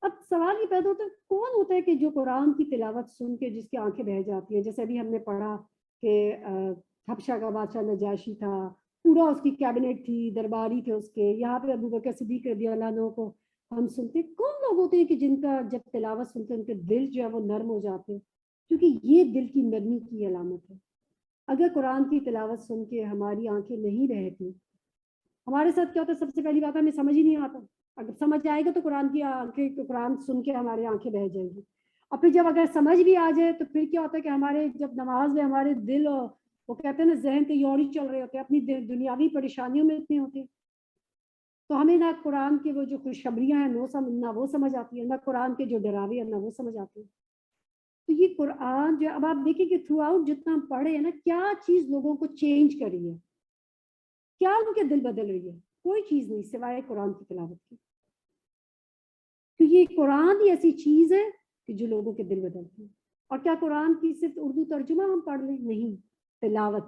اب سوال یہ پیدا ہوتا ہے کون ہوتا ہے کہ جو قرآن کی تلاوت سن کے جس کی آنکھیں بہہ جاتی ہیں, جیسے ابھی ہم نے پڑھا کہ حبشہ کا بادشاہ نجاشی تھا, پورا اس کی کیبنٹ تھی, درباری تھے اس کے. یہاں پہ ابو بکر صدیق رضی اللہ عنہ کو ہم سنتے, کون لوگ ہوتے ہیں کہ جن کا جب تلاوت سنتے ان کے دل جو ہے وہ نرم ہو جاتے ہیں, کیونکہ یہ دل کی نرمی کی علامت ہے. اگر قرآن کی تلاوت سن کے ہماری آنکھیں نہیں بہتی, ہمارے ساتھ کیا ہوتا ہے, سب سے پہلی بات ہمیں سمجھ ہی نہیں آتا. اگر سمجھ آئے گا تو قرآن کی آنکھیں, قرآن سن کے ہماری آنکھیں بہ جائیں گی. اور پھر جب اگر سمجھ بھی آ جائے تو پھر کیا ہوتا ہے کہ ہمارے جب نماز میں ہمارے دل اور وہ کہتے ہیں نا ذہن کے یوری چل رہے ہوتے ہیں، اپنی دنیاوی پریشانیوں میں اتنے ہوتے ہیں، تو ہمیں نہ قرآن کے وہ جو خوشخبریاں ہیں نہ وہ سمجھ آتی ہے، نہ قرآن کے جو ڈراوے ہیں نہ وہ سمجھ آتے ہیں. تو یہ قرآن جو اب آپ دیکھیں کہ تھرو آؤٹ جتنا ہم پڑھے ہیں نا، کیا چیز لوگوں کو چینج کری ہے، کیا ان کے دل بدل رہی ہے؟ کوئی چیز نہیں سوائے قرآن کی تلاوت کی. تو یہ قرآن ہی ایسی چیز ہے کہ جو لوگوں کے دل بدلتی ہے. اور کیا قرآن کی صرف اردو ترجمہ ہم پڑھ لیں؟ نہیں، تلاوت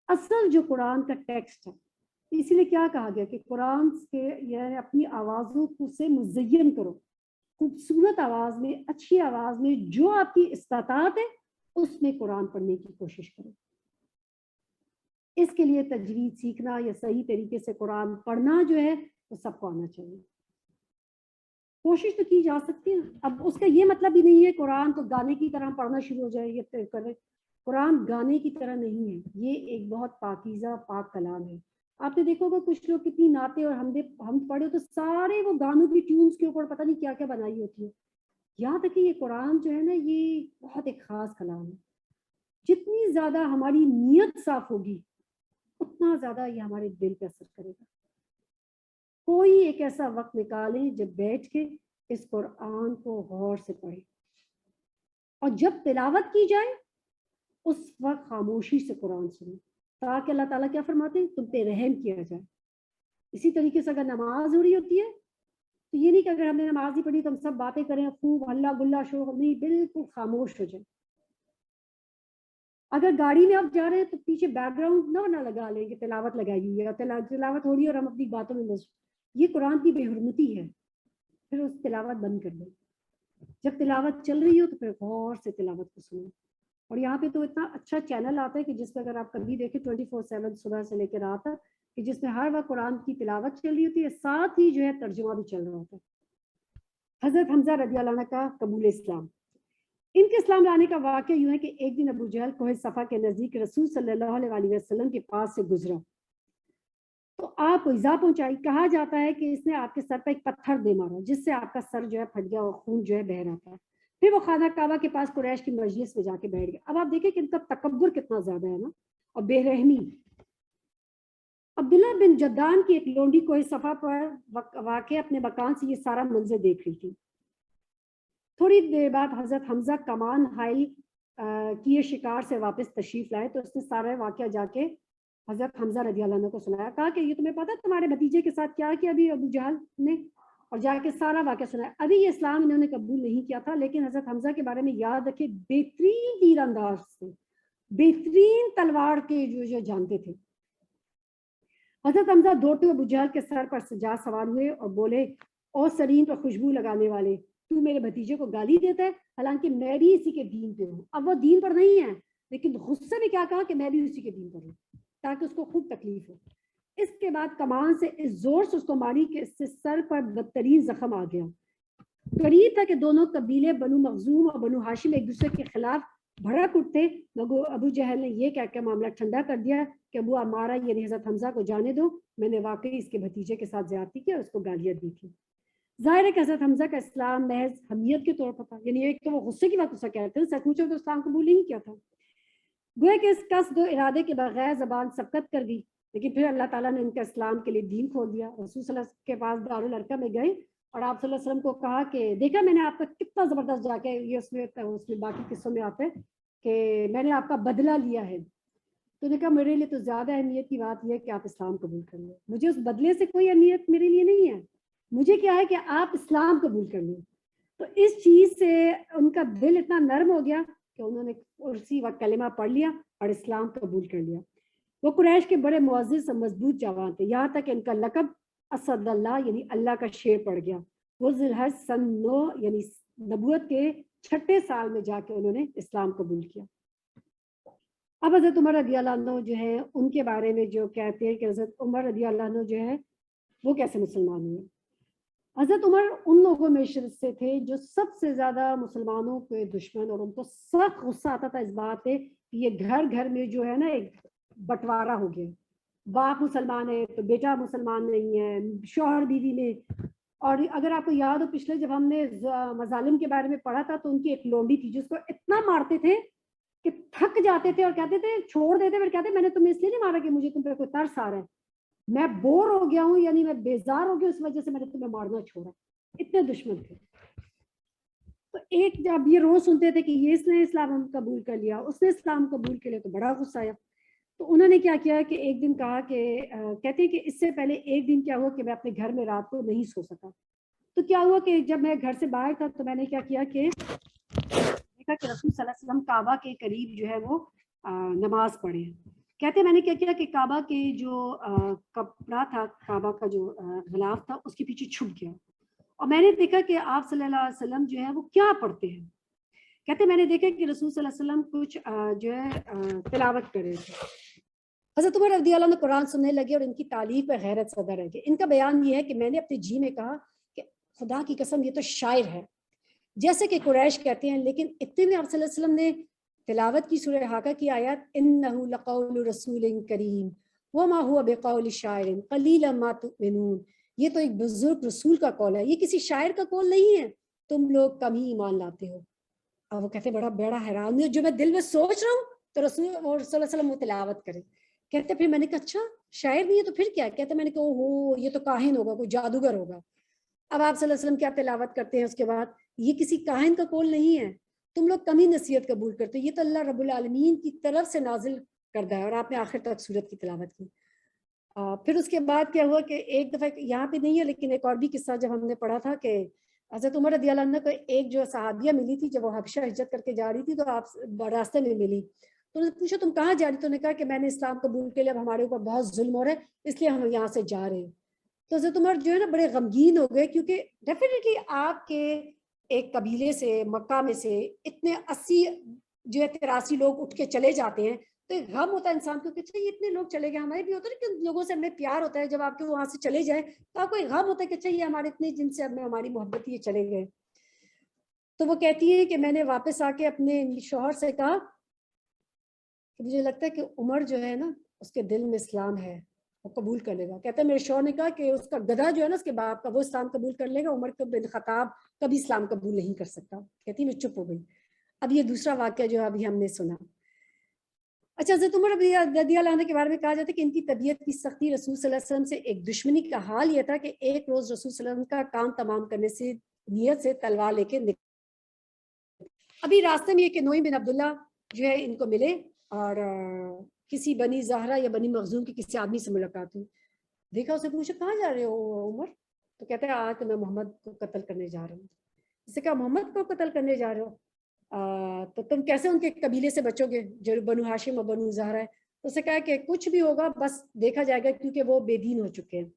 اصل جو قرآن کا ٹیکسٹ ہے. اسی لیے کیا کہا گیا کہ قرآن کے یعنی اپنی آوازوں کو سے مزین کرو، خوبصورت آواز میں، اچھی آواز میں، جو آپ کی استطاعت ہے اس میں قرآن پڑھنے کی کوشش کرو. اس کے لیے تجوید سیکھنا یا صحیح طریقے سے قرآن پڑھنا جو ہے وہ سب کو آنا چاہیے. کوشش تو کی جا سکتی ہے. اب اس کا یہ مطلب ہی نہیں ہے قرآن کو گانے کی طرح پڑھنا شروع ہو جائے یا کرے. قرآن گانے کی طرح نہیں ہے، یہ ایک بہت پاکیزہ پاک کلام ہے. آپ نے دیکھو گا کچھ لوگ کتنی نعتیں اور ہم پڑھے تو سارے وہ گانوں کی ٹیونز کے اوپر پتہ نہیں کیا کیا بنائی ہوتی ہے. یہاں تک کہ یہ قرآن جو ہے نا یہ بہت ایک خاص کلام ہے. جتنی زیادہ ہماری نیت صاف ہوگی اتنا زیادہ یہ ہمارے دل پہ اثر کرے گا. کوئی ایک ایسا وقت نکالیں جب بیٹھ کے اس قرآن کو غور سے پڑھیں، اور جب تلاوت کی جائے اس وقت خاموشی سے قرآن سنیں، تاکہ اللہ تعالیٰ کیا فرماتے ہیں؟ تم پہ رحم کیا جائے. اسی طریقے سے اگر نماز ہو رہی ہوتی ہے تو یہ نہیں کہ اگر ہم نے نماز ہی پڑھی تو ہم سب باتیں کریں، خوب ہلہ گلا شور، نہیں، بالکل خاموش ہو جائے. اگر گاڑی میں آپ جا رہے ہیں تو پیچھے بیک گراؤنڈ نہ لگا لیں کہ تلاوت لگائی ہوئی ہے، تلاوت ہو رہی ہے اور ہم اپنی باتوں میں مصروف. یہ قرآن کی بے حرمتی ہے. پھر اس تلاوت بند کر لیں. جب تلاوت چل رہی ہو تو پھر غور سے تلاوت کو سنیں. اور یہاں پہ تو اتنا اچھا چینل آتا ہے کہ جس پہ اگر آپ کبھی دیکھیں 24/7 صبح سے لے کے رات تک، کہ جس میں ہر وقت قرآن کی تلاوت چل رہی ہوتی ہے، ساتھ ہی جو ہے ترجمہ بھی چل رہا ہوتا ہے. حضرت حمزہ رضی اللہ عنہ کا قبول اسلام. ان کے اسلام لانے کا واقعہ یوں ہے کہ ایک دن ابو جہل کوہ صفا کے نزدیک رسول صلی اللہ علیہ وسلم کے پاس سے گزرا تو آپ کو ایذا پہنچائی. کہا جاتا ہے کہ اس نے آپ کے سر پہ ایک پتھر دے مارا جس سے آپ کا سر جو ہے پھٹ گیا اور خون جو ہے بہ رہا تھا. پھر وہ خانہ کعبہ کے پاس قریش کی مجلس میں جا کے بیٹھ گیا. اب آپ دیکھیں کہ ان کا تکبر کتنا زیادہ ہے نا، اور بے رحمی. عبداللہ بن جدان کی ایک لونڈی کوہ صفا پر واقع اپنے مکان سے یہ سارا منظر دیکھ رہی تھی. تھوڑی دیر بعد حضرت حمزہ کمان حائل کیے شکار سے واپس تشریف لائے تو اس نے سارا واقعہ جا کے حضرت حمزہ رضی اللہ عنہ کو سنایا. کہا کہ یہ تمہیں پتا تمہارے بھتیجے کے ساتھ کیا کیا ابھی ابو جہل نے، اور جا کے سارا واقعہ سنایا. ابھی یہ اسلام انہوں نے قبول نہیں کیا تھا، لیکن حضرت حمزہ کے بارے میں یاد رکھے بہترین تیر انداز سے، بہترین تلوار کے جو جانتے تھے. حضرت حمزہ دوڑتے ابو جہل کے سر پر سجا سوار ہوئے اور بولے، او سرین پر خوشبو لگانے والے، تو میرے بھتیجے کو گالی دیتا ہے، حالانکہ میں بھی اسی کے دین پہ ہوں. اب وہ دین پر نہیں ہے لیکن غصے میں کیا کہا کہ میں بھی اسی کے دین پر ہوں، تاکہ اس کو خوب تکلیف ہو. اس کے بعد کمان سے اس زور سے اس کو ماری کہ اس سے سر پر بدترین زخم آ گیا. قریب تھا کہ دونوں قبیلے بنو مخزوم اور بنو ہاشم ایک دوسرے کے خلاف بھڑک اٹھتے. ابو جہل نے یہ کہہ کے معاملہ ٹھنڈا کر دیا کہ ابو عمارہ یعنی حضرت حمزہ کو جانے دو، میں نے واقعی اس کے بھتیجے کے ساتھ زیادتی کی اور اس کو گالیاں دی تھی. ظاہر ہے کہ حضرت حمزہ کا اسلام محض حمیت کے طور پر تھا، یعنی ایک تو وہ غصے کی بات اسے کہتے ہیں، سچ مچ تو اسلام قبول نہیں کیا تھا. گویا کہ اس قصد و ارادے کے بغیر زبان سبقت کر گئی، لیکن پھر اللہ تعالیٰ نے ان کا اسلام کے لیے دین کھول دیا. رسول صلی اللہ علیہ وسلم کے پاس دارالارقم میں گئے اور آپ صلی اللہ علیہ وسلم کو کہا کہ دیکھا میں نے آپ کا کتنا زبردست جا کے، یہ اس میں باقی قصوں میں آتے ہیں کہ میں نے آپ کا بدلہ لیا ہے. تو نے کہا میرے لیے تو زیادہ اہمیت کی بات یہ ہے کہ آپ اسلام قبول کر لیں، مجھے اس بدلے سے کوئی اہمیت میرے لیے نہیں ہے، مجھے کیا ہے کہ آپ اسلام قبول کر لیں. تو اس چیز سے ان کا دل اتنا نرم ہو گیا کہ انہوں نے اسی وقت کلمہ پڑھ لیا اور اسلام قبول کر لیا. وہ قریش کے بڑے معزز اور مضبوط جوان تھے، یہاں تک ان کا لقب اسد اللہ یعنی اللہ کا شیر پڑ گیا. وہ ذی الحج سن 9 یعنی نبوت کے 6 سال میں جا کے انہوں نے اسلام قبول کیا. اب حضرت عمر رضی اللہ عنہ جو ہے ان کے بارے میں جو کہتے ہیں کہ حضرت عمر رضی اللہ عنہ جو ہے وہ کیسے مسلمان ہوئے. حضرت عمر ان لوگوں میں سے تھے جو سب سے زیادہ مسلمانوں کے دشمن، اور ان کو سخت غصہ آتا تھا اس بات پہ کہ یہ گھر گھر میں جو ہے نا ایک بٹوارا ہو گیا، باپ مسلمان ہے تو بیٹا مسلمان نہیں ہے، شوہر بیوی میں، اور اگر آپ کو یاد ہو پچھلے جب ہم نے مظالم کے بارے میں پڑھا تھا تو ان کی ایک لونڈی تھی جس کو اتنا مارتے تھے کہ تھک جاتے تھے اور کہتے تھے چھوڑ دیتے، پھر کہتے میں نے تمہیں اس لیے نہیں مارا کہ مجھے تم پہ کوئی ترس آ رہا ہے، میں بور ہو گیا ہوں، یعنی میں بیزار ہو گیا اس وجہ سے میں نے تمہیں مارنا چھوڑا. اتنے دشمن تھے. تو ایک جب یہ روز سنتے تھے کہ یہ اس نے اسلام قبول کر لیا، اس نے اسلام قبول کر لیا، تو بڑا غصہ آیا. تو انہوں نے کیا کیا کہ ایک دن کہا کہ کہتے ہیں کہ اس سے پہلے ایک دن کیا ہوا کہ میں اپنے گھر میں رات کو نہیں سو سکا. تو کیا ہوا کہ جب میں گھر سے باہر تھا تو میں نے کیا کیا کہ دیکھا کہ رسول صلی اللہ علیہ وسلم کعبہ کے قریب جو ہے وہ نماز پڑھے. کہتے ہیں میں نے کیا کیا کہ کعبہ کے جو کپڑا تھا، کعبہ کا جو غلاف تھا، اس کے پیچھے چھپ گیا اور میں نے دیکھا کہ آپ صلی اللہ علیہ وسلم جو ہے وہ کیا پڑھتے ہیں. کہتے میں نے دیکھا کہ رسول صلی اللہ علیہ وسلم کچھ جو ہے تلاوت کر رہے تھے. حضرت عمر رضی اللہ عنہ قرآن سننے لگے اور ان کی تعریف پہ حیرت زدہ رہ گئے. ان کا بیان یہ ہے کہ میں نے اپنے جی میں کہا کہ خدا کی قسم یہ تو شاعر ہے جیسے کہ قریش کہتے ہیں. لیکن اتنے میں آپ صلی اللہ علیہ وسلم نے تلاوت کی سورہ حاقہ کی آیات انہ لقول رسول کریم وما هو بقول شاعر قلیلا ما تؤمنون، یہ تو ایک بزرگ رسول کا قول ہے، یہ کسی شاعر کا قول نہیں ہے، تم لوگ کم ہی ایمان لاتے ہو. اور وہ کہتے بڑا حیران ہوں، جو میں دل میں سوچ رہا ہوں تو رسول صلی اللہ علیہ وسلم وہ تلاوت کرے. کہتے پھر میں نے کہا اچھا شاعر نہیں ہے تو پھر کیا؟ کہتے میں نے کہا ہو یہ تو کاہن ہوگا، کوئی جادوگر ہوگا. اب آپ صلی اللہ علیہ وسلم کیا تلاوت کرتے ہیں اس کے بعد، یہ کسی کاہن کا قول نہیں ہے، تم لوگ کم ہی نصیحت قبول کرتے، یہ تو اللہ رب العالمین کی طرف سے نازل کردہ ہے. اور آپ نے آخر تک سورت کی تلاوت کی. پھر اس کے بعد کیا ہوا کہ ایک دفعہ یہاں پہ نہیں ہے لیکن ایک اور بھی قصہ جب ہم نے پڑھا تھا کہ حضرت عمر رضی اللہ عنہ کو ایک جو صحابیہ ملی تھی جب وہ حبشہ ہجرت کر کے جا رہی تھی تو آپ راستے میں ملی. تو انہوں نے پوچھا تم کہاں جا رہی؟ تو نے کہا کہ میں نے اسلام قبول کے لیے اب ہمارے اوپر بہت ظلم ہو رہا ہے اس لیے ہم یہاں سے جا رہے ہیں. تو حضرت عمر جو ہے نا بڑے غمگین ہو گئے کیونکہ ڈیفینیٹلی آپ کے ایک قبیلے سے مکہ میں سے اتنے 80 جو ہے 83 لوگ اٹھ کے چلے جاتے ہیں تو ایک غم ہوتا ہے انسان کو کہ یہ اتنے لوگ چلے گئے. ہمارے بھی ہوتا ہے کہ لوگوں سے ہمیں پیار ہوتا ہے، جب آپ کے وہاں سے چلے جائیں تو آپ کو ایک غم ہوتا ہے کہ اچھا یہ ہمارے اتنے جن سے ہماری محبت یہ چلے گئے. تو وہ کہتی ہے کہ میں نے واپس آ کے اپنے شوہر سے کہا کہ مجھے لگتا ہے کہ عمر جو ہے نا اس کے دل میں اسلام ہے، وہ قبول کر لے گا. کہتے ہیں میرے شوہر نے کہا کہ اس کا گدھا جو ہے نا اس کے باپ کا وہ اسلام قبول کر لے گا، عمر بن خطاب کبھی اسلام قبول نہیں کر سکتا. کہتی میں چپ ہو گئی. اب یہ دوسرا واقعہ جو ابھی ہم نے سنا. اچھا حضرت عمر رضی اللہ عنہ کے بارے میں کہا جاتا ہے کہ ان کی طبیعت کی سختی رسول صلی اللہ علیہ وسلم سے ایک دشمنی کا حال یہ تھا کہ ایک روز رسول صلی اللہ علیہ وسلم کا کام تمام کرنے سے نیت سے تلوار لے کے ابھی راستے میں یہ کہ نوئی بن عبداللہ جو ہے ان کو ملے اور کسی بنی زہرا یا بنی مخزوم کے کسی آدمی سے ملاقات ہوئی. دیکھا اسے پوچھا کہاں جا رہے ہو عمر؟ تو کہتے ہیں آج تو میں محمد کو قتل کرنے جا رہا ہوں. اسے کہا محمد کو قتل کرنے جا رہے ہو؟ تو تم کیسے ان کے قبیلے سے بچو گے جو بنو ہاشم اور بنو زہرا ہے؟ تو اسے کہا کہ کچھ بھی ہوگا بس دیکھا جائے گا کیونکہ وہ بے دین ہو چکے ہیں.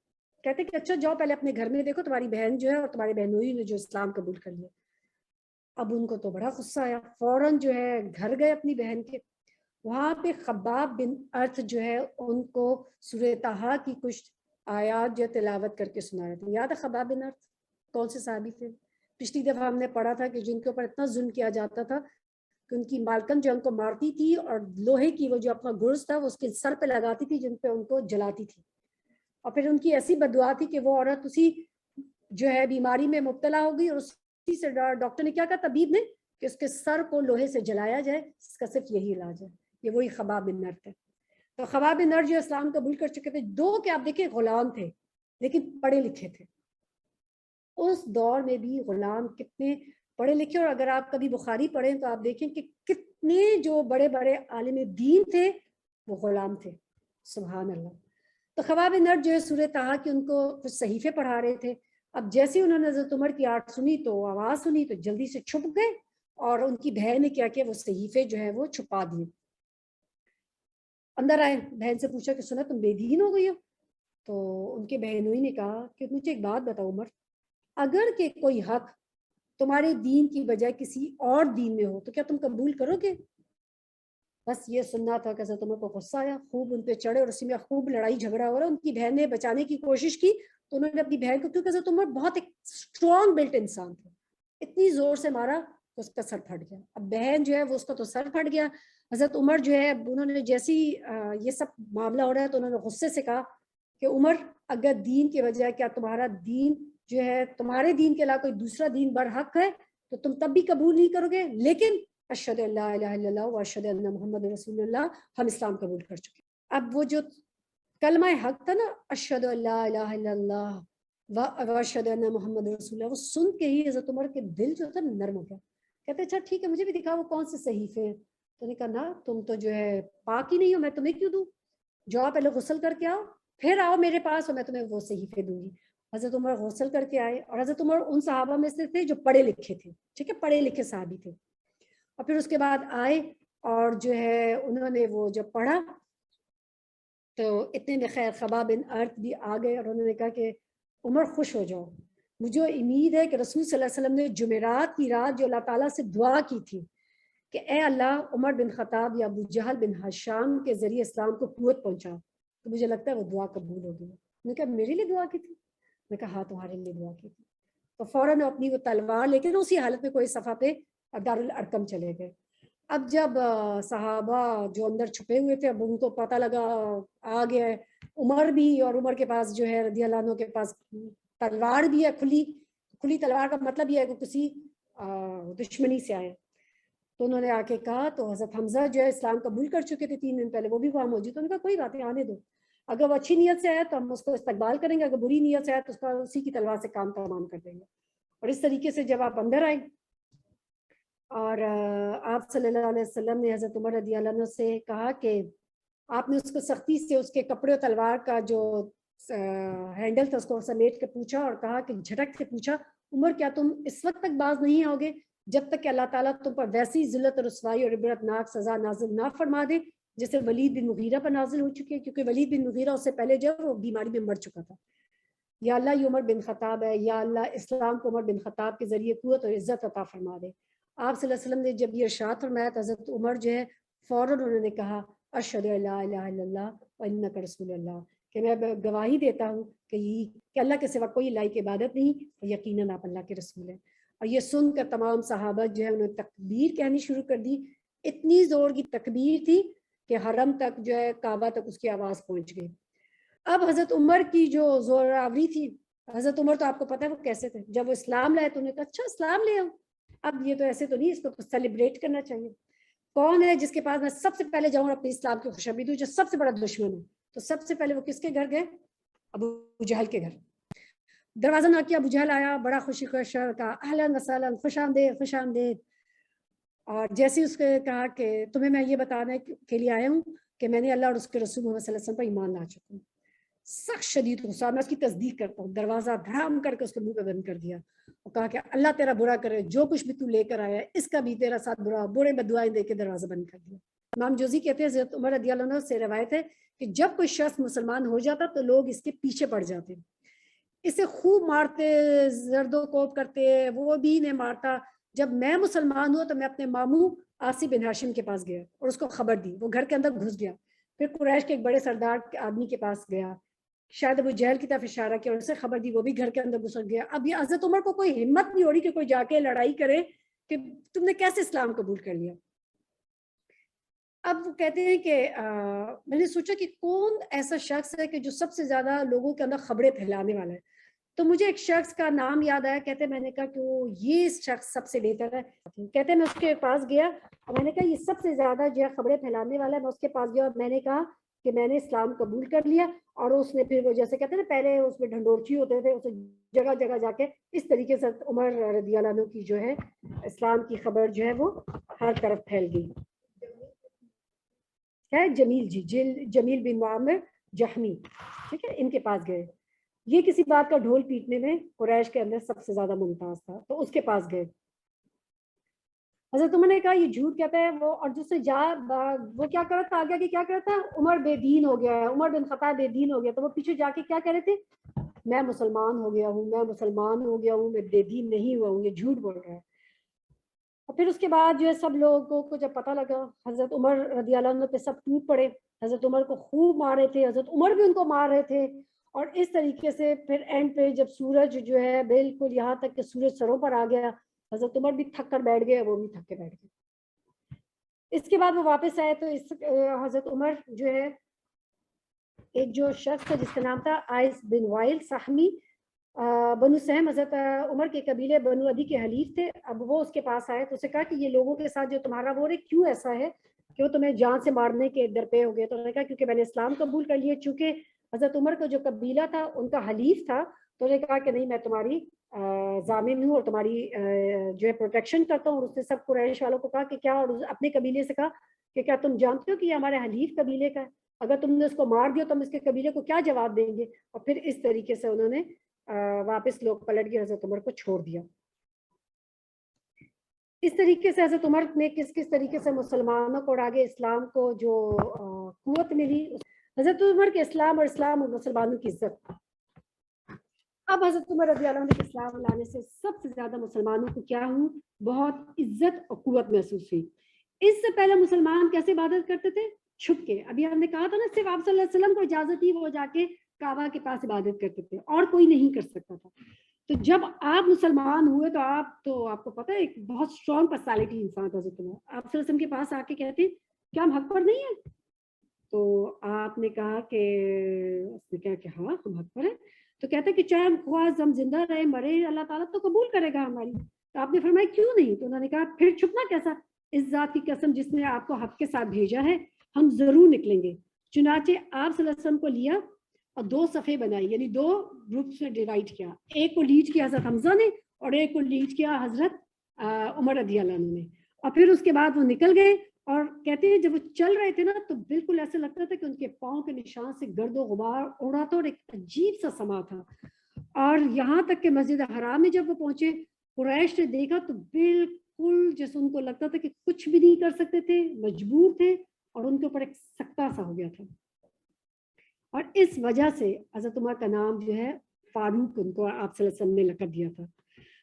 کہتے کہ اچھا جاؤ پہلے اپنے گھر میں دیکھو تمہاری بہن جو ہے اور تمہارے بہنوئی نے جو اسلام قبول کر لیا. اب ان کو تو بڑا غصہ آیا، فوراً جو ہے گھر گئے اپنی بہن کے. وہاں پہ خباب بن ارت جو ہے ان کو سورہ طٰہٰ کی کچھ آیات جو تلاوت کر کے سنا رہے تھے. یاد ہے خباب بن ارت کون سے صحابی تھے؟ پچھلی دفعہ ہم نے پڑھا تھا کہ جن کے اوپر اتنا ظلم کیا جاتا تھا کہ ان کی مالکن جو ان کو مارتی تھی اور لوہے کی وہ جو اپنا گرز تھا وہ اس کے سر پہ لگاتی تھی جن پہ ان کو جلاتی تھی. اور پھر ان کی ایسی بددعا تھی کہ وہ عورت اسی جو ہے بیماری میں مبتلا ہو گئی اور اسی سے ڈاکٹر نے کیا کہا طبیب نے کہ اس کے سر کو لوہے سے جلایا جائے، اس کا صرف یہی علاج ہے. یہ وہی خباب بن ارت ہے. تو خباب بن ارت جو اسلام قبول کر چکے تھے، دو کہ آپ دیکھیں غلام تھے لیکن پڑھے لکھے تھے. اس دور میں بھی غلام کتنے پڑھے لکھے، اور اگر آپ کبھی بخاری پڑھیں تو آپ دیکھیں کہ کتنے جو بڑے بڑے عالم دین تھے وہ غلام تھے. سبحان اللہ. تو خباب بن ارت جو ہے سورہ طٰہٰ کی ان کو کچھ صحیفے پڑھا رہے تھے. اب جیسے انہوں نے حضرت عمر کی آواز سنی تو جلدی سے چھپ گئے اور ان کی بہن نے کیا وہ صحیفے جو ہے وہ چھپا دیے. اندر آئے، بہن سے پوچھا کہ سنا تم بے دین ہو گئی ہو؟ تو ان کے بہنوئی نے کہا کہ مجھے ایک بات بتاؤ عمر، اگر کہ کوئی حق تمہارے دین کی بجائے کسی اور دین میں ہو تو کیا تم قبول کرو گے؟ بس یہ سننا تھا کہ حضرت عمر کو غصہ آیا، خوب ان پہ چڑھے اور اسی میں خوب لڑائی جھگڑا ہو رہا. ان کی بہن نے بچانے کی کوشش کی تو انہوں نے اپنی بہن کو، کیونکہ حضرت عمر بہت ایک اسٹرانگ بلٹ انسان تھے، اتنی زور سے مارا کہ اس کا سر پھٹ گیا. اب بہن جو ہے وہ اس کا تو سر پھٹ گیا. حضرت عمر جو ہے انہوں نے جیسی یہ سب معاملہ ہو رہا ہے تو انہوں نے غصے سے کہا کہ عمر اگر دین کی وجہ کیا تمہارا دین جو ہے تمہارے دین کے علاوہ کوئی دوسرا دین برحق ہے تو تم تب بھی قبول نہیں کرو گے، لیکن اشہد ان لا الہ الا اللہ و اشہد ان محمد رسول اللہ، ہم اسلام قبول کر چکے۔ اب وہ جو کلمہ حق تھا نا، اشہد ان لا الہ الا اللہ و اشہد ان محمد رسول اللہ، وہ سن کے ہی حضرت عمر کے دل جو تھا نرم ہو گیا۔ کہتے اچھا ٹھیک ہے، مجھے بھی دکھا وہ کون سے صحیفے ہیں۔ تو نے کہا نا، تم تو جو ہے پاک ہی نہیں ہو، میں تمہیں کیوں دوں؟ جاؤ پہلے غسل کر کے آؤ، پھر آؤ میرے پاس اور میں تمہیں وہ صحیفے دوں گی۔ حضرت عمر غسل کر کے آئے، اور حضرت عمر ان صحابہ میں سے تھے جو پڑھے لکھے تھے، ٹھیک ہے، پڑھے لکھے صحابی تھے۔ اور پھر اس کے بعد آئے اور جو ہے انہوں نے وہ جب پڑھا تو اتنے میں خیر خباب بن ارت بھی آ گئے، اور انہوں نے کہا کہ عمر خوش ہو جاؤ، مجھے امید ہے کہ رسول صلی اللہ علیہ وسلم نے جمعرات کی رات جو اللہ تعالیٰ سے دعا کی تھی کہ اے اللہ عمر بن خطاب یا ابو جہل بن ہشام کے ذریعے اسلام کو قوت پہنچا، تو مجھے لگتا ہے وہ دعا قبول ہو گئی۔ میں نے کہا میرے لیے دعا کی تھی؟ میں کہا ہاں تمہارے لیے دعا کی تھی۔ تو فوراً اپنی وہ تلوار لے کے اسی حالت میں کوئی صفحہ پہ دارالارقم چلے گئے۔ اب جب صحابہ جو اندر چھپے ہوئے تھے، اب ان کو پتہ لگا آ گیا ہے عمر بھی، اور عمر کے پاس جو ہے رضی اللہ عنہ کے پاس تلوار بھی ہے، کھلی تلوار کا مطلب یہ ہے کہ کسی دشمنی سے آئے۔ تو انہوں نے آ کے کہا، تو حضرت حمزہ جو ہے اسلام قبول کر چکے تھے 3 دن پہلے، وہ بھی وہاں موجود۔ تو انہوں نے کہا کوئی بات نہیں، آنے دو، اگر وہ اچھی نیت سے آیا تو ہم اس کو استقبال کریں گے، اگر بری نیت سے آیا تو اس کا اسی کی تلوار سے کام تمام کر دیں گے۔ اور اس طریقے سے جب آپ اندر آئے اور آپ صلی اللہ علیہ وسلم نے حضرت عمر رضی اللہ عنہ سے کہا کہ آپ نے اس کو سختی سے اس کے کپڑے و تلوار کا جو ہینڈل تھا اس کو سمیٹ کے پوچھا، اور کہا کہ جھٹک کے پوچھا عمر کیا تم اس وقت تک باز نہیں آؤ گے جب تک کہ اللہ تعالیٰ تم پر ویسی ذلت اور رسوائی اور عبرتناک سزا نازل نہ فرما دے جیسے ولید بن مغیرہ پر نازل ہو چکی ہے، کیونکہ ولید بن مغیرہ اس سے پہلے جو وہ بیماری میں مر چکا تھا۔ یا اللہ یہ عمر بن خطاب ہے، یا اللہ اسلام کو عمر بن خطاب کے ذریعے قوت اور عزت عطا فرما دے۔ آپ صلی اللہ علیہ وسلم نے جب یہ ارشاد فرمایا تو حضرت عمر جو ہے فوراً انہوں نے کہا اشہد ان لا الہ الا اللہ و انک رسول اللہ، کہ میں گواہی دیتا ہوں کہ اللہ کے سوا کوئی الہ کی عبادت نہیں، اور یقیناً آپ اللہ کے رسول ہیں۔ اور یہ سن کر تمام صحابہ جو ہے انہوں نے تکبیر کہنی شروع کر دی۔ اتنی زور کی تکبیر تھی کہ حرم تک جو ہے کعبہ تک اس کی آواز پہنچ گئی۔ اب حضرت عمر کی جو زور آوری تھی، حضرت عمر تو آپ کو پتہ ہے وہ کیسے تھے، جب وہ اسلام لائے تو انہوں نے کہا اچھا اسلام لے آؤ، اب یہ تو ایسے تو نہیں، اس کو سیلیبریٹ کرنا چاہیے۔ کون ہے جس کے پاس میں سب سے پہلے جاؤں اپنے اسلام کی خوشخبری دوں، جو سب سے بڑا دشمن ہے؟ تو سب سے پہلے وہ کس کے گھر گئے؟ ابو جہل کے گھر۔ دروازہ نہ کیا، ابو جہل آیا بڑا خوشی خوش کہا اہلاً وسہلاً، خوش آمدید خوش آمدید۔ اور جیسے اس نے کہا کہ تمہیں میں یہ بتانے کے لیے آیا ہوں کہ میں نے اللہ اور اس کے رسول محمد صلی اللہ علیہ وسلم پر ایمان لا چکا ہوں۔ سخت شدید غصہ، میں اس کی تصدیق کرتا ہوں۔ دروازہ دھڑام کر کے اس کے منہ پہ بند کر دیا اور کہا کہ اللہ تیرا برا کرے، جو کچھ بھی تو لے کر آیا ہے اس کا بھی تیرا ساتھ برے بدعائیں دے کے دروازہ بند کر دیا۔ امام جوزی کہتے ہیں حضرت عمر رضی اللہ عنہ سے روایت ہے کہ جب کوئی شخص مسلمان ہو جاتا تو لوگ اس کے پیچھے پڑ جاتے، اسے خوب مارتے، زرد و کوب کرتے، وہ بھی انہیں مارتا۔ جب میں مسلمان ہوا تو میں اپنے ماموں عاصی بن ہاشم کے پاس گیا اور اس کو خبر دی، وہ گھر کے اندر گھس گیا، پھر قریش کے ایک بڑے سردار آدمی کے پاس گیا، شاید ابو جہل کی طرف اشارہ کیا اور اسے خبر دی، وہ بھی گھر کے اندر گھس گیا۔ اب یہ حضرت عمر کو کوئی ہمت نہیں ہو رہی کہ کوئی جا کے لڑائی کرے کہ تم نے کیسے اسلام قبول کر لیا۔ اب وہ کہتے ہیں کہ میں نے سوچا کہ کون ایسا شخص ہے کہ جو سب سے زیادہ لوگوں کے اندر خبریں پھیلانے والا ہے، تو مجھے ایک شخص کا نام یاد آیا۔ کہتے ہیں میں نے کہا کہ وہ یہ شخص سب سے بہتر ہے۔ کہتے ہیں میں اس کے پاس گیا اور میں نے کہا یہ سب سے زیادہ جو ہے خبریں پھیلانے والا ہے۔ میں اس کے پاس گیا اور میں نے کہا کہ میں نے اسلام قبول کر لیا، اور اس نے پھر وہ جیسے کہتے ہیں نا پہلے اس میں ڈھنڈورچی ہوتے تھے، اسے جگہ جگہ جا کے اس طریقے سے عمر رضی اللہ عنہ کی جو ہے اسلام کی خبر جو ہے وہ ہر طرف پھیل گئی۔ ہے جمیل جمیل بن معمر جہمی، ٹھیک ہے، ان کے پاس گئے۔ یہ کسی بات کا ڈھول پیٹنے میں قریش کے اندر سب سے زیادہ ممتاز تھا، تو اس کے پاس گئے۔ حضرت عمر نے کہا یہ جھوٹ کہتا ہے وہ، اور جس سے وہ کیا کرتا تھا، آگے کیا کرتا ہے، عمر بے دین ہو گیا ہے، عمر بن خطاب بے دین ہو گیا، تو وہ پیچھے جا کے کیا کہہ رہے تھے، میں مسلمان ہو گیا ہوں، میں مسلمان ہو گیا ہوں، میں بے دین نہیں ہوا ہوں، یہ جھوٹ بول رہا ہے۔ اور پھر اس کے بعد جو ہے سب لوگوں کو جب پتہ لگا، حضرت عمر رضی اللہ عنہ پہ سب ٹوٹ پڑے، حضرت عمر کو خوب مار رہے تھے، حضرت عمر بھی ان کو مار رہے تھے، اور اس طریقے سے پھر اینڈ پہ جب سورج جو ہے بالکل یہاں تک کہ سورج سروں پر آ گیا، حضرت عمر بھی تھک کر بیٹھ گئے، وہ بھی تھک کے بیٹھ گئے۔ اس کے بعد وہ واپس آئے تو حضرت عمر جو ہے ایک جو شخص تھا جس کا نام تھا آئس بن وائل سہمی، بنو سہم حضرت عمر کے قبیلے بنو عدی کے حلیف تھے. اب وہ اس کے پاس آئے تو اسے کہا کہ یہ لوگوں کے ساتھ جو تمہارا وہ رہے کیوں ایسا ہے کہ وہ تمہیں جان سے مارنے کے درپے ہو گئے. تو انہوں نے کہا کیونکہ میں نے اسلام قبول کر لیا. چونکہ حضرت عمر کا جو قبیلہ تھا ان کا حلیف تھا تو انہوں نے کہا کہ نہیں میں تمہاری ضامن ہوں اور تمہاری جو ہے پروٹیکشن کرتا ہوں. اور اس نے سب قریش والوں کو کہا کہ کیا, اور اپنے قبیلے سے کہا کہ کیا تم جانتے ہو کہ یہ ہمارے حلیف قبیلے کا ہے, اگر تم نے اس کو مار دیا تو ہم اس کے قبیلے کو کیا جواب دیں گے. اور پھر اس طریقے سے انہوں نے واپس لوگ پلٹ گئے, حضرت عمر کو چھوڑ دیا. اس طریقے سے حضرت عمر نے کس طریقے سے مسلمانوں کو اور آگے اسلام کو جو قوت ملی. حضرت عمر کے اسلام اور اسلام اور مسلمانوں کی عزت. اب حضرت عمر رضی اللہ عنہ کے اسلام لانے سے سب سے زیادہ مسلمانوں کو کیا ہوں, بہت عزت اور قوت محسوس ہوئی. اس سے پہلے مسلمان کیسے عبادت کرتے تھے, چھپ کے. ابھی ہم نے کہا تھا نا صرف آپ صلی اللہ علیہ وسلم کو اجازت تھی, وہ جا کے کعبہ کے پاس عبادت کرتے تھے اور کوئی نہیں کر سکتا تھا. تو جب آپ مسلمان ہوئے تو آپ کو پتہ ہے ایک بہت اسٹرانگ پرسنالٹی انسان تھا حضرت عمر. آپ صلی اللہ علیہ وسلم کے پاس آ کے کہتے ہیں کیا ہم حق پر نہیں ہیں, تو آپ نے کہا کہ اس نے کہا کہ ہاں ہم حق پر ہیں. تو کہتے کہ چاہے ہم زندہ رہے مرے اللہ تعالیٰ تو قبول کرے گا ہماری. تو آپ نے فرمایا کیوں نہیں, تو انہوں نے کہا پھر چھپنا کیسا, اس ذات کی قسم جس نے آپ کو حق کے ساتھ بھیجا ہے ہم ضرور نکلیں گے. چنانچہ آپ صلی اللہ علیہ وسلم کو لیا اور 2 صفحے بنائی, یعنی 2 گروپس میں ڈیوائڈ کیا. ایک کو لیڈ کیا حضرت حمزہ نے اور ایک کو لیڈ کیا حضرت عمر رضی اللہ عنہ نے. اور پھر اس کے بعد وہ نکل گئے اور کہتے ہیں جب وہ چل رہے تھے نا تو بالکل ایسا لگتا تھا کہ ان کے پاؤں کے نشان سے گرد و غبار اڑا تھا اور ایک عجیب سا سما تھا. اور یہاں تک کہ مسجد حرام میں جب وہ پہنچے قریش نے دیکھا تو بالکل جیسے ان کو لگتا تھا کہ کچھ بھی نہیں کر سکتے تھے, مجبور تھے اور ان کے اوپر ایک سکتہ سا ہو گیا تھا. اور اس وجہ سے حضرت عمر کا نام جو ہے فاروق ان کو آپ صلی اللہ علیہ وسلم نے لقب دیا تھا.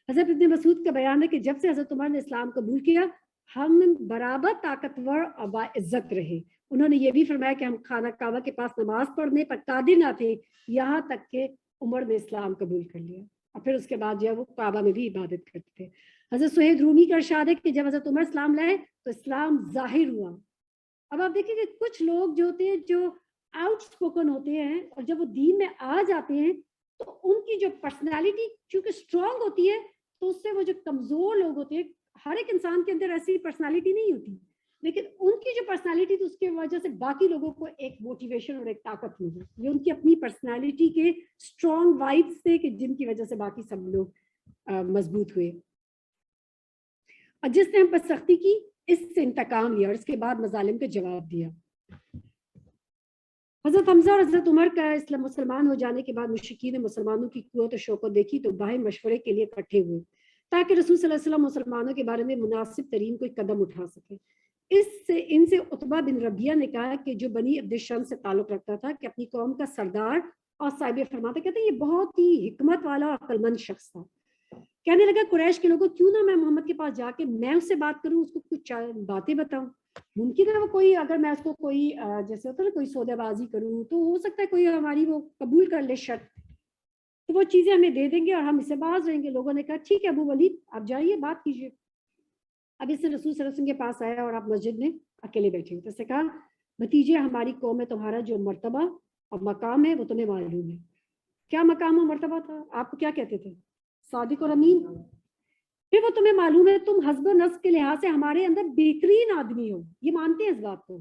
حضرت ابن مسعود کا بیان ہے کہ جب سے حضرت عمر نے اسلام قبول کیا ہم برابر طاقتور اور باعزت رہے. انہوں نے یہ بھی فرمایا کہ ہم خانہ کعبہ کے پاس نماز پڑھنے پر قادر نہ تھے یہاں تک کہ عمر نے اسلام قبول کر لیا اور پھر اس کے بعد جو ہے وہ کعبہ میں بھی عبادت کرتے تھے. حضرت سہیل رومی کا ارشاد ہے کہ جب حضرت عمر اسلام لائے تو اسلام ظاہر ہوا. اب آپ دیکھیں کہ کچھ لوگ جو ہوتے ہیں جو آؤٹ اسپوکن ہوتے ہیں اور جب وہ دین میں آ جاتے ہیں تو ان کی جو پرسنالٹی چونکہ اسٹرانگ ہوتی ہے تو اس سے وہ جو کمزور لوگ ہوتے ہیں, ہر ایک انسان کے اندر ایسی پرسنالٹی نہیں ہوتی, لیکن ان کی جو پرسنالٹی تو اس کی وجہ سے باقی لوگوں کو ایک موٹیویشن اور ایک طاقت ملی. یہ ان کی اپنی پرسنالٹی کے اسٹرانگ وائبس تھے کہ جن کی وجہ سے باقی سب لوگ مضبوط ہوئے. اور جس نے ہم پر سختی کی اس سے انتقام لیا اور اس کے بعد مظالم کا جواب دیا. حضرت حمزہ اور حضرت عمر کا اسلام مسلمان ہو جانے کے بعد مشرکین نے مسلمانوں کی قوت و شوکت دیکھی تو باہم مشورے کے لیے اکٹھے ہوئے تاکہ رسول صلی اللہ علیہ وسلم مسلمانوں کے بارے میں مناسب ترین کوئی قدم اٹھا سکے. ان سے عتبہ بن ربیعہ نے کہا کہ جو بنی عبد الشمس سے تعلق رکھتا تھا کہ اپنی قوم کا سردار اور صاحب فرمان تھا. کہتے ہیں یہ بہت ہی حکمت والا اور عقل مند شخص تھا. کہنے لگا قریش کے لوگوں کیوں نہ میں محمد کے پاس جا کے میں اس سے بات کروں, اس کو کچھ باتیں بتاؤں. ممکن ہے وہ کوئی اگر میں اس کو کوئی جیسے ہوتا ہے نا کوئی سودے بازی کروں تو ہو سکتا ہے کوئی ہماری وہ قبول کر لے شرط, تو وہ چیزیں ہمیں دے دیں گے اور ہم اسے باز رہیں گے. لوگوں نے کہا ٹھیک ہے ابو ولید آپ جائیے بات کیجیے. اب اس سے رسول صلی اللہ علیہ وسلم کے پاس آیا اور آپ مسجد میں اکیلے بیٹھے. تو اس نے کہا بھتیجے ہماری قوم میں تمہارا جو مرتبہ اور مقام ہے وہ تمہیں معلوم ہے. کیا مقام اور مرتبہ تھا, آپ کو کیا کہتے تھے, صادق اور امین. پھر وہ تمہیں معلوم ہے تم حسب نفس کے لحاظ سے ہمارے اندر بہترین آدمی ہو, یہ مانتے ہیں اس بات کو.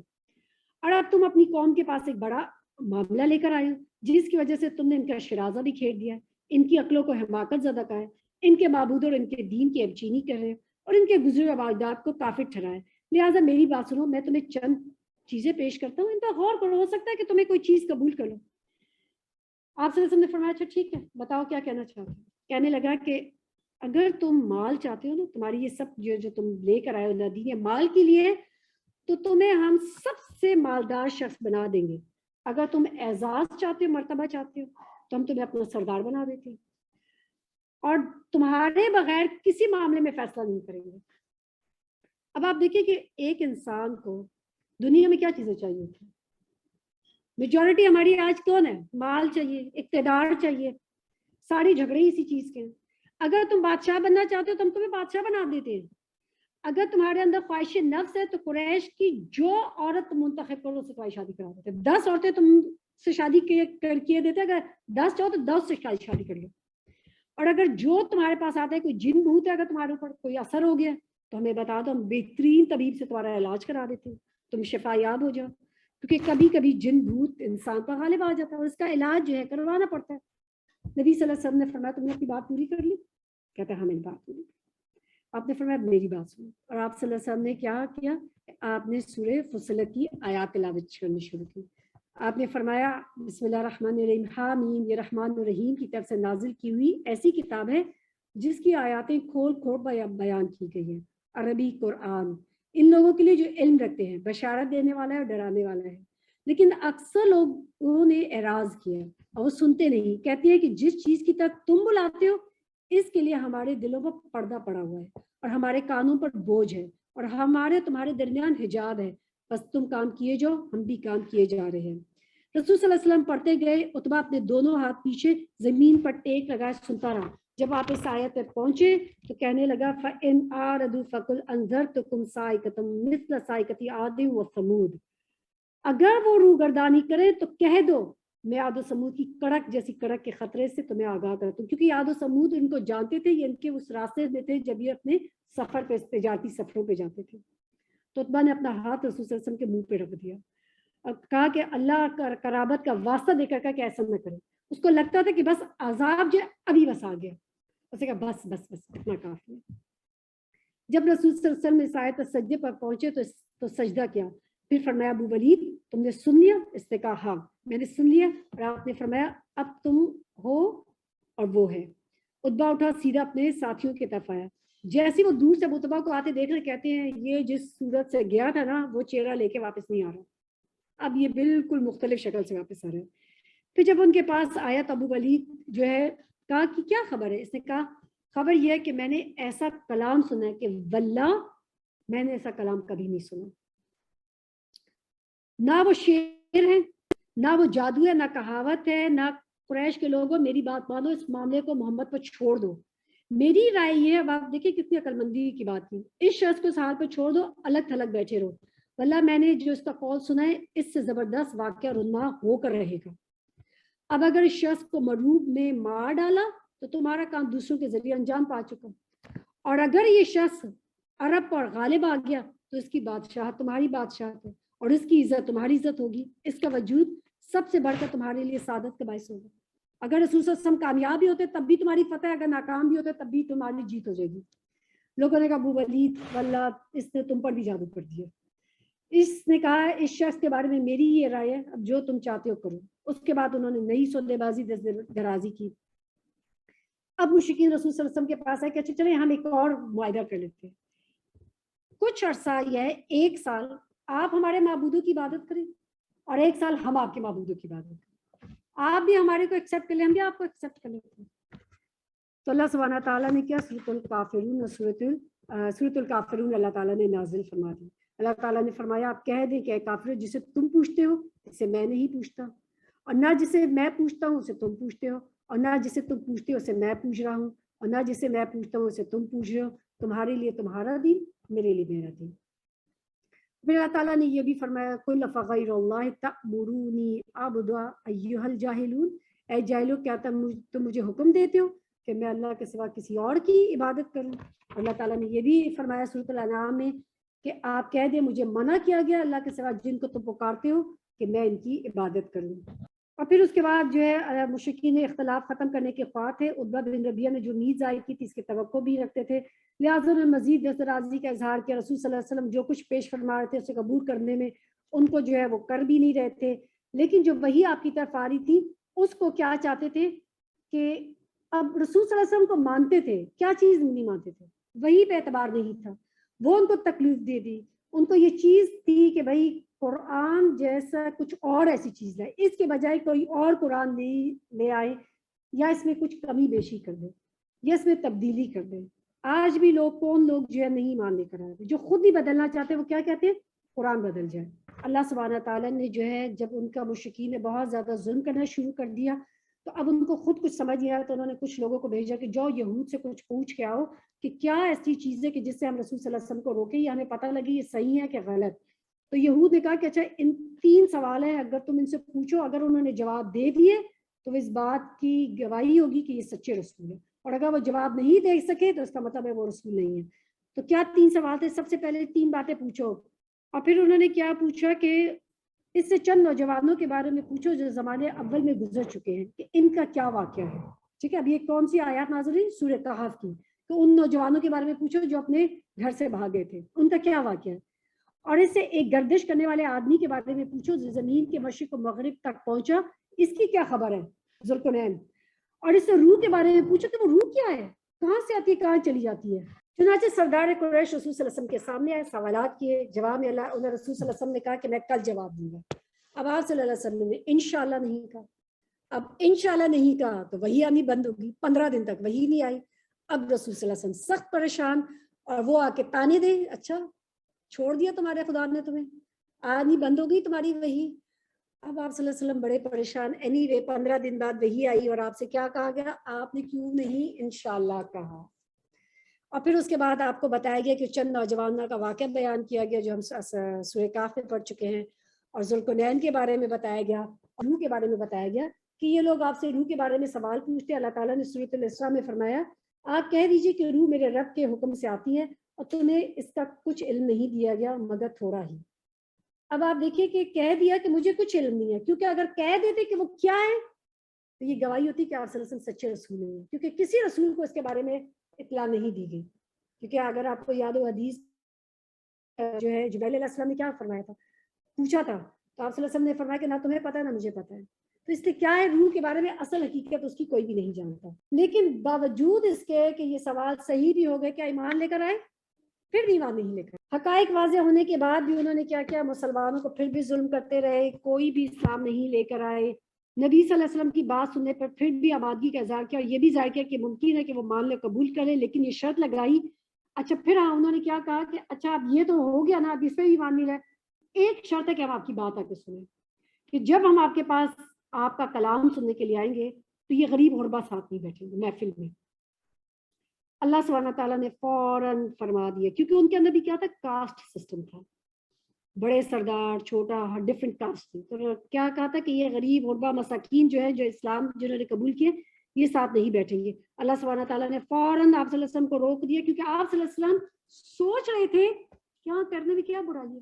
اور اب تم اپنی قوم کے پاس ایک بڑا معاملہ لے کر آئے ہو جس کی وجہ سے تم نے ان کا شرازہ بھی کھیڑ دیا, ان کی عقلوں کو حماقت زدہ کا ہے, ان کے معبود اور ان کے دین کی ابچینی کر رہے اور ان کے گزرے عبادات کو کافر ٹھہرائے. لہٰذا میری بات سنو, میں تمہیں چند چیزیں پیش کرتا ہوں, ان پر غور کرو, ہو سکتا ہے کہ تمہیں کوئی چیز قبول کر لو. آپ صلی اللہ علیہ وسلم نے فرمایا اچھا ٹھیک ہے بتاؤ کیا کہنا چاہتے ہو. کہنے لگا کہ اگر تم مال چاہتے ہو نا, تمہاری یہ سب جو تم لے کر آئے ہو ندی ہے مال کے لیے, تو تمہیں ہم سب سے مالدار شخص بنا دیں گے. اگر تم اعزاز چاہتے ہو, مرتبہ چاہتے ہو, تو ہم تمہیں اپنا سردار بنا دیتے ہیں اور تمہارے بغیر کسی معاملے میں فیصلہ نہیں کریں گے. اب آپ دیکھیں کہ ایک انسان کو دنیا میں کیا چیزیں چاہیے تھی. میجورٹی ہماری آج کون ہے, مال چاہیے, اقتدار چاہیے, ساری جھگڑے اسی چیز کے ہیں. اگر تم بادشاہ بننا چاہتے ہو تو ہم تمہیں بادشاہ بنا دیتے ہیں. اگر تمہارے اندر خواہش نفس ہے تو قریش کی جو عورت منتخب کرو اس سے تمہاری شادی کرا دیتے. 10 عورتیں تم سے شادی کیے دیتے, اگر 10 چاہو تو 10 سے شادی کر لو. اور اگر جو تمہارے پاس آتا ہے کوئی جن بھوت ہے، اگر تمہارے اوپر کوئی اثر ہو گیا تو ہمیں بتا دو، ہم بہترین طبیب سے تمہارا علاج کرا دیتے ہیں، تم شفا یاب ہو جاؤ. کیونکہ کبھی کبھی جن بھوت انسان پر غالب آ جاتا ہے اور اس کا علاج جو ہے کروانا پڑتا ہے. نبی صلی اللہ علیہ وسلم نے فرمایا تم نے اپنی بات پوری کر لی؟ کہتے ہیں ہاں میری بات پوری. آپ نے فرمایا میری بات سنو. اور آپ صلی اللہ علیہ وسلم نے کیا کیا؟ آپ نے سورہ فصلت کی آیات تلاوت کرنی شروع کی. آپ نے فرمایا بسم اللہ الرحمن الرحیم، حامیم، یہ رحمان الرحیم کی طرف سے نازل کی ہوئی ایسی کتاب ہے جس کی آیاتیں کھول کھول بیان کی گئی ہیں. عربی قرآن ان لوگوں کے لیے جو علم رکھتے ہیں، بشارت دینے والا ہے اور ڈرانے والا ہے. لیکن اکثر لوگوں نے اعراض کیا اور وہ سنتے نہیں. کہتے ہیں کہ جس چیز کی طرف تم بلاتے ہو اس کے لیے ہمارے دلوں پر پردہ پڑا ہوا ہے اور ہمارے کانوں پر بوجھ ہے اور ہمارے تمہارے درمیان حجاب ہے، بس تم کام کیے جاؤ، ہم بھی کام کیے جا رہے ہیں. رسول صلی اللہ علیہ وسلم پڑھتے گئے. عتبہ اپنے دونوں ہاتھ پیچھے زمین پر ٹیک لگائے سنتا رہا. جب آپ اس آیت پر پہنچے تو کہنے لگا فَإِنْ أَعْرَضُوا فَقُلْ أَنذَرْتُكُمْ صَاعِقَةً مِثْلَ صَاعِقَةِ عَادٍ وَثَمُودَ. اگر وہ روگردانی کرے تو کہہ دو میں عاد و سمود کی کڑک جیسی کڑک کے خطرے سے تمہیں آگاہ کرتا ہوں. کیونکہ عاد و سمود ان کو جانتے تھے، یہ ان کے اس راستے میں تھے جب یہ اپنے سفر پہ تجارتی سفروں پہ جاتے تھے. تو عتبہ نے اپنا ہاتھ رسول صلی اللہ علیہ وسلم کے منہ پہ رکھ دیا اور کہا کہ اللہ کا قرابت کا واسطہ دے کر کہ ایسا نہ کرے. اس کو لگتا تھا کہ بس عذاب جو ابھی بس آ گیا. اس نے کہا بس بس بس اتنا کافی ہے. جب رسول صلی اللہ علیہ وسلم اس آیت سجدے پر پہنچے تو سجدہ کیا. پھر فرمایا ابو ولید تم نے سن لیا؟ اس نے کہا ہاں میں نے سن لیا. اور آپ نے فرمایا اب تم ہو اور وہ ہے. عتبہ اٹھا سیدھا اپنے ساتھیوں کی طرف آیا. جیسے وہ دور سے عتبہ کو آتے دیکھ رہے کہتے ہیں یہ جس صورت سے گیا تھا نا وہ چہرہ لے کے واپس نہیں آ رہا، اب یہ بالکل مختلف شکل سے واپس آ رہا ہے. پھر جب ان کے پاس آیا تو ابو ولید جو ہے کہا کہ کیا خبر ہے؟ اس نے کہا خبر یہ ہے کہ میں نے ایسا کلام سنا ہے کہ واللہ میں نے ایسا کلام کبھی نہیں سنا. نہ وہ شعر ہے، نہ وہ جادو ہے، نہ کہاوت ہے، نہ قریش کے لوگوں میری بات مانو، اس معاملے کو محمد پر چھوڑ دو. میری رائے یہ ہے، آپ دیکھیں کتنی عقل مندی کی بات کی، اس شخص کو اس حال پر چھوڑ دو، الگ تھلگ بیٹھے رہو. واللہ میں نے جو اس کا قول سنا ہے اس سے زبردست واقعہ رونما ہو کر رہے گا. اب اگر اس شخص کو مرعوب میں مار ڈالا تو تمہارا کام دوسروں کے ذریعے انجام پا چکا، اور اگر یہ شخص عرب پر غالب آ گیا تو اس کی بادشاہت تمہاری بادشاہت ہے اور اس کی عزت تمہاری عزت ہوگی. اس کا وجود سب سے بڑھ کر تمہارے لیے سعادت کا باعث ہوگا. اگر رسول صلی اللہ علیہ وسلم کامیاب بھی ہوتے تب بھی تمہاری فتح ہے، اگر ناکام بھی ہوتے تب بھی تمہاری جیت ہو جائے گی. لوگوں نے کہا ابو ولید واللہ اس نے تم پر بھی جادو کر دیا. اس نے کہا اس شخص کے بارے میں میری یہ رائے ہے، اب جو تم چاہتے ہو کرو. اس کے بعد انہوں نے نئی سودے بازی درازی کی. اب مشرکین رسول صلی اللہ علیہ وسلم کے پاس آئے کہ اچھا چلیں ہم ایک اور معاہدہ کر لیتے ہیں. کچھ عرصہ یہ ہے 1 سال آپ ہمارے معبودوں کی عبادت کریں اور 1 سال ہم آپ کے معبودوں کی عبادت کریں. آپ بھی ہمارے کو ایکسیپٹ کر لیں، ہم بھی آپ کو ایکسیپٹ کر لیتے ہیں. تو اللہ سبحانہ تعالیٰ نے کیا سورۃ الکافرون اور سورۃ الکافرون اللہ تعالیٰ نے نازل فرما دی. اللہ تعالیٰ نے فرمایا آپ کہہ دیں کہ اے کافروں جسے تم پوچھتے ہو اسے میں نہیں پوچھتا، اور نہ جسے میں پوچھتا ہوں اسے تم پوچھتے ہو، اور نہ جسے تم پوچھتے ہو اسے میں پوچھ رہا ہوں، اور نہ جسے میں پوچھتا ہوں اسے تم پوچھ رہے ہو. تمہارے لیے تمہارا دین، میرے لیے میرا دین. پھر اللہ تعالیٰ نے یہ بھی فرمایا قل فغیر اللہ تأمرونی اعبد ایھا الجاہلون. اے جاہلو کیا تم مجھے حکم دیتے ہو کہ میں اللہ کے سوا کسی اور کی عبادت کروں؟ اللہ تعالیٰ نے یہ بھی فرمایا سورۃ الانعام میں کہ آپ کہہ دیں مجھے منع کیا گیا اللہ کے سوا جن کو تم پکارتے ہو کہ میں ان کی عبادت کروں. اور پھر اس کے بعد جو ہے مشرکین نے اختلاف ختم کرنے کے خواہ تھے. عتبہ بن ربیعہ نے جو امید ظاہر کی تھی اس کی توقع بھی رکھتے تھے، لہٰذا انہوں نے مزید راضی کا اظہار کیا. رسول صلی اللہ علیہ وسلم جو کچھ پیش فرما رہے تھے اسے قبول کرنے میں ان کو جو ہے وہ کر بھی نہیں رہے تھے. لیکن جو وہی آپ کی طرف آ رہی تھی اس کو کیا چاہتے تھے کہ اب رسول صلی اللہ علیہ وسلم کو مانتے تھے، کیا چیز نہیں مانتے تھے؟ وہی پہ اعتبار نہیں تھا، وہ ان کو تکلیف دے دی. ان کو یہ چیز تھی کہ بھائی قرآن جیسا کچھ اور ایسی چیز ہے، اس کے بجائے کوئی اور قرآن لے آئے یا اس میں کچھ کمی بیشی کر دیں یا اس میں تبدیلی کر دیں. آج بھی کون لوگ جو ہے نہیں ماننے کر رہے، جو خود ہی بدلنا چاہتے ہیں وہ کیا کہتے ہیں قرآن بدل جائے. اللہ سبحانہ تعالیٰ نے جو ہے جب ان کا مشرکین نے بہت زیادہ ظلم کرنا شروع کر دیا تو اب ان کو خود کچھ سمجھ نہیں آیا تو انہوں نے کچھ لوگوں کو بھیجا کہ جاؤ یہود سے کچھ پوچھ کے آؤ کہ کیا ایسی چیز ہے کہ جس سے ہم رسول صلی اللہ علیہ وسلم کو روکیں یا ہمیں پتہ لگے یہ صحیح ہے کہ غلط. تو یہود نے کہا کہ اچھا ان 3 سوال ہیں، اگر تم ان سے پوچھو، اگر انہوں نے جواب دے دیے تو اس بات کی گواہی ہوگی کہ یہ سچے رسول ہیں. اور اگر وہ جواب نہیں دے سکے تو اس کا مطلب ہے وہ رسول نہیں ہے. تو کیا 3 سوال تھے؟ سب سے پہلے 3 باتیں پوچھو، اور پھر انہوں نے کیا پوچھا کہ اس سے چند نوجوانوں کے بارے میں پوچھو جو زمانے اول میں گزر چکے ہیں کہ ان کا کیا واقعہ ہے. ٹھیک ہے، اب یہ کون سی آیات نازل ہوئی؟ سورہ کہف کی. تو ان نوجوانوں کے بارے میں پوچھو جو اپنے گھر سے بھاگے تھے، ان کا کیا واقعہ ہے. اور اس سے ایک گردش کرنے والے آدمی کے بارے میں پوچھو جو زمین کے مشرق و مغرب تک پہنچا، اس کی کیا خبر ہے؟ ذوالقرنین. اور اس سے روح کے بارے میں پوچھو کہ وہ روح کیا ہے، کہاں سے آتی ہے، کہاں چلی جاتی ہے. چنانچہ سردار قریش رسول صلی اللہ علیہ وسلم کے سامنے آئے، سوالات کیے، جواب میں انہیں رسول صلی اللہ علیہ وسلم نے کہا کہ میں کل جواب دوں گا. اب آپ صلی اللہ علیہ وسلم نے انشاءاللہ نہیں کہا. اب انشاءاللہ نہیں کہا تو وہی آنی بند ہوگی. 15 دن تک وہی نہیں آئی. اب رسول صلی اللہ علیہ وسلم سخت پریشان، اور وہ آ کے تانے دے، اچھا چھوڑ دیا تمہارے خدا نے تمہیں، آنی بند ہو گئی تمہاری وہی. اب آپ صلی اللہ علیہ وسلم بڑے پریشان. اینی وے 15 دن بعد وہی آئی، اور آپ سے کیا کہا گیا؟ آپ نے کیوں نہیں انشاءاللہ کہا. اور پھر اس کے بعد آپ کو بتایا گیا کہ چند نوجوانوں کا واقعہ بیان کیا گیا جو ہم سورہ کہف میں پڑھ چکے ہیں، اور ذوالقرنین کے بارے میں بتایا گیا، اور روح کے بارے میں بتایا گیا کہ یہ لوگ آپ سے روح کے بارے میں سوال پوچھتے ہیں. اللہ تعالیٰ نے سورۃ الاسراء میں فرمایا آپ کہہ دیجئے کہ روح میرے رب کے حکم سے آتی ہے اور تمہیں اس کا کچھ علم نہیں دیا گیا مگر تھوڑا ہی. اب آپ دیکھیے کہ کہہ دیا کہ مجھے کچھ علم نہیں ہے، کیونکہ اگر کہہ دیتے کہ وہ کیا ہے تو یہ گواہی ہوتی کہ آپ صلی اللہ علیہ وسلم سچے رسول نہیں ہیں، کیونکہ کسی رسول کو اس کے بارے میں اطلاع نہیں دی گئی. کیونکہ اگر آپ کو یاد ہو حدیث جو ہے جبرائیل علیہ السلام نے کیا فرمایا تھا، پوچھا تھا تو آپ صلی اللہ علیہ وسلم نے فرمایا کہ نہ تمہیں پتہ ہے نہ مجھے پتہ ہے. تو اس لیے کیا ہے، روح کے بارے میں اصل حقیقت اس کی کوئی بھی نہیں جانتا. لیکن باوجود اس کے کہ یہ سوال صحیح بھی ہو گئے، کیا ایمان لے کر آئے؟ پھر بھی ایمان نہیں لے کر. حقائق واضح ہونے کے بعد بھی انہوں نے کیا کیا؟ مسلمانوں کو پھر بھی ظلم کرتے رہے، کوئی بھی اسلام نہیں لے کر آئے. نبی صلی اللہ علیہ وسلم کی بات سننے پر پھر بھی آبادگی کا اظہار کیا، اور یہ بھی ظاہر کیا کہ ممکن ہے کہ وہ مان لے قبول کرے، لیکن یہ شرط لگائی. اچھا پھر انہوں نے کیا کہا کہ اچھا اب یہ تو ہو گیا نا، اب اس پہ بھی مان نہیں رہے. ایک شرط ہے کہ ہم آپ کی بات آ کے سنیں، کہ جب ہم آپ کے پاس آپ کا کلام سننے کے لیے آئیں گے تو یہ غریب غربا ساتھ نہیں بیٹھیں گے محفل میں. اللہ سبحانہ تعالیٰ نے فوراً فرما دیا، کیونکہ ان کے اندر بھی کیا تھا، کاسٹ سسٹم تھا، بڑے سردار چھوٹا ڈفرینٹ کاسٹ تھی. تو کیا کہا تھا کہ یہ غریب غربا مساکین جو ہے جو اسلام جنہوں نے قبول کیے یہ ساتھ نہیں بیٹھیں گے. اللہ سبحانہ تعالیٰ نے فوراً آپ صلی اللہ علیہ وسلم کو روک دیا، کیونکہ آپ صلی اللہ علیہ وسلم سوچ رہے تھے کیا کرنے میں کیا برائی ہے.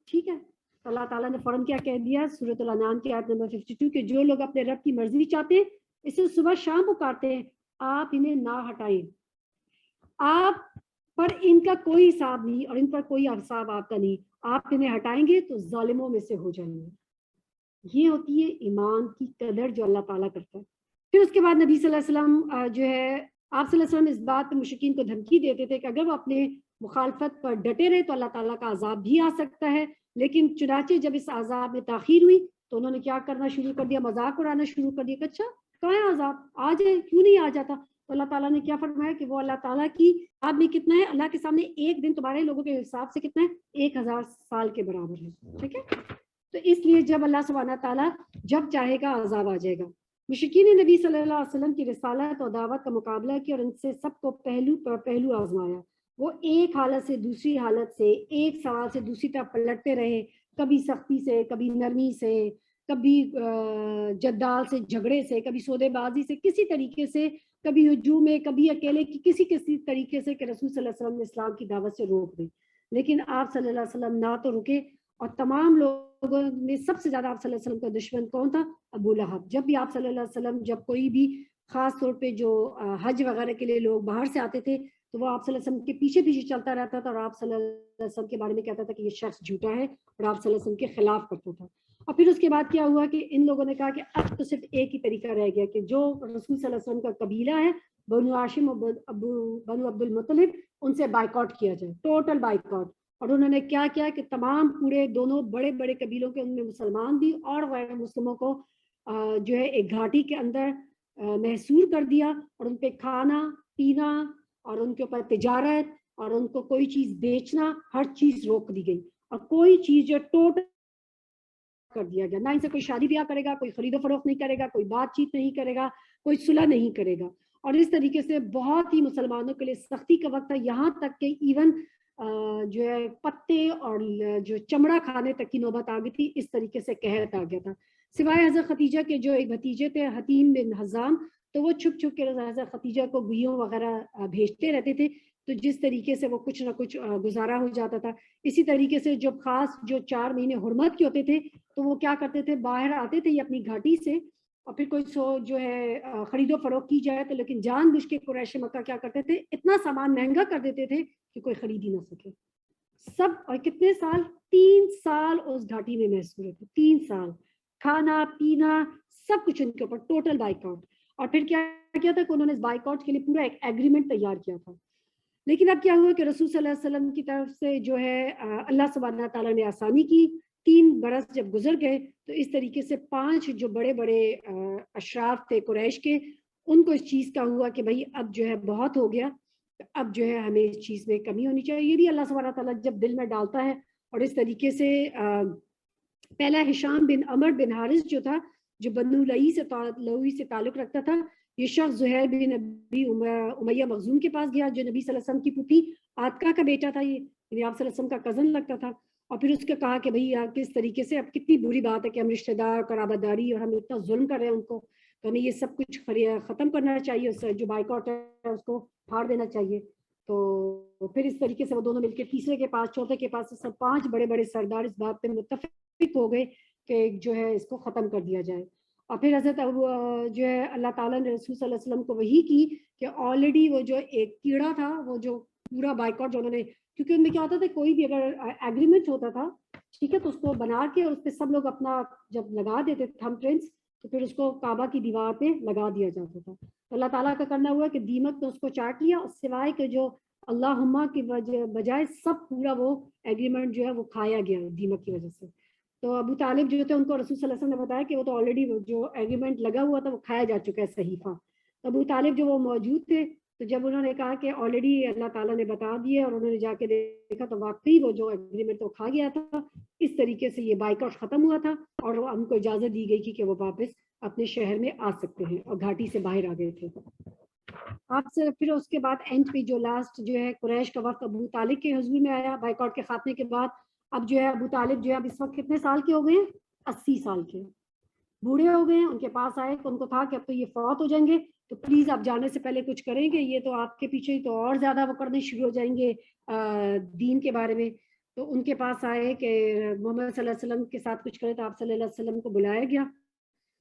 ٹھیک ہے، اللہ تعالیٰ نے فوراً کیا کہہ دیا سورۃ الانعام کی آیت نمبر 52 کہ جو لوگ اپنے رب کی مرضی چاہتے ہیں اسے صبح شام پکارتے ہیں، آپ انہیں نہ ہٹائیں، آپ پر ان کا کوئی حساب نہیں اور ان پر کوئی حساب آپ کا نہیں، آپ انہیں ہٹائیں گے تو ظالموں میں سے ہو جائیں گے. یہ ہوتی ہے ایمان کی قدر جو اللہ تعالیٰ کرتا ہے. پھر اس کے بعد نبی صلی اللہ علیہ وسلم جو ہے آپ صلی اللہ علیہ وسلم اس بات پہ مشرکین کو دھمکی دیتے تھے کہ اگر وہ اپنے مخالفت پر ڈٹے رہے تو اللہ تعالیٰ کا عذاب بھی آ سکتا ہے. لیکن چنانچہ جب اس عذاب میں تاخیر ہوئی تو انہوں نے کیا کرنا شروع کر دیا، مذاق اڑانا شروع کر دیا کہ اچھا کہاں ہے عذاب، آ جائے، کیوں نہیں آ جاتا. تو اللہ تعالیٰ نے کیا فرمایا کہ وہ اللہ تعالیٰ کی آپ میں کتنا ہے، اللہ کے سامنے ایک دن تمہارے لوگوں کے حساب سے کتنا ہے، 1000 سال کے برابر ہے. ٹھیک ہے، تو اس لیے جب اللہ سبحانہ تعالیٰ جب چاہے گا عذاب آ جائے گا. مشرکین نے نبی صلی اللہ علیہ وسلم کی رسالت اور دعوت کا مقابلہ کیا اور ان سے سب کو پہلو پر پہلو آزمایا. وہ ایک حالت سے دوسری حالت سے، ایک سوال سے دوسری طرف پلٹتے رہے، کبھی سختی سے، کبھی نرمی سے، کبھی جدال سے، جھگڑے سے، کبھی سودے بازی سے، کسی طریقے سے، کبھی ہجوم میں، کبھی اکیلے کی کسی طریقے سے کہ رسول صلی اللہ علیہ وسلم نے اسلام کی دعوت سے روک دی. لیکن آپ صلی اللہ علیہ وسلم نہ تو رکے، اور تمام لوگوں میں سب سے زیادہ آپ صلی اللہ علیہ وسلم کا دشمن کون تھا؟ ابو لہب. جب بھی آپ صلی اللہ علیہ وسلم جب کوئی بھی خاص طور پہ جو حج وغیرہ کے لیے لوگ باہر سے آتے تھے تو وہ آپ صلی اللہ علیہ وسلم کے پیچھے پیچھے چلتا رہتا تھا اور آپ صلی اللہ علیہ وسلم کے بارے میں کہتا تھا کہ یہ شخص جھوٹا ہے، اور آپ صلی اللہ علیہ وسلم کے خلاف کرتا تھا. اور پھر اس کے بعد کیا ہوا کہ ان لوگوں نے کہا کہ اب تو صرف ایک ہی طریقہ رہ گیا کہ جو رسول صلی اللہ علیہ وسلم کا قبیلہ ہے بنو ہاشم اور بنو عبد المطلب، ان سے بائیکاٹ کیا جائے، ٹوٹل بائیکاٹ. اور انہوں نے کیا کیا کہ تمام پورے دونوں بڑے بڑے قبیلوں کے ان میں مسلمان بھی اور غیر مسلموں کو جو ہے ایک گھاٹی کے اندر محصور کر دیا، اور ان پہ کھانا پینا اور ان کے اوپر تجارت اور ان کو کوئی چیز بیچنا ہر چیز روک دی گئی، اور کوئی چیز جو ٹوٹل کر دیا گیا. نہ ان سے کوئی شادی بیاہ کرے گا، کوئی خرید و فروخت نہیں کرے گا، کوئی بات چیت نہیں کرے گا، کوئی صلح نہیں کرے گا. اور اس طریقے سے بہت ہی مسلمانوں کے لیے سختی کا وقت ہے، یہاں تک کہ ایون جو ہے پتے اور جو چمڑا کھانے تک کی نوبت آ گئی تھی. اس طریقے سے قحط آ گیا تھا. سوائے حضرت خدیجہ کے جو ایک بھتیجے تھے حتیم بن حزام، تو وہ چھپ چھپ کے حضرت خدیجہ کو گھیوں وغیرہ بھیجتے رہتے تھے، تو جس طریقے سے وہ کچھ نہ کچھ گزارا ہو جاتا تھا. اسی طریقے سے جب خاص جو 4 مہینے حرمت کے ہوتے تھے تو وہ کیا کرتے تھے، باہر آتے تھے یہ اپنی گھاٹی سے، اور پھر کوئی جو ہے خرید و فروخت کی جائے تو لیکن جان بوجھ کے قریش مکہ کیا کرتے تھے، اتنا سامان مہنگا کر دیتے تھے کہ کوئی خرید ہی نہ سکے. سب، اور کتنے سال، 3 سال اس گھاٹی میں محصور تھے، 3 سال کھانا پینا سب کچھ ان کے اوپر ٹوٹل بائک آؤٹ. اور پھر کیا کیا تھا کہ انہوں نے اس بائک آؤٹ کے لیے پورا ایک ایگریمنٹ تیار کیا تھا. لیکن اب کیا ہوا کہ رسول صلی اللہ علیہ وسلم کی طرف سے جو ہے اللہ سبحانہ تعالیٰ نے آسانی کی. 3 برس جب گزر گئے تو اس طریقے سے 5 جو بڑے بڑے اشراف تھے قریش کے، ان کو اس چیز کا ہوا کہ بھائی اب جو ہے بہت ہو گیا، اب جو ہے ہمیں اس چیز میں کمی ہونی چاہیے. یہ بھی اللہ سبحانہ تعالیٰ جب دل میں ڈالتا ہے. اور اس طریقے سے پہلا ہشام بن عمر بن حارث جو تھا، جو بنو لئی سے تعلق رکھتا تھا، یہ شخص زہیر بن ابی امیہ مخزوم کے پاس گیا، جو نبی صلی اللہ علیہ وسلم کی پھوپھی عاتکہ کا بیٹا تھا، یہ یعنی آپ صلی اللہ علیہ وسلم کا کزن لگتا تھا. اور پھر اس کے کہا کہ بھئی کس طریقے سے، اب کتنی بری بات ہے کہ ہم رشتہ دار قرابت داری اور ہم اتنا ظلم کر رہے ہیں ان کو، تو ہمیں یہ سب کچھ ختم کرنا چاہیے، اس جو بائیکاٹ ہے اس کو پھاڑ دینا چاہیے. تو پھر اس طریقے سے وہ دونوں مل کے تیسرے کے پاس، چوتھے کے پاس، سب 5 بڑے بڑے سردار اس بات پہ متفق ہو گئے کہ جو ہے اس کو ختم کر دیا جائے. اور پھر حضرت جو ہے اللہ تعالیٰ نے رسول صلی اللہ علیہ وسلم کو وحی کی کہ آلریڈی وہ جو ایک کیڑا تھا، وہ جو پورا بائیکاٹ جو انہوں نے، کیونکہ ان میں کیا ہوتا تھا کوئی بھی اگر ایگریمنٹ ہوتا تھا ٹھیک ہے تو اس کو بنا کے اور اس پہ سب لوگ اپنا جب لگا دیتے تھے تھم پرنٹس، تو پھر اس کو کعبہ کی دیوار پہ لگا دیا جاتا تھا. تو اللہ تعالیٰ کا کرنا ہوا کہ دیمک نے اس کو چاٹ لیا، سوائے کہ جو اللہم کی بجائے سب پورا وہ ایگریمنٹ جو ہے وہ کھایا گیا دیمک کی وجہ سے. تو ابو طالب جو تھے ان کو رسول صلی اللہ علیہ وسلم نے بتایا کہ وہ تو آلریڈی جو ایگریمنٹ لگا ہوا تھا وہ کھایا جا چکا ہے صحیفہ. تو ابو طالب جو وہ موجود تھے، تو جب انہوں نے کہا کہ آلریڈی اللہ تعالیٰ نے بتا دیا، اور انہوں نے جا کے دیکھا تو واقعی وہ جو ایگریمنٹ تو کھا گیا تھا. اس طریقے سے یہ بائیکاٹ ختم ہوا تھا اور ان کو اجازت دی گئی تھی کہ وہ واپس اپنے شہر میں آ سکتے ہیں، اور گھاٹی سے باہر آ گئے تھے. آپ سے پھر اس کے بعد اینڈ پہ جو لاسٹ جو ہے قریش کا وقت ابو طالب کے حضور میں آیا بائیکاٹ کے خاتمے کے بعد. اب جو ہے ابو طالب جو ہے اب اس وقت کتنے سال کے ہو گئے ہیں، 80 سال کے بوڑھے ہو گئے ہیں. ان کے پاس آئے تو ان کو تھا کہ اب تو یہ فوت ہو جائیں گے، تو پلیز آپ جانے سے پہلے کچھ کریں گے، یہ تو آپ کے پیچھے ہی تو اور زیادہ وہ کرنے شروع ہو جائیں گے دین کے بارے میں. تو ان کے پاس آئے کہ محمد صلی اللہ علیہ وسلم کے ساتھ کچھ کرے، تو آپ صلی اللہ علیہ وسلم کو بلایا گیا.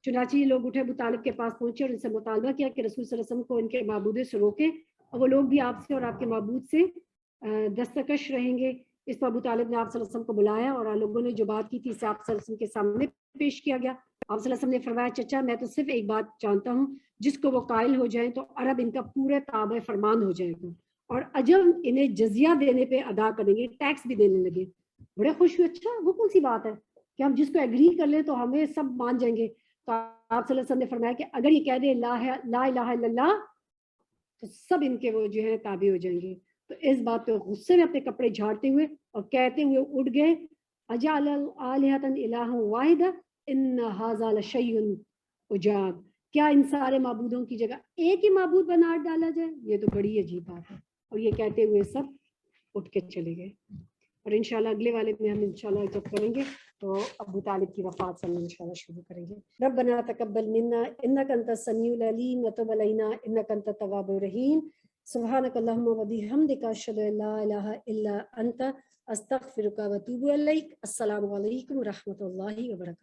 چنانچہ یہ لوگ اٹھے ابو طالب کے پاس پہنچے اور ان سے مطالبہ کیا کہ رسول صلی اللہ علیہ وسلم کو ان کے معبود سے روکیں، اور وہ لوگ بھی آپ سے اور آپ کے معبود سے دستکش رہیں گے. اس پر ابو طالب نے آپ صلی اللہ علیہ وسلم کو بلایا اور لوگوں نے جو بات کی تھی اسے آپ صلی اللہ علیہ وسلم کے سامنے پیش کیا گیا. آپ صلی اللہ علیہ وسلم نے فرمایا چچا میں تو صرف ایک بات جانتا ہوں، جس کو وہ قائل ہو جائیں تو عرب ان کا پورا تابع فرمان ہو جائے گا، اور عجم انہیں جزیہ دینے پہ ادا کریں گے، ٹیکس بھی دینے لگے. بڑے خوش ہوئے، اچھا وہ کون سی بات ہے کہ ہم جس کو ایگری کر لیں تو ہمیں سب مان جائیں گے. تو آپ صلی اللہ علیہ وسلم نے فرمایا کہ اگر یہ کہہ دے لا الہ الا اللہ تو سب ان کے وہ جو ہے تابع ہو جائیں گے. تو اس بات پہ غصے میں اپنے کپڑے جھاڑتے ہوئے اور کہتے ہوئے اٹھ گئے، اجعل الہۃ الہ واحدہ ان ھذا لشیء عجاب، کیا ان سارے معبودوں کی جگہ ایک ہی معبود بنا ڈالا جائے، یہ تو بڑی عجیب بات ہے. اور یہ کہتے ہوئے سب اٹھ کے چلے گئے. اور انشاءاللہ اگلے والے میں ہم انشاءاللہ جب کریں گے تو ابو طالب کی وفات سے ہم انشاءاللہ شروع کریں گے. ربنا تقبل منا انک انت السمیع العلیم وتب علینا انک انت التواب الرحیم. سبحانک اللہم وبحمدک اشہد ان لا الہ الا انت استغفرک واتوب الیک. السلام علیکم ورحمۃ اللہ وبرکاتہ.